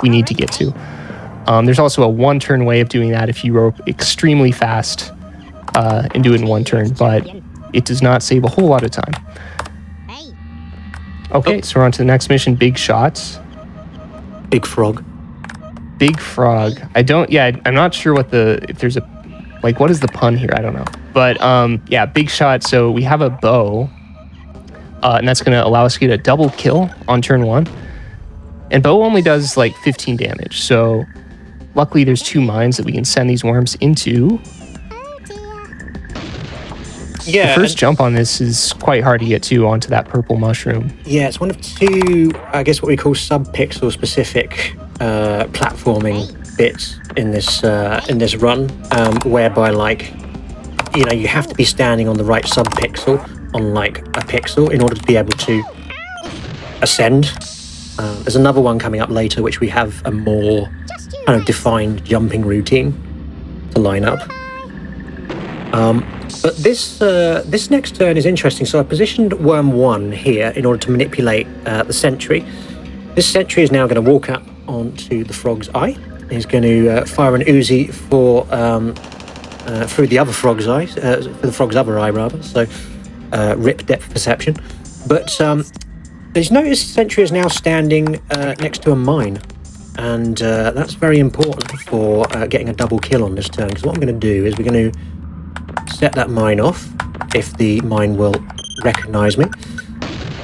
we need to get to. There's also a one-turn way of doing that if you rope extremely fast and do it in one turn, but it does not save a whole lot of time. Okay, so we're on to the next mission, Big Shots. Big Frog. Big Frog. I'm not sure what what is the pun here? I don't know. But Big Shot. So we have a bow, and that's going to allow us to get a double kill on turn 1. And bow only does like 15 damage. So luckily there's 2 mines that we can send these worms into. Yeah. The first jump on this is quite hard to get to onto that purple mushroom. Yeah, it's one of 2, I guess what we call sub-pixel specific platforming bits in this run, whereby you have to be standing on the right sub-pixel on like a pixel in order to be able to ascend. There's another one coming up later which we have a more kind of defined jumping routine to line up. But this next turn is interesting. So I positioned Worm 1 here in order to manipulate the sentry. This sentry is now going to walk up onto the frog's eye. He's going to fire an Uzi through the other frog's eye, for the frog's other eye rather. So rip depth perception. But there's noticed the sentry is now standing next to a mine. And that's very important for getting a double kill on this turn. Because what I'm going to do is we're going to set that mine off, if the mine will recognize me.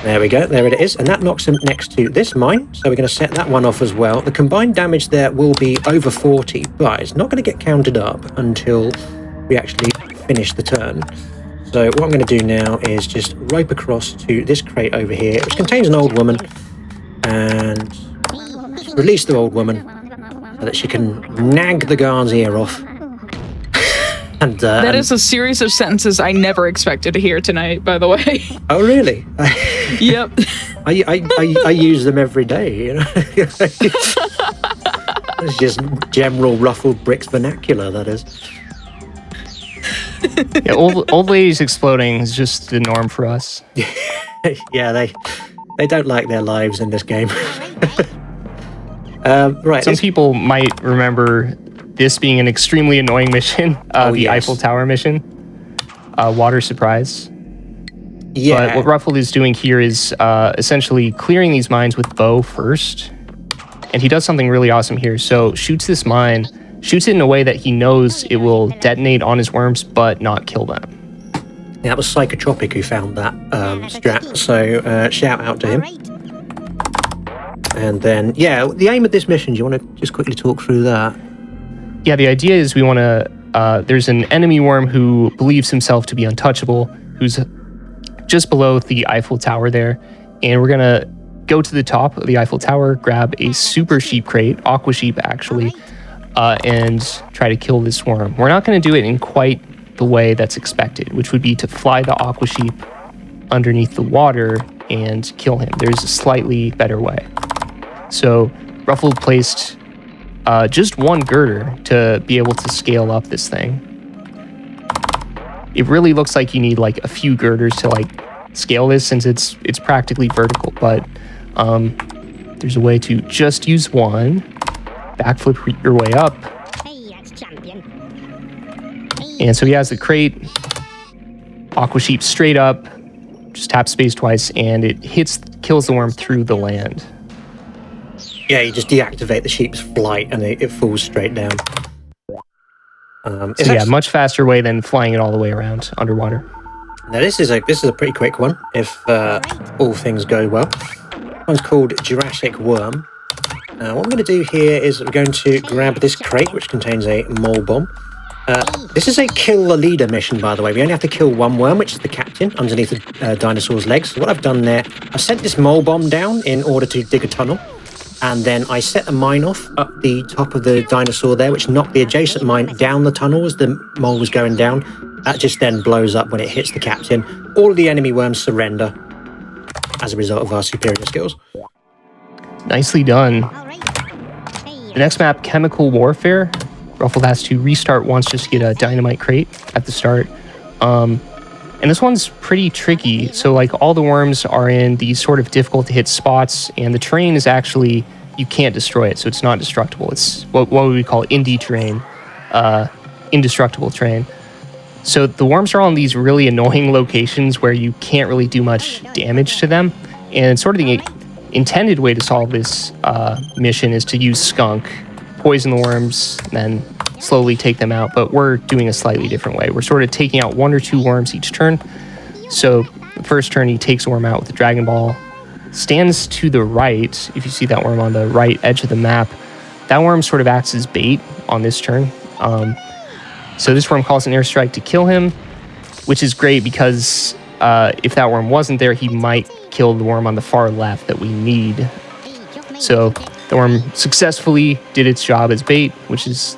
There we go, there it is. And that knocks him next to this mine, so we're going to set that one off as well. The combined damage there will be over 40, but it's not going to get counted up until we actually finish the turn. So what I'm going to do now is just rope across to this crate over here, which contains an old woman, and release the old woman so that she can nag the guard's ear off. And, that is a series of sentences I never expected to hear tonight, by the way. Oh, really? Yep. I use them every day, you know? It's just general ruffled bricks vernacular, that is. Yeah, old ladies exploding is just the norm for us. Yeah, they don't like their lives in this game. Right. Some people might remember this being an extremely annoying mission, the Eiffel Tower mission, water surprise. Yeah. But what Ruffled is doing here is essentially clearing these mines with bow first. And he does something really awesome here. So shoots this mine, shoots it in a way that he knows it will detonate on his worms, but not kill them. Yeah, that was Psychotropic who found that strat. So shout out to him. And then, the aim of this mission, do you want to just quickly talk through that? Yeah, the idea is we want to... there's an enemy worm who believes himself to be untouchable, who's just below the Eiffel Tower there. And we're going to go to the top of the Eiffel Tower, grab a super sheep crate, aqua sheep actually, and try to kill this worm. We're not going to do it in quite the way that's expected, which would be to fly the aqua sheep underneath the water and kill him. There's a slightly better way. So Ruffled placed just one girder to be able to scale up this thing. It really looks like you need like a few girders to like scale this since it's practically vertical, but there's a way to just use one, backflip your way up. And so he has the crate, aqua sheep straight up, just tap space twice, and it kills the worm through the land. Yeah, you just deactivate the sheep's flight and it falls straight down. Much faster way than flying it all the way around underwater. Now this is a pretty quick one if all things go well. One's called Jurassic Worm. What I'm going to do here is we're going to grab this crate which contains a mole bomb. This is a kill the leader mission, by the way. We only have to kill one worm, which is the captain, underneath the dinosaur's legs. So what I've done there, I sent this mole bomb down in order to dig a tunnel. And then I set a mine off up the top of the dinosaur there, which knocked the adjacent mine down the tunnel as the mole was going down. That just then blows up when it hits the captain. All of the enemy worms surrender as a result of our superior skills. Nicely done. All right. Hey, The next map, Chemical Warfare. Ruffled has to restart once just to get a dynamite crate at the start. And this one's pretty tricky. So like all the worms are in these sort of difficult to hit spots, and the terrain is actually, you can't destroy it, so it's not destructible. It's what would we call indie terrain, indestructible terrain. So the worms are on these really annoying locations where you can't really do much damage to them. And sort of the intended way to solve this mission is to use skunk, poison the worms, and then slowly take them out. But we're doing a slightly different way. We're sort of taking out 1 or 2 worms each turn. So the first turn he takes a worm out with the Dragon Ball, stands to the right. If you see that worm on the right edge of the map, that worm sort of acts as bait on this turn. So this worm calls an airstrike to kill him, which is great because if that worm wasn't there, he might kill the worm on the far left that we need. hey, just me. So the worm successfully did its job as bait, which is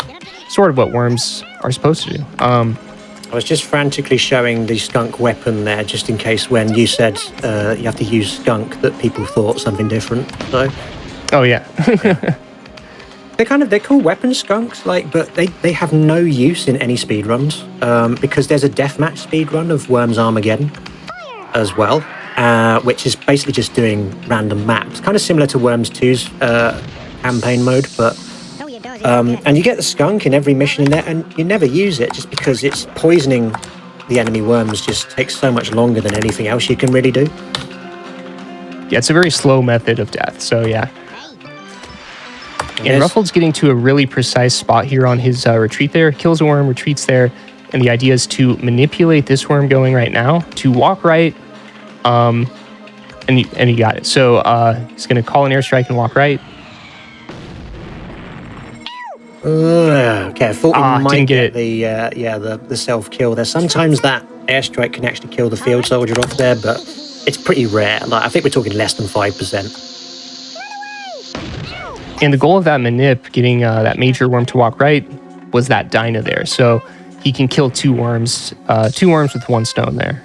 sort of what worms are supposed to do. I was just frantically showing the skunk weapon there, just in case when you said you have to use skunk that people thought something different. So Oh yeah. they're cool weapon skunks, like, but they have no use in any speedruns because there's a deathmatch speedrun of Worms Armageddon as well, which is basically just doing random maps, kind of similar to Worms 2's campaign mode, but No, you does it. and you get the skunk in every mission in there, and you never use it just because it's poisoning the enemy worms just takes so much longer than anything else you can really do. Yeah, it's a very slow method of death. So yeah. And Yes. Ruffled's getting to a really precise spot here on his retreat there. Kills a worm, retreats there. And the idea is to manipulate this worm going right now to walk right. And he got it. So he's going to call an airstrike and walk right. Okay, I thought we might didn't get the self-kill there. Sometimes that airstrike can actually kill the field soldier off there, but it's pretty rare. Like, I think we're talking less than 5%. And the goal of that manip, getting that major worm to walk right, was that Dyna there. So he can kill 2 worms with 1 stone there.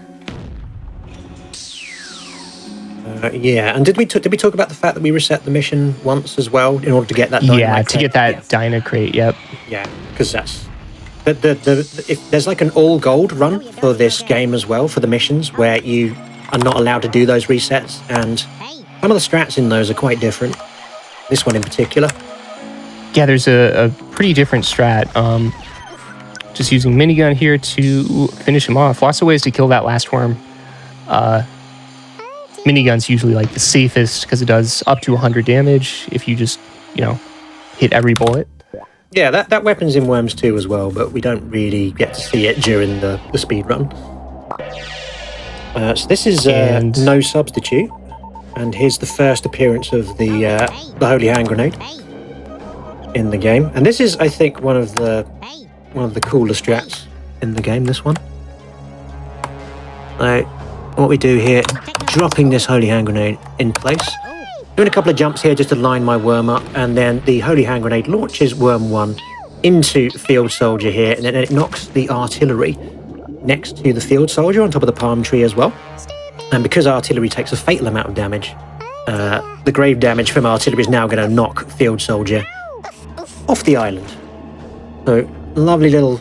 Yeah, and did we talk about the fact that we reset the mission once as well in order to get that? Yeah, to get that Dyna crate. Yep. Yeah, because that's if there's like an all gold run for this game as well for the missions where you are not allowed to do those resets, and some of the strats in those are quite different. This one in particular. Yeah, there's a pretty different strat. Just using minigun here to finish him off. Lots of ways to kill that last worm. Minigun's usually like the safest because it does up to 100 damage if you just, hit every bullet. Yeah, that weapon's in Worms 2 as well, but we don't really get to see it during the speed run. So this is No Substitute, and here's the first appearance of the Holy Hand Grenade in the game. And this is, I think, one of the cooler strats in the game, this one. So what we do here, dropping this Holy Hand Grenade in place, doing a couple of jumps here just to line my worm up, and then the Holy Hand Grenade launches Worm 1 into Field Soldier here, and then it knocks the artillery next to the Field Soldier on top of the palm tree as well. And because artillery takes a fatal amount of damage, the grave damage from artillery is now going to knock Field Soldier off the island. So, lovely little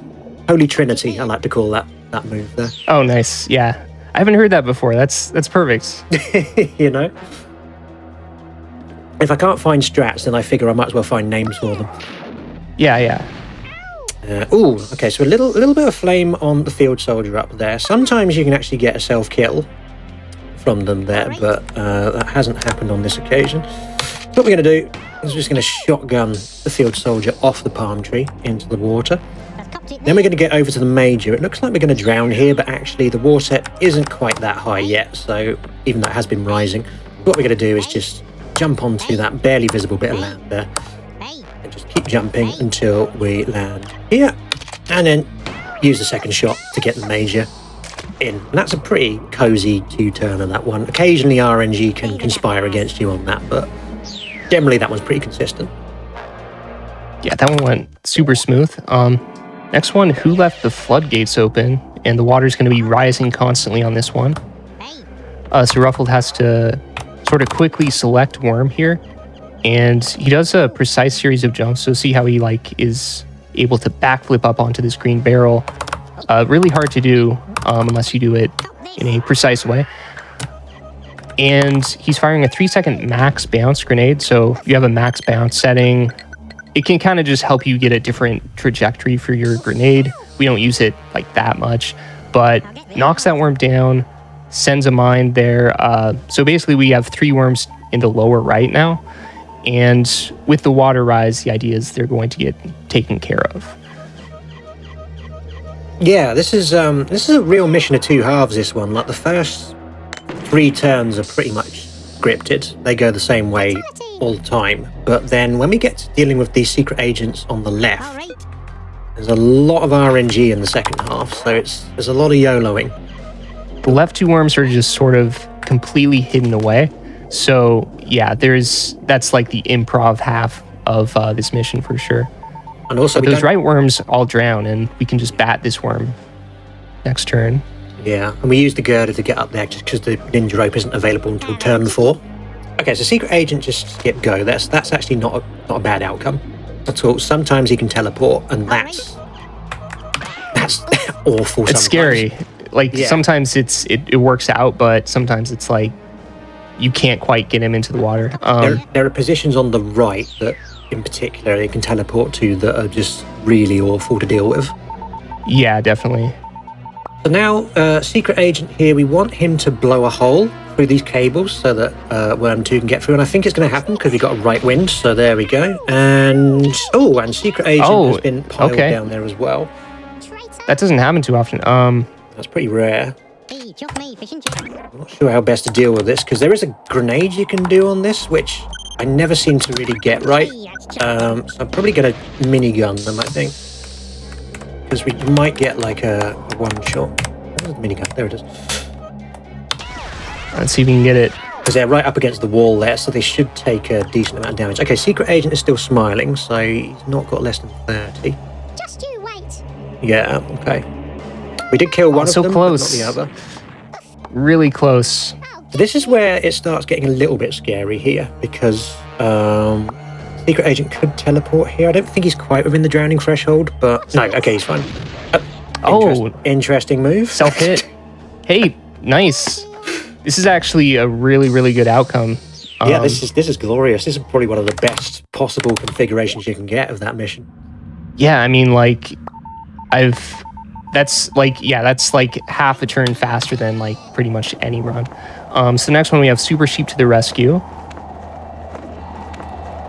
Holy Trinity, I like to call that move there. Oh, nice. Yeah. I haven't heard that before. That's perfect. If I can't find strats, then I figure I might as well find names for them. Yeah. Okay, so a little bit of flame on the Field Soldier up there. Sometimes you can actually get a self-kill from them there, but that hasn't happened on this occasion. So what we're going to do is we're just going to shotgun the Field Soldier off the palm tree into the water. Then we're going to get over to the Major. It looks like we're going to drown here, but actually the water isn't quite that high yet, so even though it has been rising, what we're going to do is just jump onto that barely visible bit of land there and just keep jumping until we land here. and then use the second shot to get the major in. And that's a pretty cozy two-turner, that one. Occasionally RNG can conspire against you on that, but generally that one's pretty consistent. Yeah, that one went super smooth. Next one, who left the floodgates open? And the water's going to be rising constantly on this one. So Ruffled has to sort of quickly select Worm here. And he does a precise series of jumps. So see how he is able to backflip up onto this green barrel. Really hard to do unless you do it in a precise way. And he's firing a 3-second max bounce grenade. So you have a max bounce setting. It can kind of just help you get a different trajectory for your grenade. We don't use it like that much, but knocks that worm down, sends a mine there. So basically we have 3 worms in the lower right now. And with the water rise, the idea is they're going to get taken care of. Yeah, this is a real mission of two halves, this one. Like, the first 3 turns are pretty much scripted. They go the same way all the time. But then when we get to dealing with these secret agents on the left, there's a lot of RNG in the second half, so there's a lot of YOLOing. The left 2 worms are just sort of completely hidden away. So yeah, that's like the improv half of this mission for sure. And also, but those right worms all drown, and we can just bat this worm next turn. Yeah, and we use the girder to get up there just because the ninja rope isn't available until turn 4. Okay, so secret agent just skip go. That's actually not a bad outcome at all. Sometimes he can teleport, and that's awful. It's scary. Sometimes it works out, but sometimes it's like you can't quite get him into the water. There are positions on the right that, in particular, they can teleport to that are just really awful to deal with. Yeah, definitely. So now, secret agent here, we want him to blow a hole through these cables so that Worm 2 can get through, and I think it's going to happen because we got a right wind, so there we go. And secret agent has been piled down there as well. That doesn't happen too often. That's pretty rare. I'm not sure how best to deal with this, because there is a grenade you can do on this, which I never seem to really get right. So I'm probably going to minigun them, I think. Because we might get like a one-shot. Where's the minigun? There it is. Let's see if we can get it. Because they're right up against the wall there, so they should take a decent amount of damage. Okay, secret agent is still smiling, so he's not got less than 30. Just you wait. Yeah, okay. We did kill one of them, close. but not the other. Really close. This is where it starts getting a little bit scary here, because secret agent could teleport here. I don't think he's quite within the drowning threshold, but no, okay, he's fine. Interesting move. Self-hit. Hey, nice. This is actually a really, really good outcome. Yeah, this is glorious. This is probably one of the best possible configurations you can get of that mission. Yeah, I mean, that's like half a turn faster than like pretty much any run. So next one we have Super Sheep to the rescue.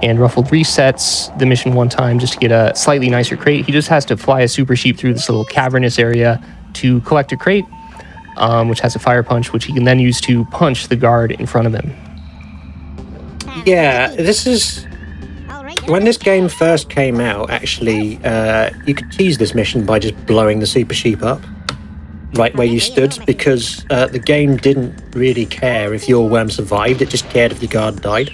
And Ruffled resets the mission one time just to get a slightly nicer crate. He just has to fly a Super Sheep through this little cavernous area to collect a crate, which has a fire punch, which he can then use to punch the guard in front of him. Yeah, this is... When this game first came out, actually, you could tease this mission by just blowing the Super Sheep up right where you stood, because the game didn't really care if your worm survived, it just cared if your guard died.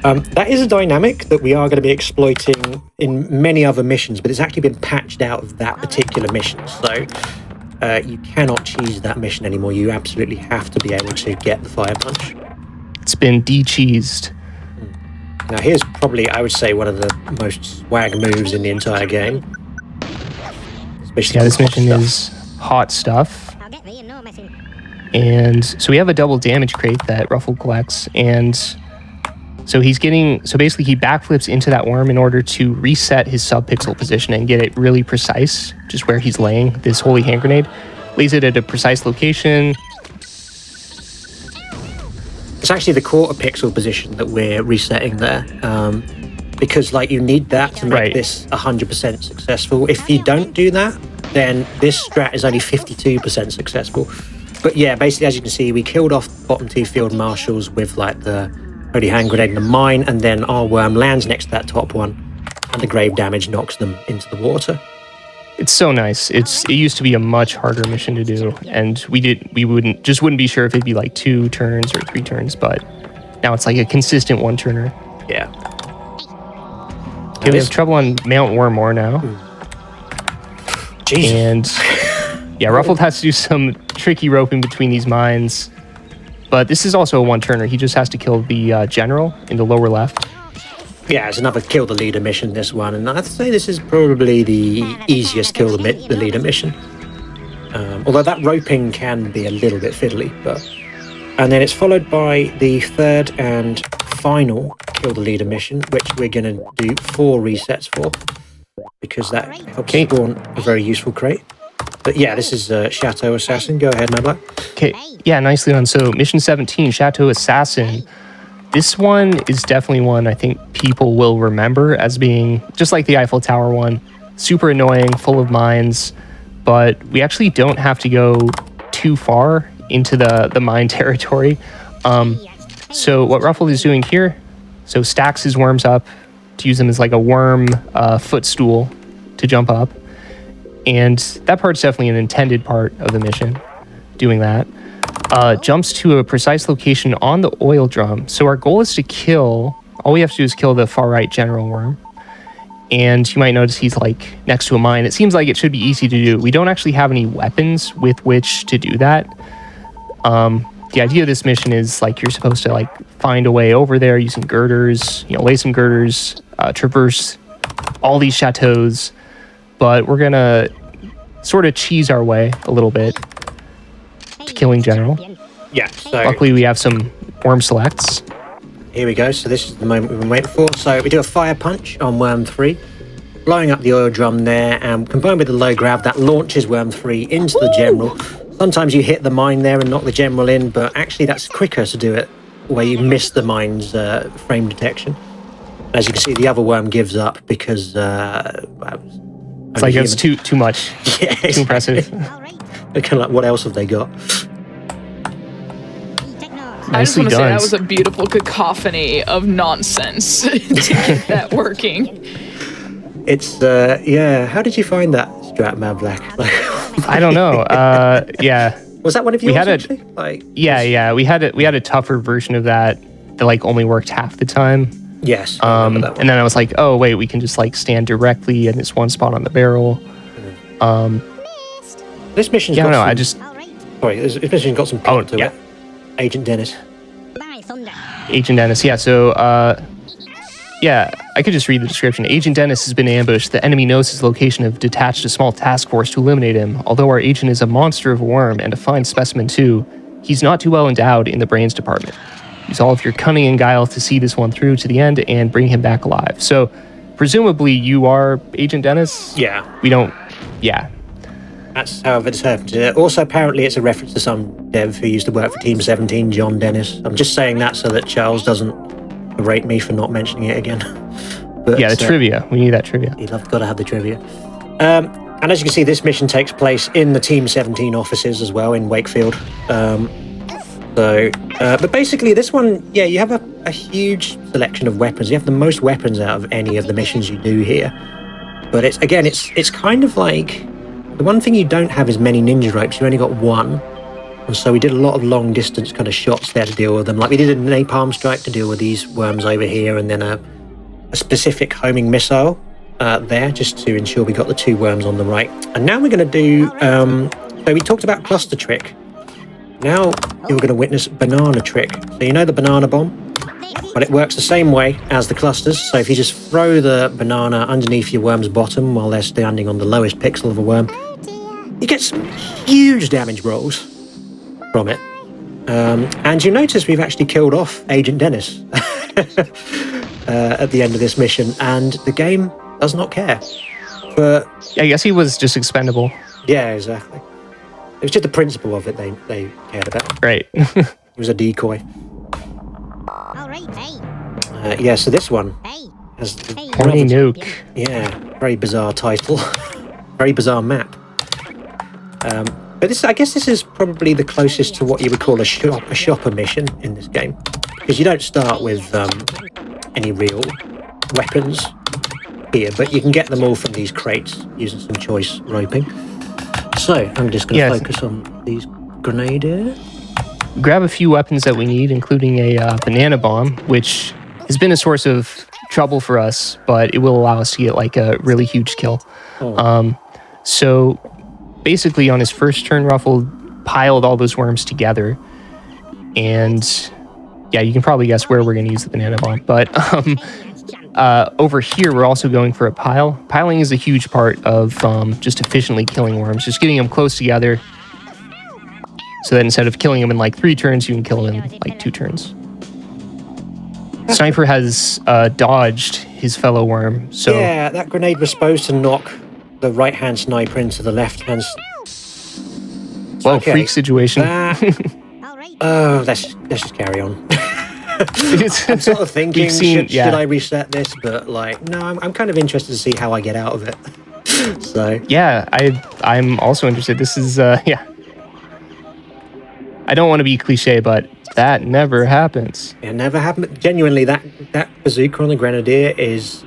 That is a dynamic that we are going to be exploiting in many other missions, but it's actually been patched out of that particular mission, so you cannot cheese that mission anymore. You absolutely have to be able to get the fire punch. It's been de-cheesed. Now here's probably, I would say, one of the most swag moves in the entire game. Especially this mission is hot stuff. I'll get the enormous in. And so we have a double damage crate that Ruffle collects, and so basically he backflips into that worm in order to reset his sub-pixel position and get it really precise, just where he's laying this holy hand grenade. Lays it at a precise location. It's actually the quarter pixel position that we're resetting there, because you need that to make this 100% successful. If you don't do that, then this strat is only 52% successful. But yeah, basically, as you can see, we killed off bottom 2 field marshals with the holy hand grenade and the mine, and then our worm lands next to that top one, and the grave damage knocks them into the water. It's so nice. It used to be a much harder mission to do, and we wouldn't be sure if it'd be like 2 turns or 3 turns, but now it's like a consistent 1 turner. Yeah. Okay, we have trouble on Mount Wormore now. Jesus. And yeah, Ruffled has to do some tricky roping between these mines, but this is also a 1 turner. He just has to kill the general in the lower left. Yeah, it's another kill the leader mission, this one, and I'd say this is probably the easiest kill the leader mission. Although that roping can be a little bit fiddly, but... And then it's followed by the 3rd and final kill the leader mission, which we're going to do 4 resets for, because that helps spawn a very useful crate. But yeah, this is Chateau Assassin. Go ahead, Mabla. Okay, yeah, nicely done. So mission 17, Chateau Assassin. This one is definitely one I think people will remember as being just like the Eiffel Tower one, super annoying, full of mines, but we actually don't have to go too far into the mine territory. So what Ruffled is doing here, so stacks his worms up to use them as like a worm footstool to jump up, and that part's definitely an intended part of the mission, doing that. Jumps to a precise location on the oil drum. So our goal is to kill, all we have to do is kill the far right general worm. And you might notice he's like next to a mine. It seems like it should be easy to do. We don't actually have any weapons with which to do that. The idea of this mission is like you're supposed to like find a way over there using girders, lay some girders, traverse all these chateaus. But we're gonna sort of cheese our way a little bit to killing general. Yeah, so... Luckily, we have some worm selects. Here we go. So this is the moment we've been waiting for. So we do a fire punch on worm 3, blowing up the oil drum there, and combined with the low grab, that launches worm 3 into the general. Sometimes you hit the mine there and knock the general in, but actually that's quicker to do it, where you miss the mine's frame detection. As you can see, the other worm gives up because... it's like it's too much. Yeah, too impressive. They're kind of like, what else have they got? I just Nicely want to say done. that was a beautiful cacophony of nonsense to get that working. It's, yeah, how did you find that, Stratman Black? I don't know. Yeah. Was that one of yours, We had actually? Yeah. We had a tougher version of that like only worked half the time. Yes. I remember that one. And then I was like, oh wait, we can just like stand directly in this one spot on the barrel. This mission's Yeah, got no, some... I just Sorry, this mission's got some plot to yeah. it. Agent Dennis. Agent Dennis. Yeah. So yeah, I could just read the description. Agent Dennis has been ambushed. The enemy knows his location and have detached a small task force to eliminate him. Although our agent is a monster of a worm and a fine specimen too, he's not too well endowed in the brains department. Use all of your cunning and guile to see this one through to the end and bring him back alive. So, presumably, you are Agent Dennis? Yeah. We don't... Yeah. That's how it's happened. Also, apparently, it's a reference to some dev who used to work for Team 17, John Dennis. I'm just saying that so that Charles doesn't berate me for not mentioning it again. But, Yeah, the trivia. We need that trivia. You've got to have the trivia. And as you can see, this mission takes place in the Team 17 offices as well in Wakefield. But basically, this one, yeah, you have a huge selection of weapons. You have the most weapons out of any of the missions you do here. But it's kind of like the one thing you don't have is many ninja ropes. You only got one, and so we did a lot of long distance kind of shots there to deal with them. Like we did a napalm strike to deal with these worms over here, and then a specific homing missile there just to ensure we got the 2 worms on the right. And now we're going to do. So we talked about cluster trick. Now you're going to witness banana trick. So you know the banana bomb? Well, it works the same way as the clusters. So if you just throw the banana underneath your worm's bottom while they're standing on the lowest pixel of a worm, you get some huge damage rolls from it. And you notice we've actually killed off Agent Dennis at the end of this mission, and the game does not care. But I guess he was just expendable. yeah, exactly. It was just the principle of it they cared about. Right. It was a decoy. Yeah, so this one has the Horny nuke. yeah, very bizarre title, very bizarre map. But this, I guess, this is probably the closest to what you would call a shopper mission in this game, because you don't start with any real weapons. here, but you can get them all from these crates using some choice roping. So I'm just going to focus on these grenadiers. Grab a few weapons that we need, including a banana bomb, which has been a source of trouble for us, but it will allow us to get like a really huge kill. So basically on his first turn, Ruffle piled all those worms together, and yeah, you can probably guess where we're going to use the banana bomb. But over here, we're also going for a pile. Piling is a huge part of just efficiently killing worms, just getting them close together, so that instead of killing them in like 3 turns, you can kill them in like 2 turns. Sniper has dodged his fellow worm, so... Yeah, that grenade was supposed to knock the right-hand sniper into the left-hand... Well, freak situation. Let's just carry on. I'm sort of thinking, should I reset this? But like, no, I'm kind of interested to see how I get out of it. So... Yeah, I'm also interested. This is, yeah. I don't want to be cliche, but that never happens. It never happened. Genuinely, that bazooka on the grenadier is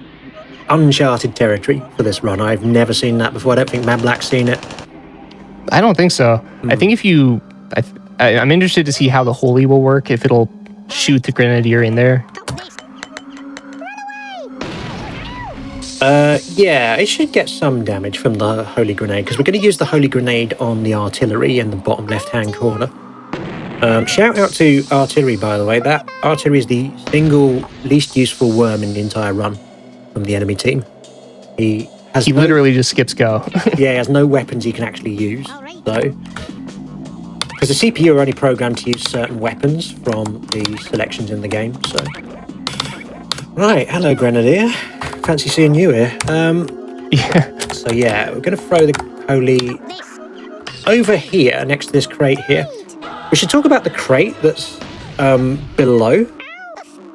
uncharted territory for this run. I've never seen that before. I don't think Mad Black's seen it. I don't think so. I think if you... I'm interested to see how the Holy will work, if it'll shoot the grenadier in there. Yeah, it should get some damage from the Holy Grenade, because we're going to use the Holy Grenade on the artillery in the bottom left-hand corner. Shout out to artillery, by the way. That artillery is the single least useful worm in the entire run from the enemy team. He literally just skips go. Yeah, he has no weapons he can actually use. So, because the CPU are only programmed to use certain weapons from the selections in the game. So, right, hello Grenadier. Fancy seeing you here. Yeah. So yeah, we're going to throw the Holy over here next to this crate here. We should talk about the crate that's below,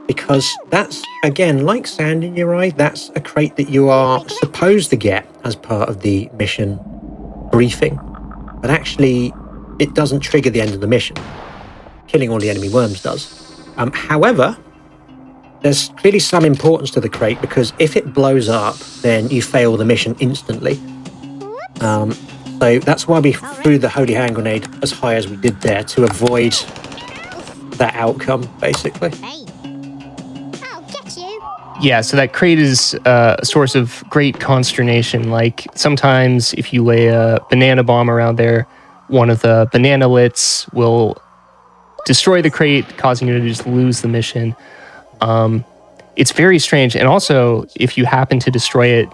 because that's, again, like sand in your eye, that's a crate that you are supposed to get as part of the mission briefing. But actually, it doesn't trigger the end of the mission. Killing all the enemy worms does. However, there's clearly some importance to the crate, because if it blows up, then you fail the mission instantly. So that's why we threw the Holy Hand Grenade as high as we did there, to avoid that outcome, basically. I'll get you. Yeah, so that crate is a source of great consternation. Like, sometimes if you lay a banana bomb around there, one of the banana lits will destroy the crate, causing you to just lose the mission. It's very strange. And also, if you happen to destroy it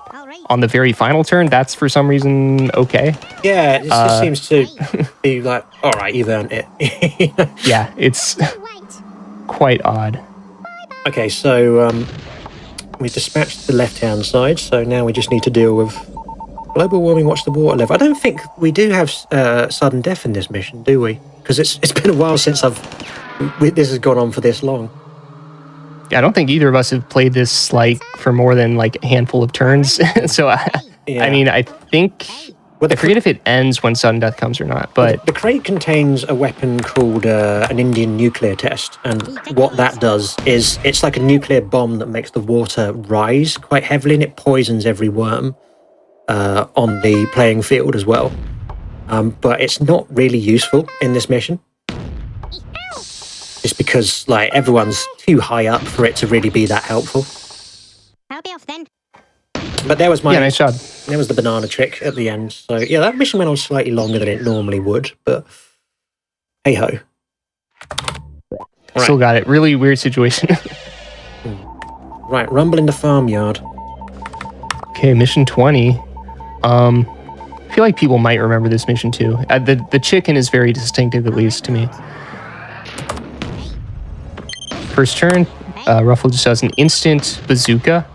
on the very final turn, that's for some reason okay. Yeah, it just seems to be like, all right, you've earned it. Yeah, it's quite odd. Okay, so we dispatched the left-hand side, so now we just need to deal with global warming, watch the water level. I don't think we do have sudden death in this mission, do we? Because it's been a while since this has gone on for this long. I don't think either of us have played this like for more than like a handful of turns. So I mean, I think I forget if it ends when sudden death comes or not. But the crate contains a weapon called an Indian nuclear test, and what that does is it's like a nuclear bomb that makes the water rise quite heavily, and it poisons every worm on the playing field as well. But it's not really useful in this mission. Just because, like, everyone's too high up for it to really be that helpful. I'll be off then. But there was nice job. There was the banana trick at the end. So yeah, that mission went on slightly longer than it normally would, but hey ho. Still got it. Really weird situation. Right, rumble in the farmyard. Okay, mission 20. I feel like people might remember this mission too. The chicken is very distinctive, at least to me. First turn, Ruffle just does an instant bazooka.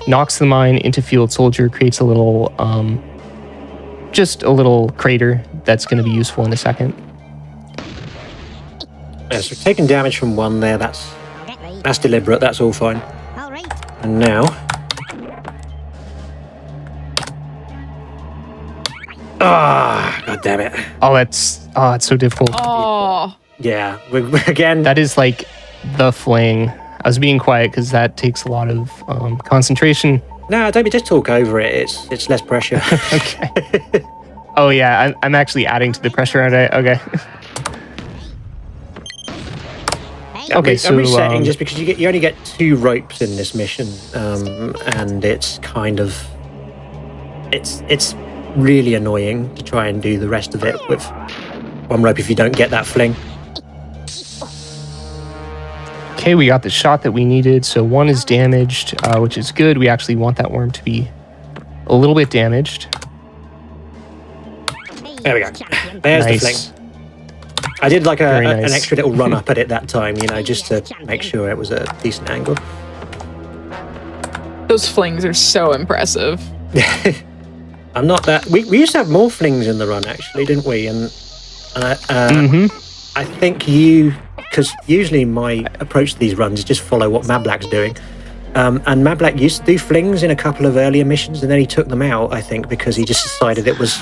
Knocks the mine into field soldier, creates a little, just a little crater that's going to be useful in a second. Yeah, so we're taking damage from one there. That's deliberate. That's all fine. All right. And now, god damn it! It's so difficult. Oh. Yeah, again. That is like the fling. I was being quiet because that takes a lot of concentration. No, don't be, just talk over it. It's less pressure. Okay. Oh yeah, I'm actually adding to the pressure, aren't I? Okay. Okay, so I'm resetting just because you only get 2 ropes in this mission, and it's kind of it's really annoying to try and do the rest of it with 1 rope if you don't get that fling. Okay, we got the shot that we needed. So 1 is damaged, which is good. We actually want that worm to be a little bit damaged. There we go. There's Nice. the fling. I did like Very an nice. extra little run up at it that time, just to make sure it was a decent angle. Those flings are so impressive. I'm not that. We used to have more flings in the run, actually, didn't we? And I think because usually my approach to these runs is just follow what Mablak's doing. And Mablak used to do flings in a couple of earlier missions, and then he took them out, I think, because he just decided it was...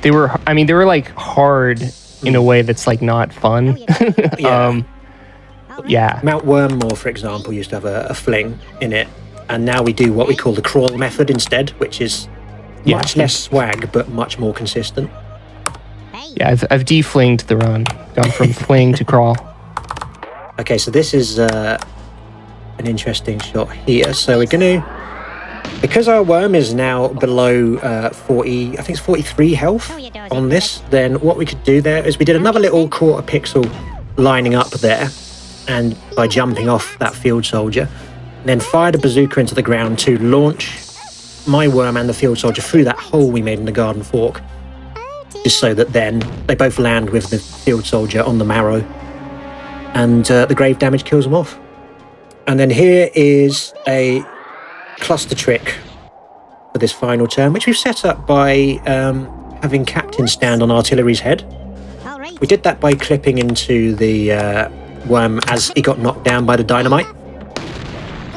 They were like hard in a way that's like not fun. Yeah. Yeah. Mount Wormmore, for example, used to have a fling in it, and now we do what we call the crawl method instead, which is much less swag, but much more consistent. Yeah, I've deflinged the run. Gone from fling to crawl. Okay, so this is an interesting shot here. So we're going to... Because our worm is now below 40, I think it's 43 health on this, then what we could do there is we did another little quarter pixel lining up there, and by jumping off that field soldier, then fired a bazooka into the ground to launch my worm and the field soldier through that hole we made in the garden fork, just so that then they both land with the field soldier on the marrow, and the grave damage kills them off. And then here is a cluster trick for this final turn, which we've set up by having Captain stand on Artillery's head. We did that by clipping into the worm as he got knocked down by the dynamite,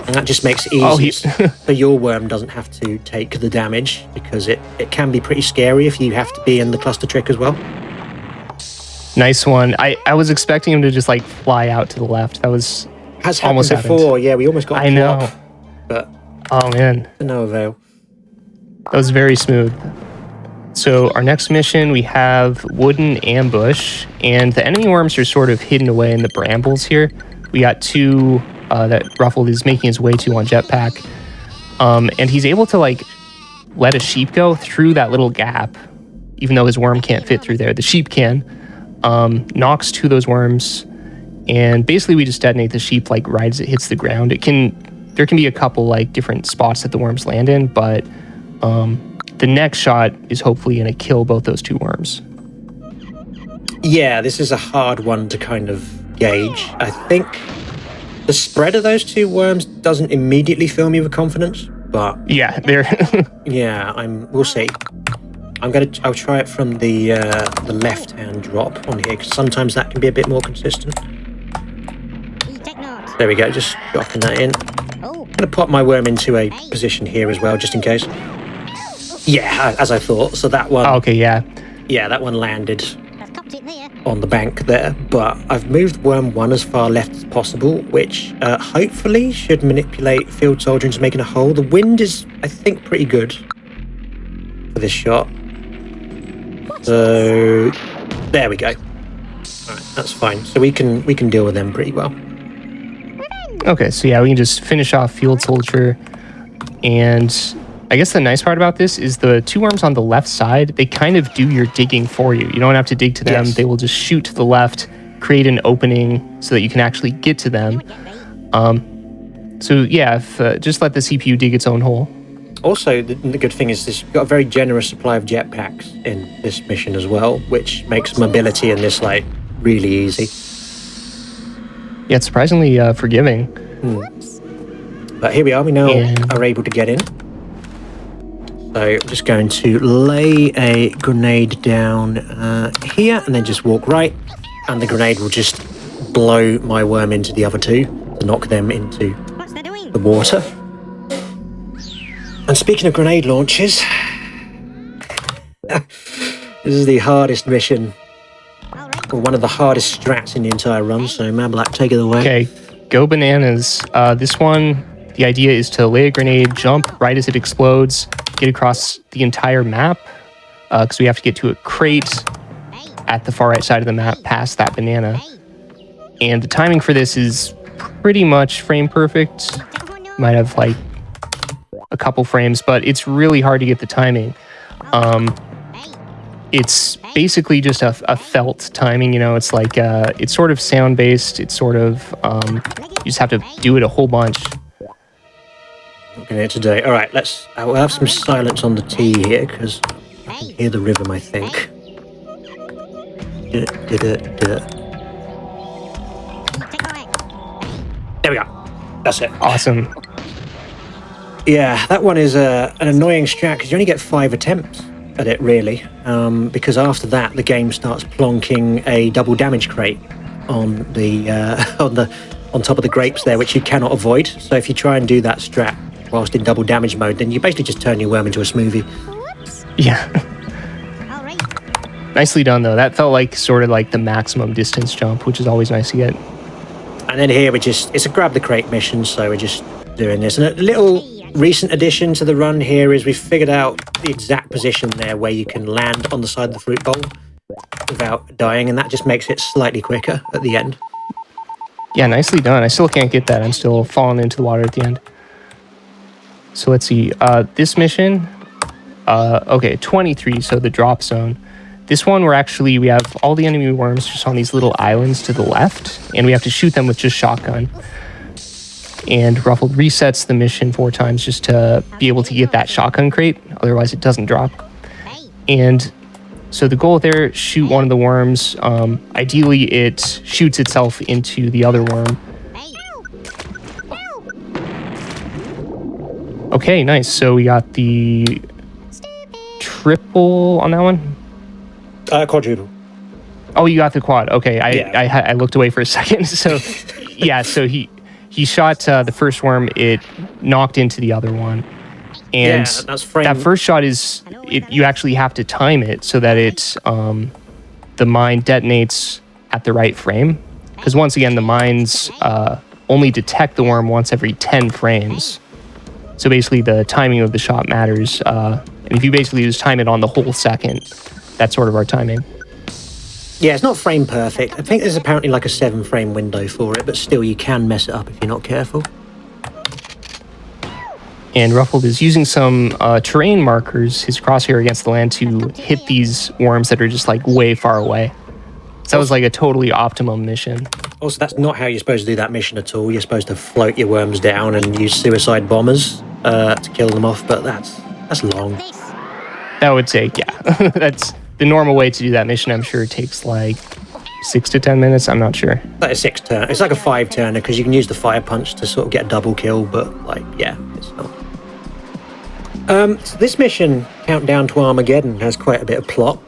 and that just makes it easy so your worm doesn't have to take the damage, because it can be pretty scary if you have to be in the cluster trick as well. Nice one. I was expecting him to just like fly out to the left. That was Has happened almost before. happened. Yeah, we almost got I know. plop, but Oh man, to no avail. that was very smooth. So our next mission, we have Wooden Ambush, and the enemy worms are sort of hidden away in the brambles here. We got 2 that Ruffled is making his way to on jetpack, and he's able to like let a sheep go through that little gap, even though his worm can't fit through there. The sheep can. Knocks 2 of those worms, and basically we just detonate the sheep like right as it hits the ground. There can be a couple like different spots that the worms land in, but the next shot is hopefully going to kill both those 2 worms. Yeah, this is a hard one to kind of gauge. I think the spread of those 2 worms doesn't immediately fill me with confidence, but Yeah, they're yeah, we'll see. I'll try it from the left-hand drop on here, because sometimes that can be a bit more consistent. There we go, just dropping that in. I'm going to pop my worm into a position here as well, just in case. Yeah, as I thought. So that one... okay, yeah. Yeah, that one landed on the bank there. But I've moved worm 1 as far left as possible, which hopefully should manipulate field soldier into making a hole. The wind is, I think, pretty good for this shot. So there we go. All right, that's fine. So we can deal with them pretty well. Okay, so yeah, we can just finish off Field Soldier. And I guess the nice part about this is the 2 worms on the left side, they kind of do your digging for you. You don't have to dig to them. Yes. They will just shoot to the left, create an opening so that you can actually get to them. So yeah, just let the CPU dig its own hole. Also, the good thing is this, you've got a very generous supply of jetpacks in this mission as well, which makes mobility in this like really easy. Yeah, it's surprisingly forgiving. But here we are. We now And- are able to get in. So I'm just going to lay a grenade down here, and then just walk right, and the grenade will just blow my worm into the other 2 to knock them into What's they doing? the water. And speaking of grenade launches, this is the hardest mission, or one of the hardest strats in the entire run, so Mablak, take it away. Okay, Go bananas. This one, the idea is to lay a grenade, jump right as it explodes, get across the entire map, because we have to get to a crate at the far right side of the map past that banana. And the timing for this is pretty much frame perfect. Might have like a couple frames, but it's really hard to get the timing. It's basically just a felt timing, you know. It's like it's sort of sound based. It's sort of you just have to do it a whole bunch. Looking at it today. All right, we'll have some silence on the T here because I can hear the rhythm, I think. There we go. That's it. Awesome. Yeah, that one is an annoying strat because you only get 5 attempts at it, really. Because after that, the game starts plonking a double damage crate on the on top of the grapes there, which you cannot avoid. So if you try and do that strat whilst in double damage mode, then you basically just turn your worm into a smoothie. Yeah. Nicely done, though. That felt like sort of like the maximum distance jump, which is always nice to get. And then here it's a grab the crate mission, so we're just doing this. And a little recent addition to the run here is we've figured out the exact position there where you can land on the side of the fruit bowl without dying, and that just makes it slightly quicker at the end. Yeah, nicely done. I still can't get that. I'm still falling into the water at the end. So let's see. This mission, okay, 23, so the drop zone. This one, we have all the enemy worms just on these little islands to the left, and we have to shoot them with just shotgun. And Ruffled resets the mission 4 times just to be able to get that shotgun crate, otherwise it doesn't drop. And so the goal there, shoot one of the worms. Ideally, it shoots itself into the other worm. Okay, nice. So we got the triple on that one? Quadruple. Oh, you got the quad. Okay, Yeah. I looked away for a second. So, yeah, so he shot the first worm. It knocked into the other one. And yeah, that's frame. that first shot you actually have to time it so that the mine detonates at the right frame. Because once again, the mines only detect the worm once every 10 frames. So basically, the timing of the shot matters. And if you basically just time it on the whole second, that's sort of our timing. Yeah, it's not frame perfect. I think there's apparently like a 7-frame window for it, but still you can mess it up if you're not careful. And Ruffled is using some terrain markers, his crosshair against the land, to hit these worms that are just like way far away. So that was like a totally optimum mission. Also, that's not how you're supposed to do that mission at all. You're supposed to float your worms down and use suicide bombers to kill them off, but that's long. That would take, yeah. That's the normal way to do that mission. I'm sure it takes like 6 to 10 minutes. I'm not sure. Like a 6-turn. It's like a 5-turner because you can use the fire punch to sort of get a double kill, but like, yeah, it's not. So this mission, Countdown to Armageddon, has quite a bit of plot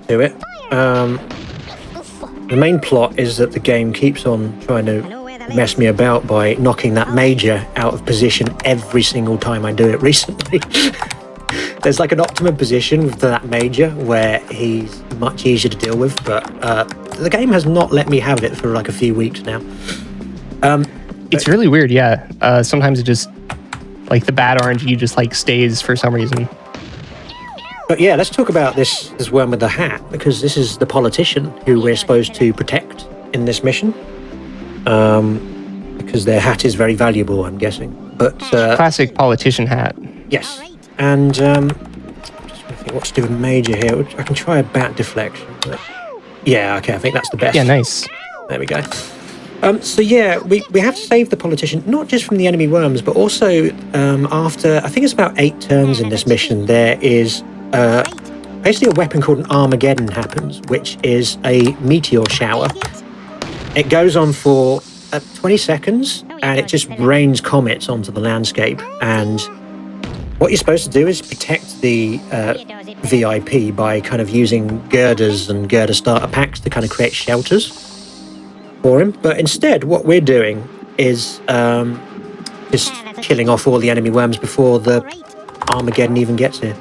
to it. The main plot is that the game keeps on trying to mess me about by knocking that major out of position every single time I do it recently. There's like an optimum position with that major where he's much easier to deal with, but the game has not let me have it for like a few weeks now. It's really weird, yeah. Sometimes it just, like the bad RNG just like stays for some reason. But yeah, let's talk about this worm with the hat, because this is the politician who we're supposed to protect in this mission. Because their hat is very valuable, I'm guessing. But Classic politician hat. yes. And just trying to think what to do with major here. I can try a bat deflection. But yeah, okay, I think that's the best. Yeah, nice. There we go. So yeah, we have to save the politician, not just from the enemy worms, but also after, I think it's about 8 turns in this mission, there is basically a weapon called an Armageddon happens, which is a meteor shower. It goes on for 20 seconds, and it just rains comets onto the landscape. And what you're supposed to do is protect the VIP by kind of using girders and girder starter packs to kind of create shelters for him. But instead, what we're doing is just killing off all the enemy worms before the Armageddon even gets here.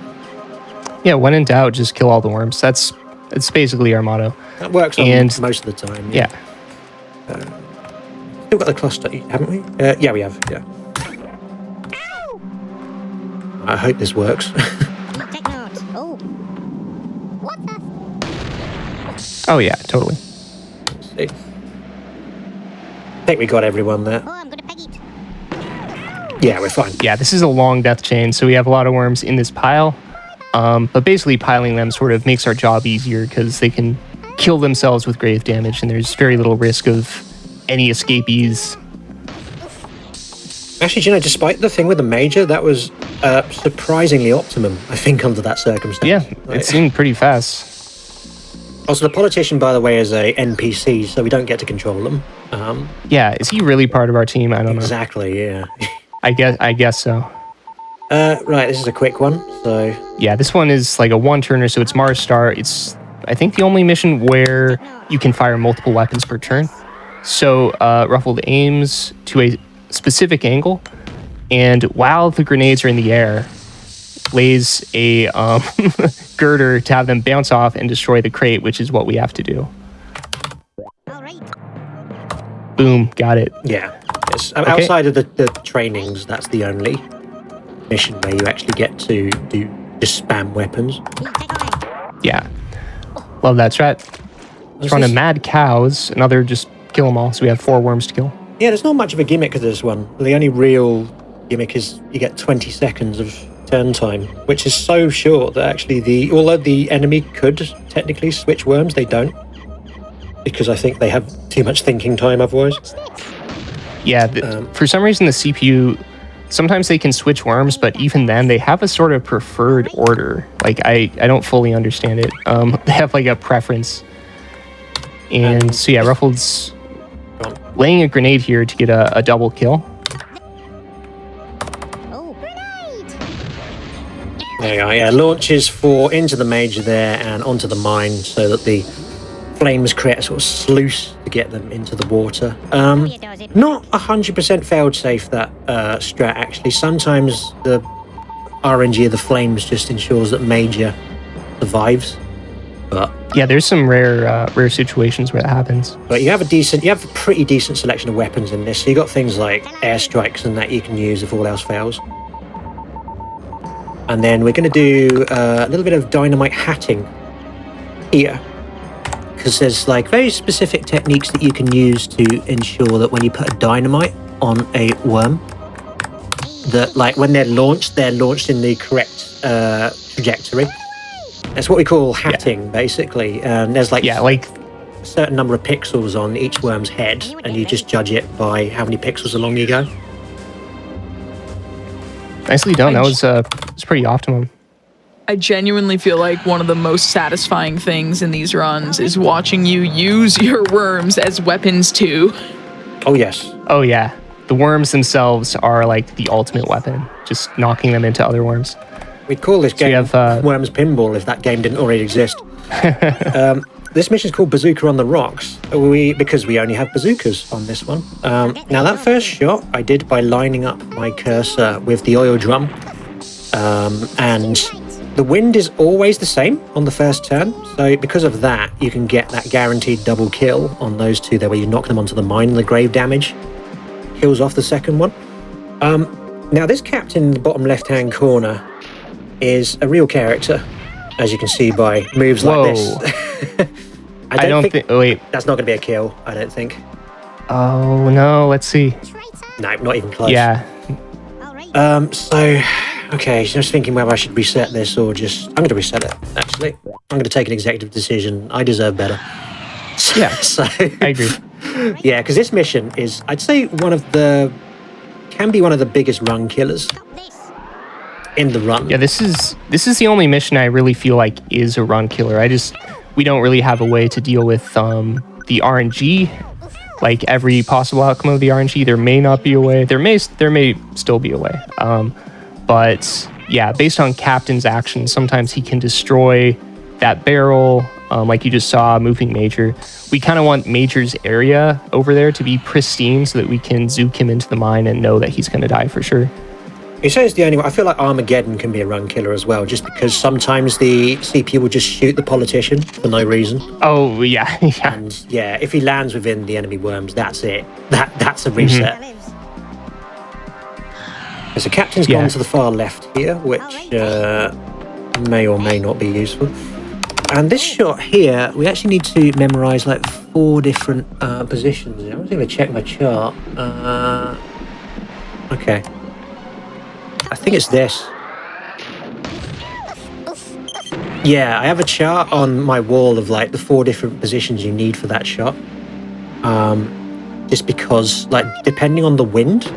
Yeah, when in doubt, just kill all the worms. It's basically our motto. That works on And- most of the time. Yeah. Still got the cluster, haven't we? Yeah, we have. Yeah. I hope this works. Take note. Oh. What the? Oh yeah, totally. Let's see. I think we got everyone there. Oh, I'm gonna peg it. Yeah, we're fine. Yeah, this is a long death chain, so we have a lot of worms in this pile. But basically piling them sort of makes our job easier because they can kill themselves with grave damage, and there's very little risk of any escapees. Actually, do you know, despite the thing with the Major, that was surprisingly optimum, I think, under that circumstance. Yeah, it seemed pretty fast. Also, the politician, by the way, is a NPC, so we don't get to control them. Yeah, is he really part of our team? I don't know. Exactly, yeah. I guess so. Right, this is a quick one, so... Yeah, this one is like a one-turner, so it's Mars Star. It's, I think, the only mission where you can fire multiple weapons per turn. So, Ruffled aims to a specific angle, and while the grenades are in the air, lays a girder to have them bounce off and destroy the crate, which is what we have to do. All right. Boom, got it. Yeah. Yes. Outside of the trainings, that's the only mission where you actually get to do just spam weapons. Yeah. Love that strat. Let's run a Mad Cows, another just kill them all, so we have 4 worms to kill. Yeah, there's not much of a gimmick to this one. The only real gimmick is you get 20 seconds of turn time, which is so short that actually although the enemy could technically switch worms, they don't. Because I think they have too much thinking time otherwise. Yeah, for some reason the CPU, sometimes they can switch worms, but even then they have a sort of preferred order. Like, I don't fully understand it. They have like a preference. And so yeah, Ruffled's laying a grenade here to get a double kill. Oh, grenade! There you are, yeah. Launches into the Major there and onto the mine so that the flames create a sort of sluice to get them into the water. Not 100% failed safe, that strat, actually. Sometimes the RNG of the flames just ensures that Major survives. But yeah, there's some rare situations where that happens. But you have a pretty decent selection of weapons in this. So you got things like airstrikes and that you can use if all else fails. And then we're going to do a little bit of dynamite hatting here, because there's like very specific techniques that you can use to ensure that when you put a dynamite on a worm, that like when they're launched in the correct trajectory. That's what we call hatting, basically. There's like a certain number of pixels on each worm's head, and you just judge it by how many pixels along you go. Nicely done. That was pretty optimum. I genuinely feel like one of the most satisfying things in these runs is watching you use your worms as weapons too. Oh, yes. Oh, yeah. The worms themselves are like the ultimate weapon, just knocking them into other worms. We'd call this game Worms Pinball if that game didn't already exist. This mission is called Bazooka on the Rocks, because we only have bazookas on this one. Now, that first shot I did by lining up my cursor with the oil drum, and the wind is always the same on the first turn, so because of that, you can get that guaranteed double kill on those two there where you knock them onto the mine and the grave damage kills off the second one. Now, this captain in the bottom left-hand corner is a real character, as you can see by moves like this. I don't think... Wait. That's not going to be a kill, I don't think. Oh, no. Let's see. No, not even close. Yeah. Okay, just thinking whether I should reset this or just... I'm going to reset it, actually. I'm going to take an executive decision. I deserve better. Yeah, so I agree. Yeah, because this mission is, I'd say, can be one of the biggest run killers in the run. Yeah, this is the only mission I really feel like is a run killer. We don't really have a way to deal with the RNG, like every possible outcome of the RNG. There may not be a way. There may still be a way. But yeah, based on Captain's actions, sometimes he can destroy that barrel, like you just saw, moving Major. We kind of want Major's area over there to be pristine so that we can zook him into the mine and know that he's going to die for sure. He says the only one. I feel like Armageddon can be a run killer as well, just because sometimes the CPU will just shoot the politician for no reason. Oh, yeah. Yeah. And yeah, if he lands within the enemy worms, that's it. That's a reset. So the captain's gone to the far left here, which may or may not be useful. And this shot here, we actually need to memorize like 4 different positions. I'm just going to check my chart. Okay. I think it's this. Yeah, I have a chart on my wall of like the 4 different positions you need for that shot. Just because, like, depending on the wind,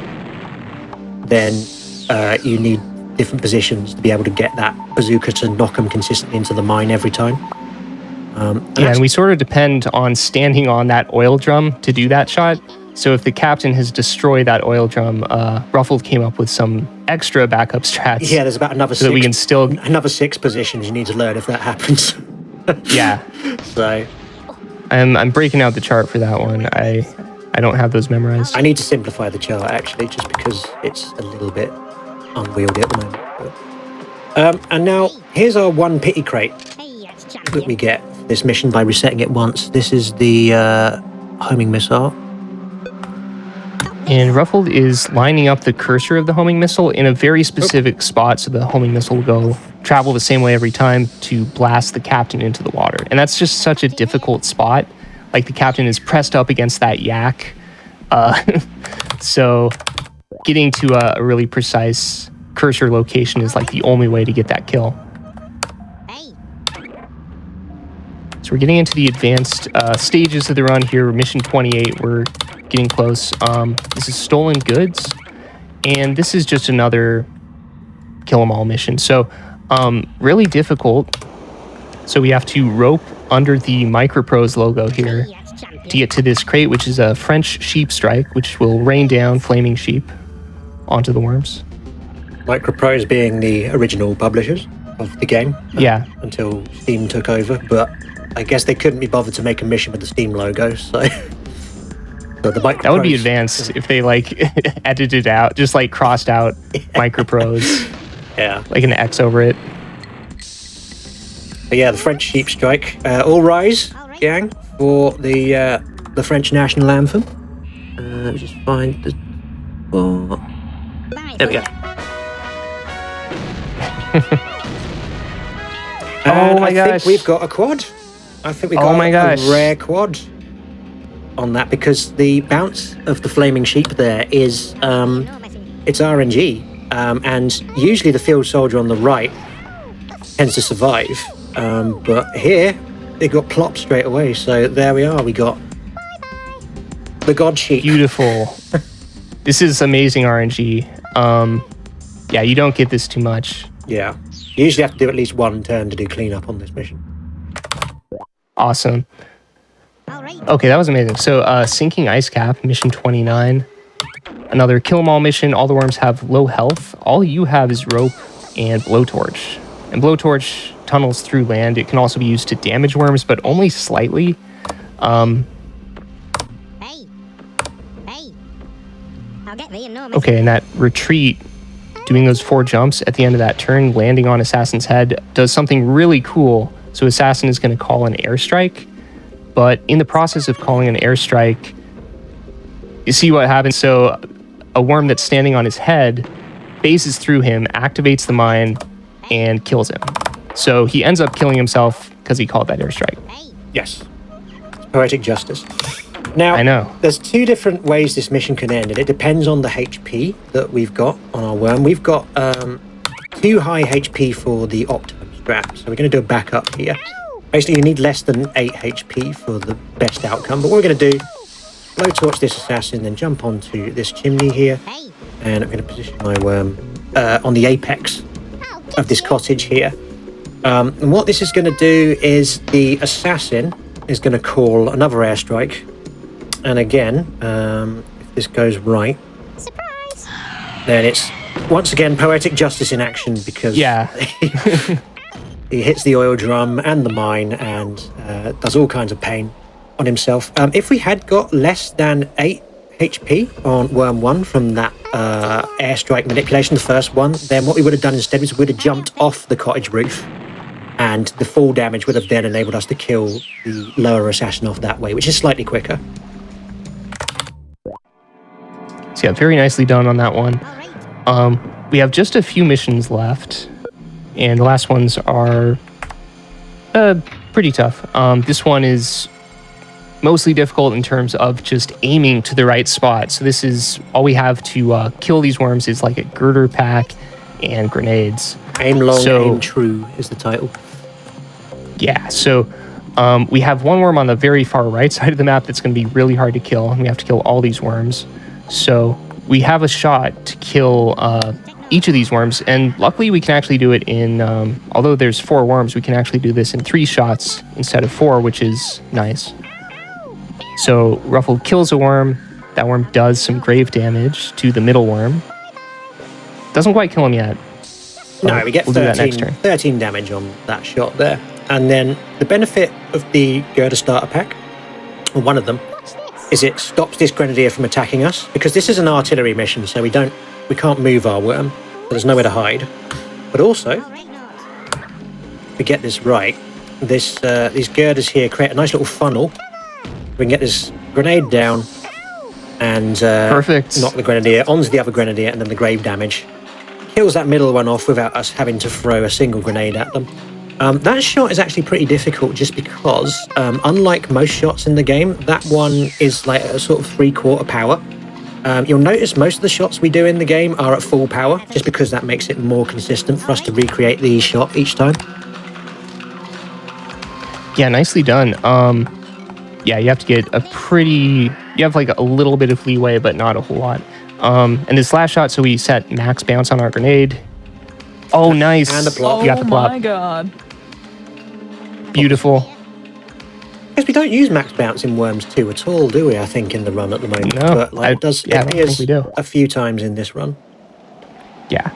then you need different positions to be able to get that bazooka to knock them consistently into the mine every time. And we sort of depend on standing on that oil drum to do that shot. So if the captain has destroyed that oil drum, Ruffled came up with some extra backup strats. Yeah, there's about another so that we can still another 6 positions you need to learn if that happens. Yeah. So I'm breaking out the chart for that one. I don't have those memorized. I need to simplify the chart actually, just because it's a little bit unwieldy at the moment. But, and now here's our 1 pity crate that we get for this mission by resetting it once. This is the homing missile. And Ruffled is lining up the cursor of the homing missile in a very specific spot, so the homing missile will travel the same way every time to blast the captain into the water. And that's just such a difficult spot. Like, the captain is pressed up against that yak. So getting to a really precise cursor location is like the only way to get that kill. So we're getting into the advanced stages of the run here. Mission 28, we're getting close. This is stolen goods, and this is just another kill 'em all mission. So really difficult. So we have to rope under the Microprose logo here to get to this crate, which is a French sheep strike, which will rain down flaming sheep onto the worms. Microprose being the original publishers of the game. Yeah. Until Steam took over, but I guess they couldn't be bothered to make a mission with the Steam logo, so... But the Microprose... That would be advanced if they, like, edited out, just, like, crossed out Microprose. Yeah. Like an X over it. But yeah, the French sheep strike. All rise, gang, for the French national anthem. Just find the... Oh. There we go. Oh my gosh. I think we've got a quad. I think we got a rare quad on that, because the bounce of the flaming sheep there is it's RNG, and usually the field soldier on the right tends to survive, but here they got plopped straight away. So there we are. We got the god sheep. Beautiful. This is amazing RNG. Yeah, you don't get this too much. Yeah, you usually have to do at least 1 turn to do cleanup on this mission. Awesome. Okay, that was amazing. So, Sinking Ice Cap, mission 29. Another kill 'em all mission. All the worms have low health. All you have is rope and blowtorch. And blowtorch tunnels through land. It can also be used to damage worms, but only slightly. Okay, and that retreat, doing those 4 jumps at the end of that turn, landing on Assassin's head, does something really cool. So Assassin is going to call an airstrike, but in the process of calling an airstrike, you see what happens. So a worm that's standing on his head phases through him, activates the mine, and kills him. So he ends up killing himself because he called that airstrike. Yes. It's poetic justice. Now, I know. There's 2 different ways this mission can end, and it depends on the HP that we've got on our worm. We've got 2 high HP for the optimum strat, so we're going to do a backup here. Basically, you need less than 8 HP for the best outcome, but what we're going to do, blowtorch this assassin, then jump onto this chimney here, and I'm going to position my worm on the apex of this cottage here. And what this is going to do is the assassin is going to call another airstrike. And again, if this goes right, surprise, then it's once again poetic justice in action, because he hits the oil drum and the mine and does all kinds of pain on himself. If we had got less than 8 HP on Worm 1 from that airstrike manipulation, the first one, then what we would have done instead was we would have jumped off the cottage roof, and the fall damage would have then enabled us to kill the lower assassin off that way, which is slightly quicker. So yeah, very nicely done on that one. We have just a few missions left, and the last ones are pretty tough. This one is mostly difficult in terms of just aiming to the right spot. So this is all we have to kill these worms is like a girder pack and grenades. Aim long, aim true is the title. Yeah, so we have one worm on the very far right side of the map that's going to be really hard to kill, and we have to kill all these worms. So we have a shot to kill each of these worms, and luckily we can actually do it in, although there's 4 worms, we can actually do this in 3 shots instead of 4, which is nice. So Ruffled kills a worm. That worm does some grave damage to the middle worm. Doesn't quite kill him yet. No, we get we'll 13 damage on that shot there. And then the benefit of the Girder starter pack, or one of them, is it stops this grenadier from attacking us, because this is an artillery mission, so we can't move our worm, so there's nowhere to hide. But also, if we get this right, these girders here create a nice little funnel. We can get this grenade down and perfect. Knock the grenadier onto the other grenadier, and then the grave damage kills that middle one off without us having to throw a single grenade at them. That shot is actually pretty difficult just because, unlike most shots in the game, that one is like a sort of 3/4 power. You'll notice most of the shots we do in the game are at full power, just because that makes it more consistent for us to recreate the shot each time. Yeah, nicely done. Yeah, you have to get you have like a little bit of leeway, but not a whole lot. And this last shot, so we set max bounce on our grenade. Oh, nice. And the plop. You got the plop. Oh my god. Beautiful. Because we don't use max bounce in Worms 2 at all, do we, I think, in the run at the moment? No, But like, it I don't think we do. a few times in this run. Yeah.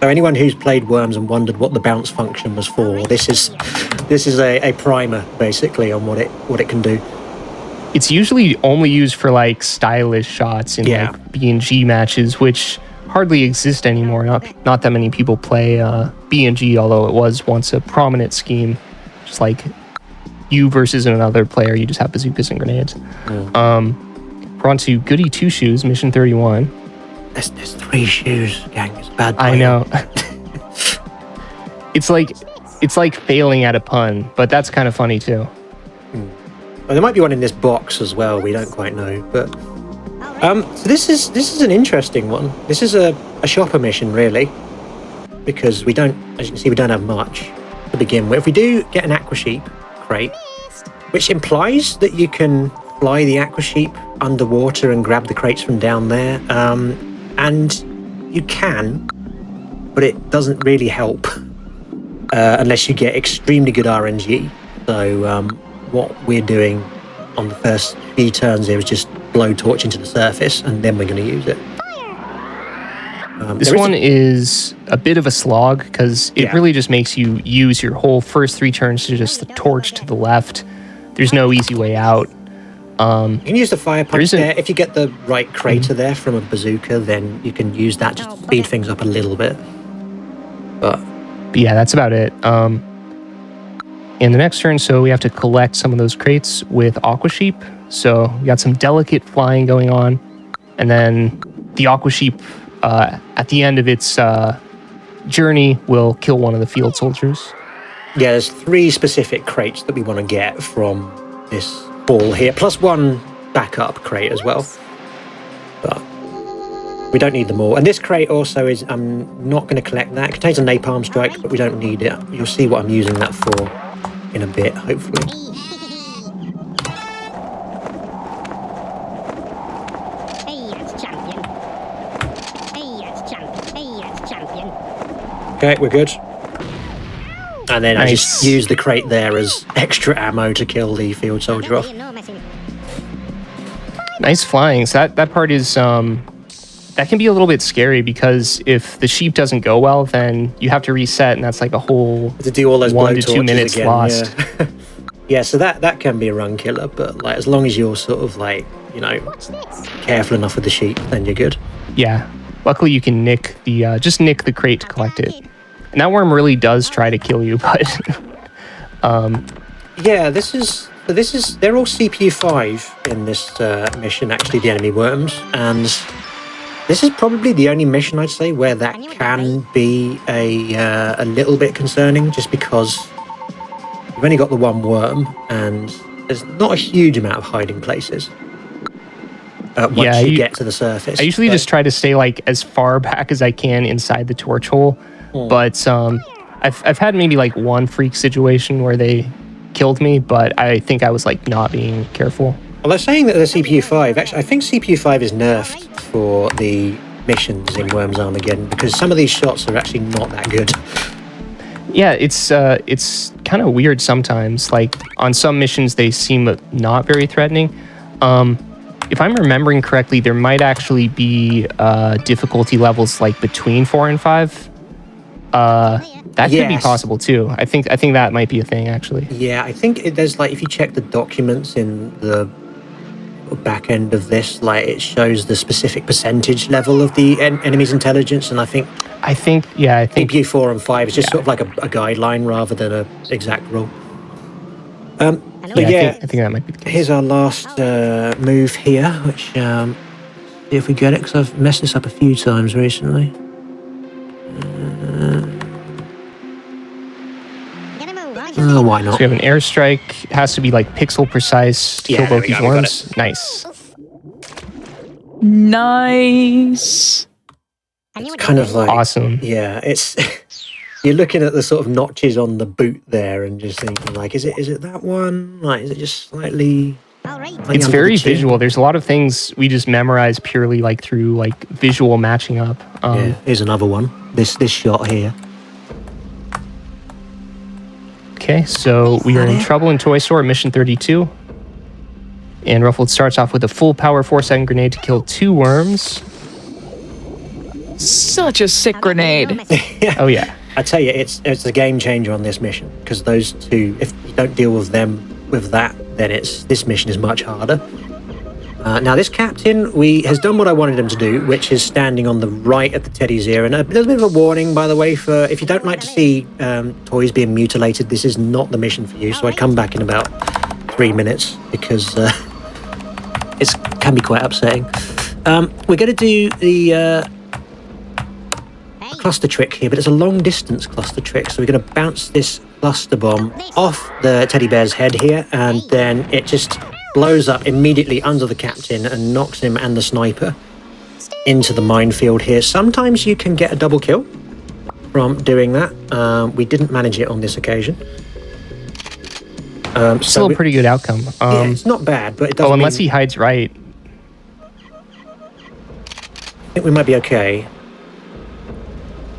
So anyone who's played Worms and wondered what the bounce function was for, this is a primer, basically, on what it can do. It's usually only used for like stylish shots in like B&G matches, which hardly exist anymore. Not that many people play B&G, although it was once a prominent scheme. Just like you versus another player, you just have bazookas and grenades. We're on to Goody Two Shoes, mission 31. There's 3 shoes, gang. It's a bad plan. I know. It's like failing at a pun, but that's kind of funny too. Well, there might be one in this box as well. We don't quite know, but so this is an interesting one. This is a shopper mission, really, because we don't, as you can see, we don't have much to begin with. We do get an aqua sheep crate, which implies that you can fly the aqua sheep underwater and grab the crates from down there, and you can, but it doesn't really help unless you get extremely good RNG. So what we're doing on the first few turns here is just blow torch into the surface, and then we're going to use it. This one is a bit of a slog because it really just makes you use your whole first 3 turns to just torch to the left. There's no easy way out. You can use the fire punch there. If you get the right crater there from a bazooka, then you can use that just to speed things up a little bit. But yeah, that's about it. In the next turn, so we have to collect some of those crates with Aqua Sheep. So we got some delicate flying going on. And then the Aqua Sheep, at the end of its journey, will kill one of the field soldiers. Yeah, there's 3 specific crates that we want to get from this ball here, plus 1 backup crate as well. But we don't need them all. And this crate also is, I'm not going to collect that. It contains a napalm strike, but we don't need it. You'll see what I'm using that for in a bit, hopefully. Hey, that's champion. Hey, that's champion. Hey, that's champion. Okay, we're good. And then I Nice. just use the crate there as extra ammo to kill the field soldier off. No messing. Nice flying. So that part is that can be a little bit scary because if the sheep doesn't go well, then you have to reset, and that's like a whole To do all those 1 blow to 2 torches minutes again, lost. yeah. Yeah, so that can be a run killer, but like as long as you're sort of like, you know, What's this? careful enough with the sheep, then you're good. Yeah. Luckily, you can nick the just nick the crate to collect it, and that worm really does try to kill you, but Yeah, this is they're all CPU 5 in this mission, actually, the enemy worms, and this is probably the only mission I'd say where that can be a little bit concerning, just because you've only got the one worm and there's not a huge amount of hiding places once you get to the surface. I usually just try to stay like as far back as I can inside the torch hole, but I've had maybe like one freak situation where they killed me, but I think I was like not being careful. Well, they're saying that the CPU 5, actually, I think CPU 5 is nerfed for the missions in Worms Armageddon, because some of these shots are actually not that good. Yeah, it's kind of weird sometimes. Like on some missions, they seem not very threatening. If I'm remembering correctly, there might actually be difficulty levels like between 4 and 5. That could be possible too. I think that might be a thing actually. Yeah, I think there's like, if you check the documents in the back end of this, like it shows the specific percentage level of the enemy's intelligence, and I think CPU 4 and 5 is just sort of like a guideline rather than a exact rule. But I think that might be the case. Here's our last move here, which see if we get it, because I've messed this up a few times recently. Why not? So we have an airstrike. It has to be like pixel precise to kill both these worms. Nice. Nice. It's kind of like Awesome. Yeah, it's you're looking at the sort of notches on the boot there and just thinking like, is it that one? Like, is it just slightly? It's very visual. There's a lot of things we just memorize purely like through like visual matching up. Yeah, here's another one. This shot here. Okay, so we are in trouble in Toy Store, mission 32. And Ruffled starts off with a full power 4-second grenade to kill 2 worms. Such a sick grenade. Oh yeah. I tell you, it's a game changer on this mission, because those two, if you don't deal with them with that, then this mission is much harder. Now this captain has done what I wanted him to do, which is standing on the right of the teddy's ear. And a little bit of a warning, by the way, for if you don't like to see toys being mutilated, this is not the mission for you. So I'd come back in about 3 minutes, because it can be quite upsetting. We're going to do the cluster trick here, but it's a long distance cluster trick. So we're going to bounce this cluster bomb off the teddy bear's head here, and then it just blows up immediately under the captain and knocks him and the sniper into the minefield here. Sometimes you can get a double kill from doing that. We didn't manage it on this occasion. Still a pretty good outcome. Yeah, it's not bad, but it doesn't. Unless he hides right. I think we might be okay.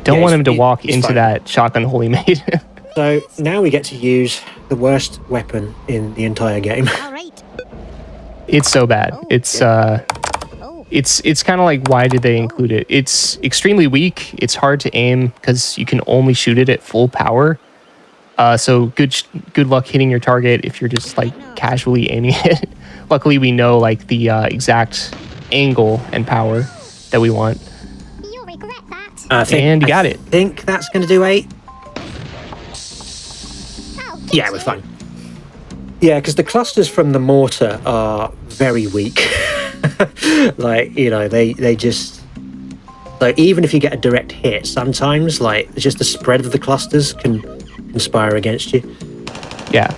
Don't want him to walk into fine. that shotgun hole he made. So now we get to use the worst weapon in the entire game. It's so bad. It's kind of like, why did they include it? It's extremely weak. It's hard to aim because you can only shoot it at full power. So good luck hitting your target if you're just like casually aiming it. Luckily, we know like the exact angle and power that we want. You'll regret that. And you got it. I think that's going to do 8. Yeah, we're fine. Yeah, because the clusters from the mortar are very weak. Like, you know, they just... So even if you get a direct hit, sometimes, like, just the spread of the clusters can conspire against you. Yeah.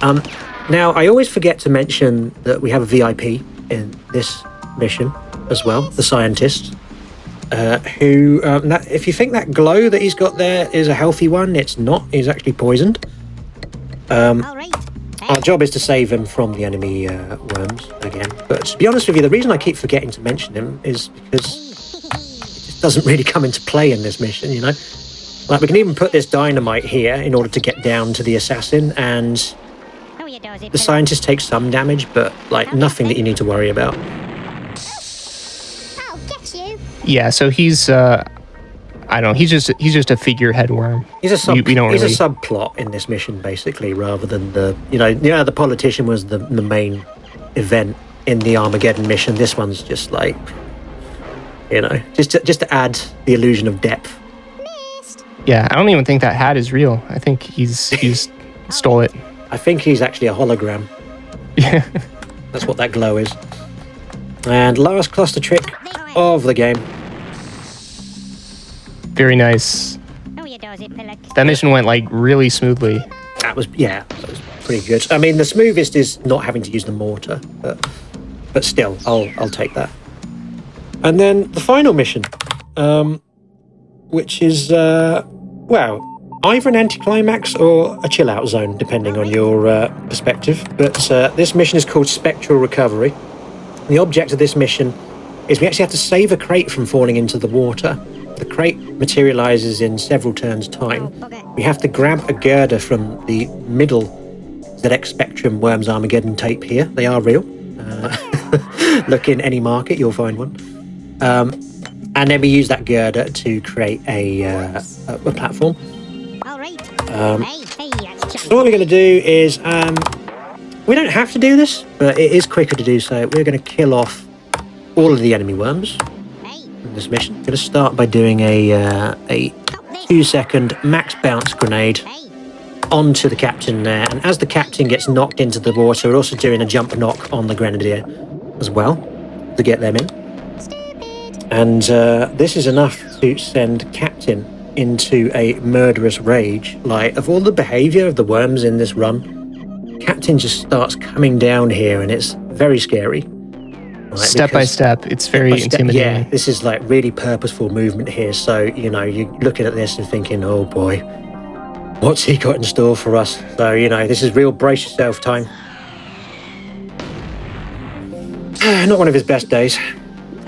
Now, I always forget to mention that we have a VIP in this mission as well, the scientist, who, if you think that glow that he's got there is a healthy one, it's not. He's actually poisoned. Our job is to save him from the enemy worms again. But to be honest with you, the reason I keep forgetting to mention him is because it just doesn't really come into play in this mission, you know? Like, we can even put this dynamite here in order to get down to the assassin, and the scientist takes some damage, but, like, nothing that you need to worry about. I'll get you. Yeah, so he's... I don't know. He's just a figurehead worm. He's a We don't he's really. a subplot in this mission, basically, rather than the politician was the main event in the Armageddon mission. This one's just like, just to add the illusion of depth. Yeah, I don't even think that hat is real. I think he's stole it. I think he's actually a hologram. Yeah. That's what that glow is. And last cluster trick of the game. Very nice. That mission went like really smoothly. That was pretty good. I mean, the smoothest is not having to use the mortar, but still, I'll take that. And then the final mission, which is either an anticlimax or a chill out zone, depending on your perspective. But this mission is called Spectral Recovery. The object of this mission is we actually have to save a crate from falling into the water. The crate materializes in several turns' time. We have to grab a girder from the middle ZX Spectrum Worms Armageddon tape here. They are real. Look in any market, you'll find one. And then we use that girder to create a platform. So what we're going to do is, we don't have to do this, but it is quicker to do so. We're going to kill off all of the enemy worms in this mission. We're going to start by doing a 2-second max bounce grenade onto the captain there. And as the captain gets knocked into the water, we're also doing a jump knock on the grenadier as well to get them in. And this is enough to send Captain into a murderous rage. Like, of all the behavior of the worms in this run, Captain just starts coming down here, and it's very scary. Right? Step by step, it's very intimidating. Yeah, this is like really purposeful movement here. So, you're looking at this and thinking, oh boy, what's he got in store for us? So, this is real brace yourself time. Not one of his best days.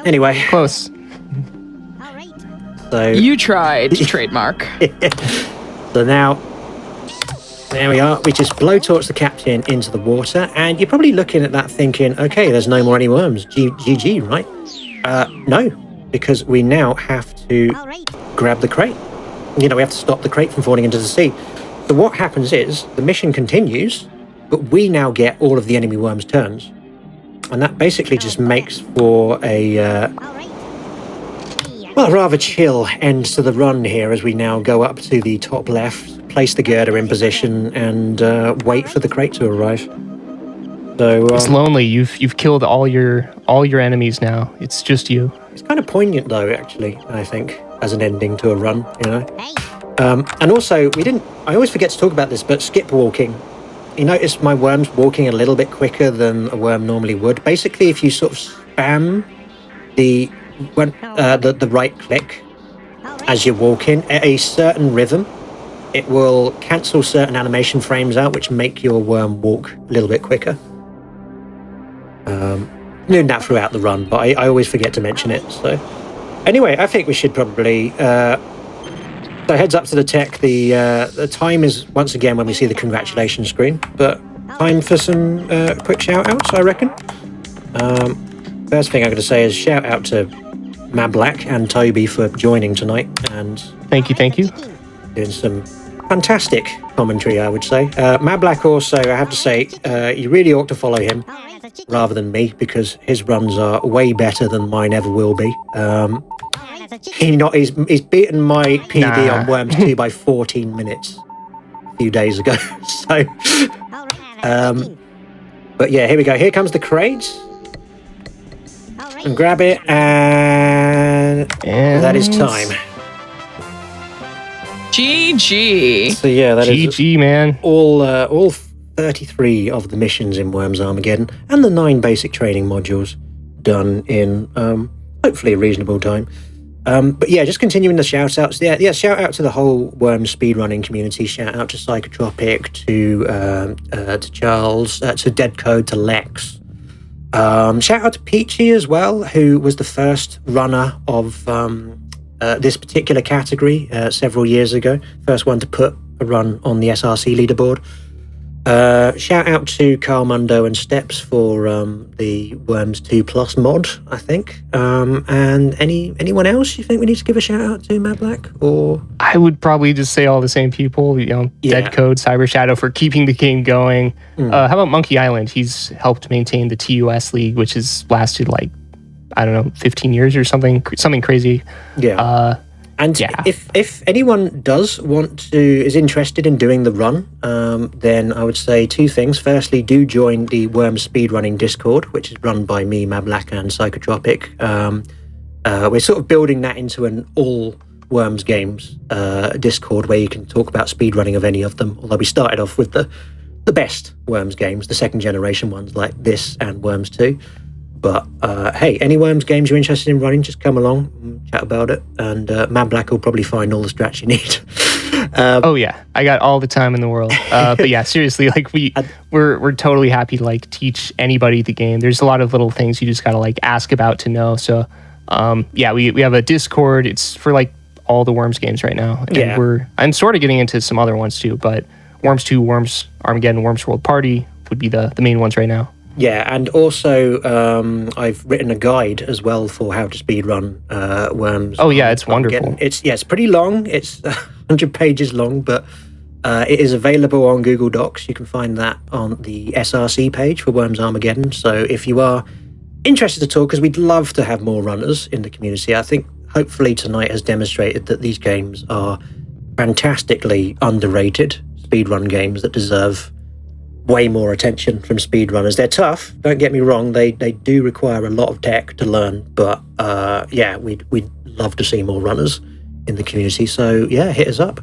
Anyway. Close. So You tried to trademark. So now, there we are. We just blowtorch the captain into the water, and you're probably looking at that thinking, okay, there's no more any worms. GG, right? No, because we now have to grab the crate. We have to stop the crate from falling into the sea. So what happens is, the mission continues, but we now get all of the enemy worms' turns. And that basically just makes for a rather chill end to the run here, as we now go up to the top left, place the girder in position, and wait for the crate to arrive. So It's lonely. You've killed all your enemies now. It's just you. It's kind of poignant, though, actually, I think, as an ending to a run, And also, I always forget to talk about this, but skip walking. You notice my worm's walking a little bit quicker than a worm normally would. Basically, if you sort of spam the right click as you're walking at a certain rhythm, it will cancel certain animation frames out, which make your worm walk a little bit quicker. Doing that throughout the run, but I always forget to mention it. So anyway, I think we should probably... So heads up to the tech, the time is once again when we see the congratulations screen, but time for some quick shout-outs, I reckon. First thing I'm going to say is shout out to Mad Black and Toby for joining tonight and Thank you. doing some fantastic commentary, I would say. Mad Black also, I have to say, you really ought to follow him rather than me, because his runs are way better than mine ever will be. He's beaten my PB on Worms 2 by 14 minutes a few days ago. So, but yeah, here we go. Here comes the crate. And grab it, and that is time. GG. So yeah, that is GG, man. all 33 of the missions in Worms Armageddon, and the 9 basic training modules done in hopefully a reasonable time. But yeah, just continuing the shout outs. Yeah, shout out to the whole Worms speedrunning community. Shout out to Psychotropic, to Charles, to Deadcode, to Lex. Shout out to Peachy as well, who was the first runner of this particular category several years ago. First one to put a run on the SRC leaderboard. Shout out to Carl Mundo and Steps for the Worms 2 Plus mod, I think. And anyone else you think we need to give a shout out to, Matt Black? Or I would probably just say all the same people, Dead Code, Cyber Shadow for keeping the game going. How about Monkey Island? He's helped maintain the TUS League, which has lasted 15 years or something crazy. Yeah. If anyone is interested in doing the run, then I would say two things. Firstly, do join the Worms speedrunning Discord, which is run by me, Mablack, and Psychotropic. We're sort of building that into an all Worms games Discord where you can talk about speedrunning of any of them. Although we started off with the best Worms games, the second generation ones like this and Worms 2. But hey, any Worms games you're interested in running, just come along and chat about it. And Mad Black will probably find all the strats you need. Oh yeah, I got all the time in the world. But yeah, seriously, we're totally happy to teach anybody the game. There's a lot of little things you just gotta ask about to know. So yeah, we have a Discord. It's for all the Worms games right now. And I'm sort of getting into some other ones too. But Worms 2, Worms Armageddon, Worms World Party would be the main ones right now. Yeah, and also I've written a guide as well for how to speedrun Worms. Oh yeah, it's wonderful. It's pretty long. It's 100 pages long, but it is available on Google Docs. You can find that on the SRC page for Worms Armageddon. So if you are interested at all, because we'd love to have more runners in the community, I think hopefully tonight has demonstrated that these games are fantastically underrated speedrun games that deserve way more attention from speedrunners. They're tough, don't get me wrong, they do require a lot of tech to learn, but yeah, we'd love to see more runners in the community. So yeah, hit us up.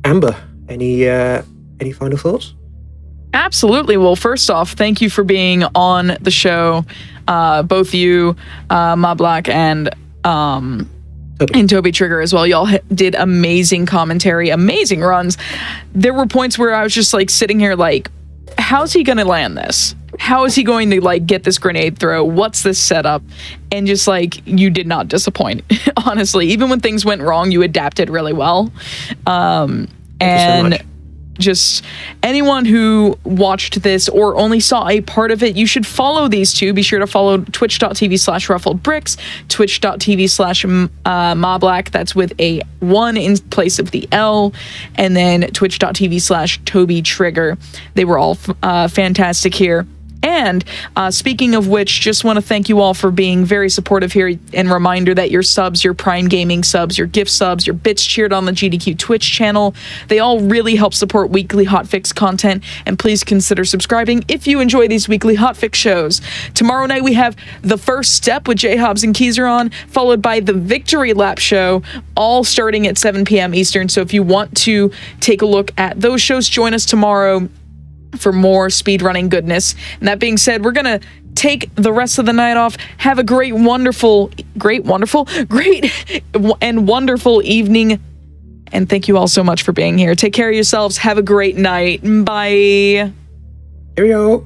Amber, any final thoughts? Absolutely. Well, first off, thank you for being on the show, both you, Mablack, and Toby Trigger as well. Y'all did amazing commentary, amazing runs. There were points where I was just sitting here how's he going to land this? How is he going to get this grenade throw? What's this setup? And just you did not disappoint. Honestly, even when things went wrong, you adapted really well. Thank you so much. Just anyone who watched this or only saw a part of it, you should follow these two. Be sure to follow twitch.tv/ruffledbricks, twitch.tv/Mablack, that's with a 1 in place of the L, and then twitch.tv/Toby Trigger. They were all fantastic here. And speaking of which, just want to thank you all for being very supportive here, and reminder that your subs, your Prime Gaming subs, your gift subs, your bits cheered on the GDQ Twitch channel, they all really help support weekly hotfix content, and please consider subscribing if you enjoy these weekly hotfix shows. Tomorrow night we have The First Step with J Hobbs and Keyzeron, followed by the Victory Lap show, all starting at 7 p.m. Eastern. So if you want to take a look at those shows, join us tomorrow for more speedrunning goodness. And that being said, we're gonna take the rest of the night off. Have a great and wonderful evening. And thank you all so much for being here. Take care of yourselves. Have a great night. Bye. Cheerio.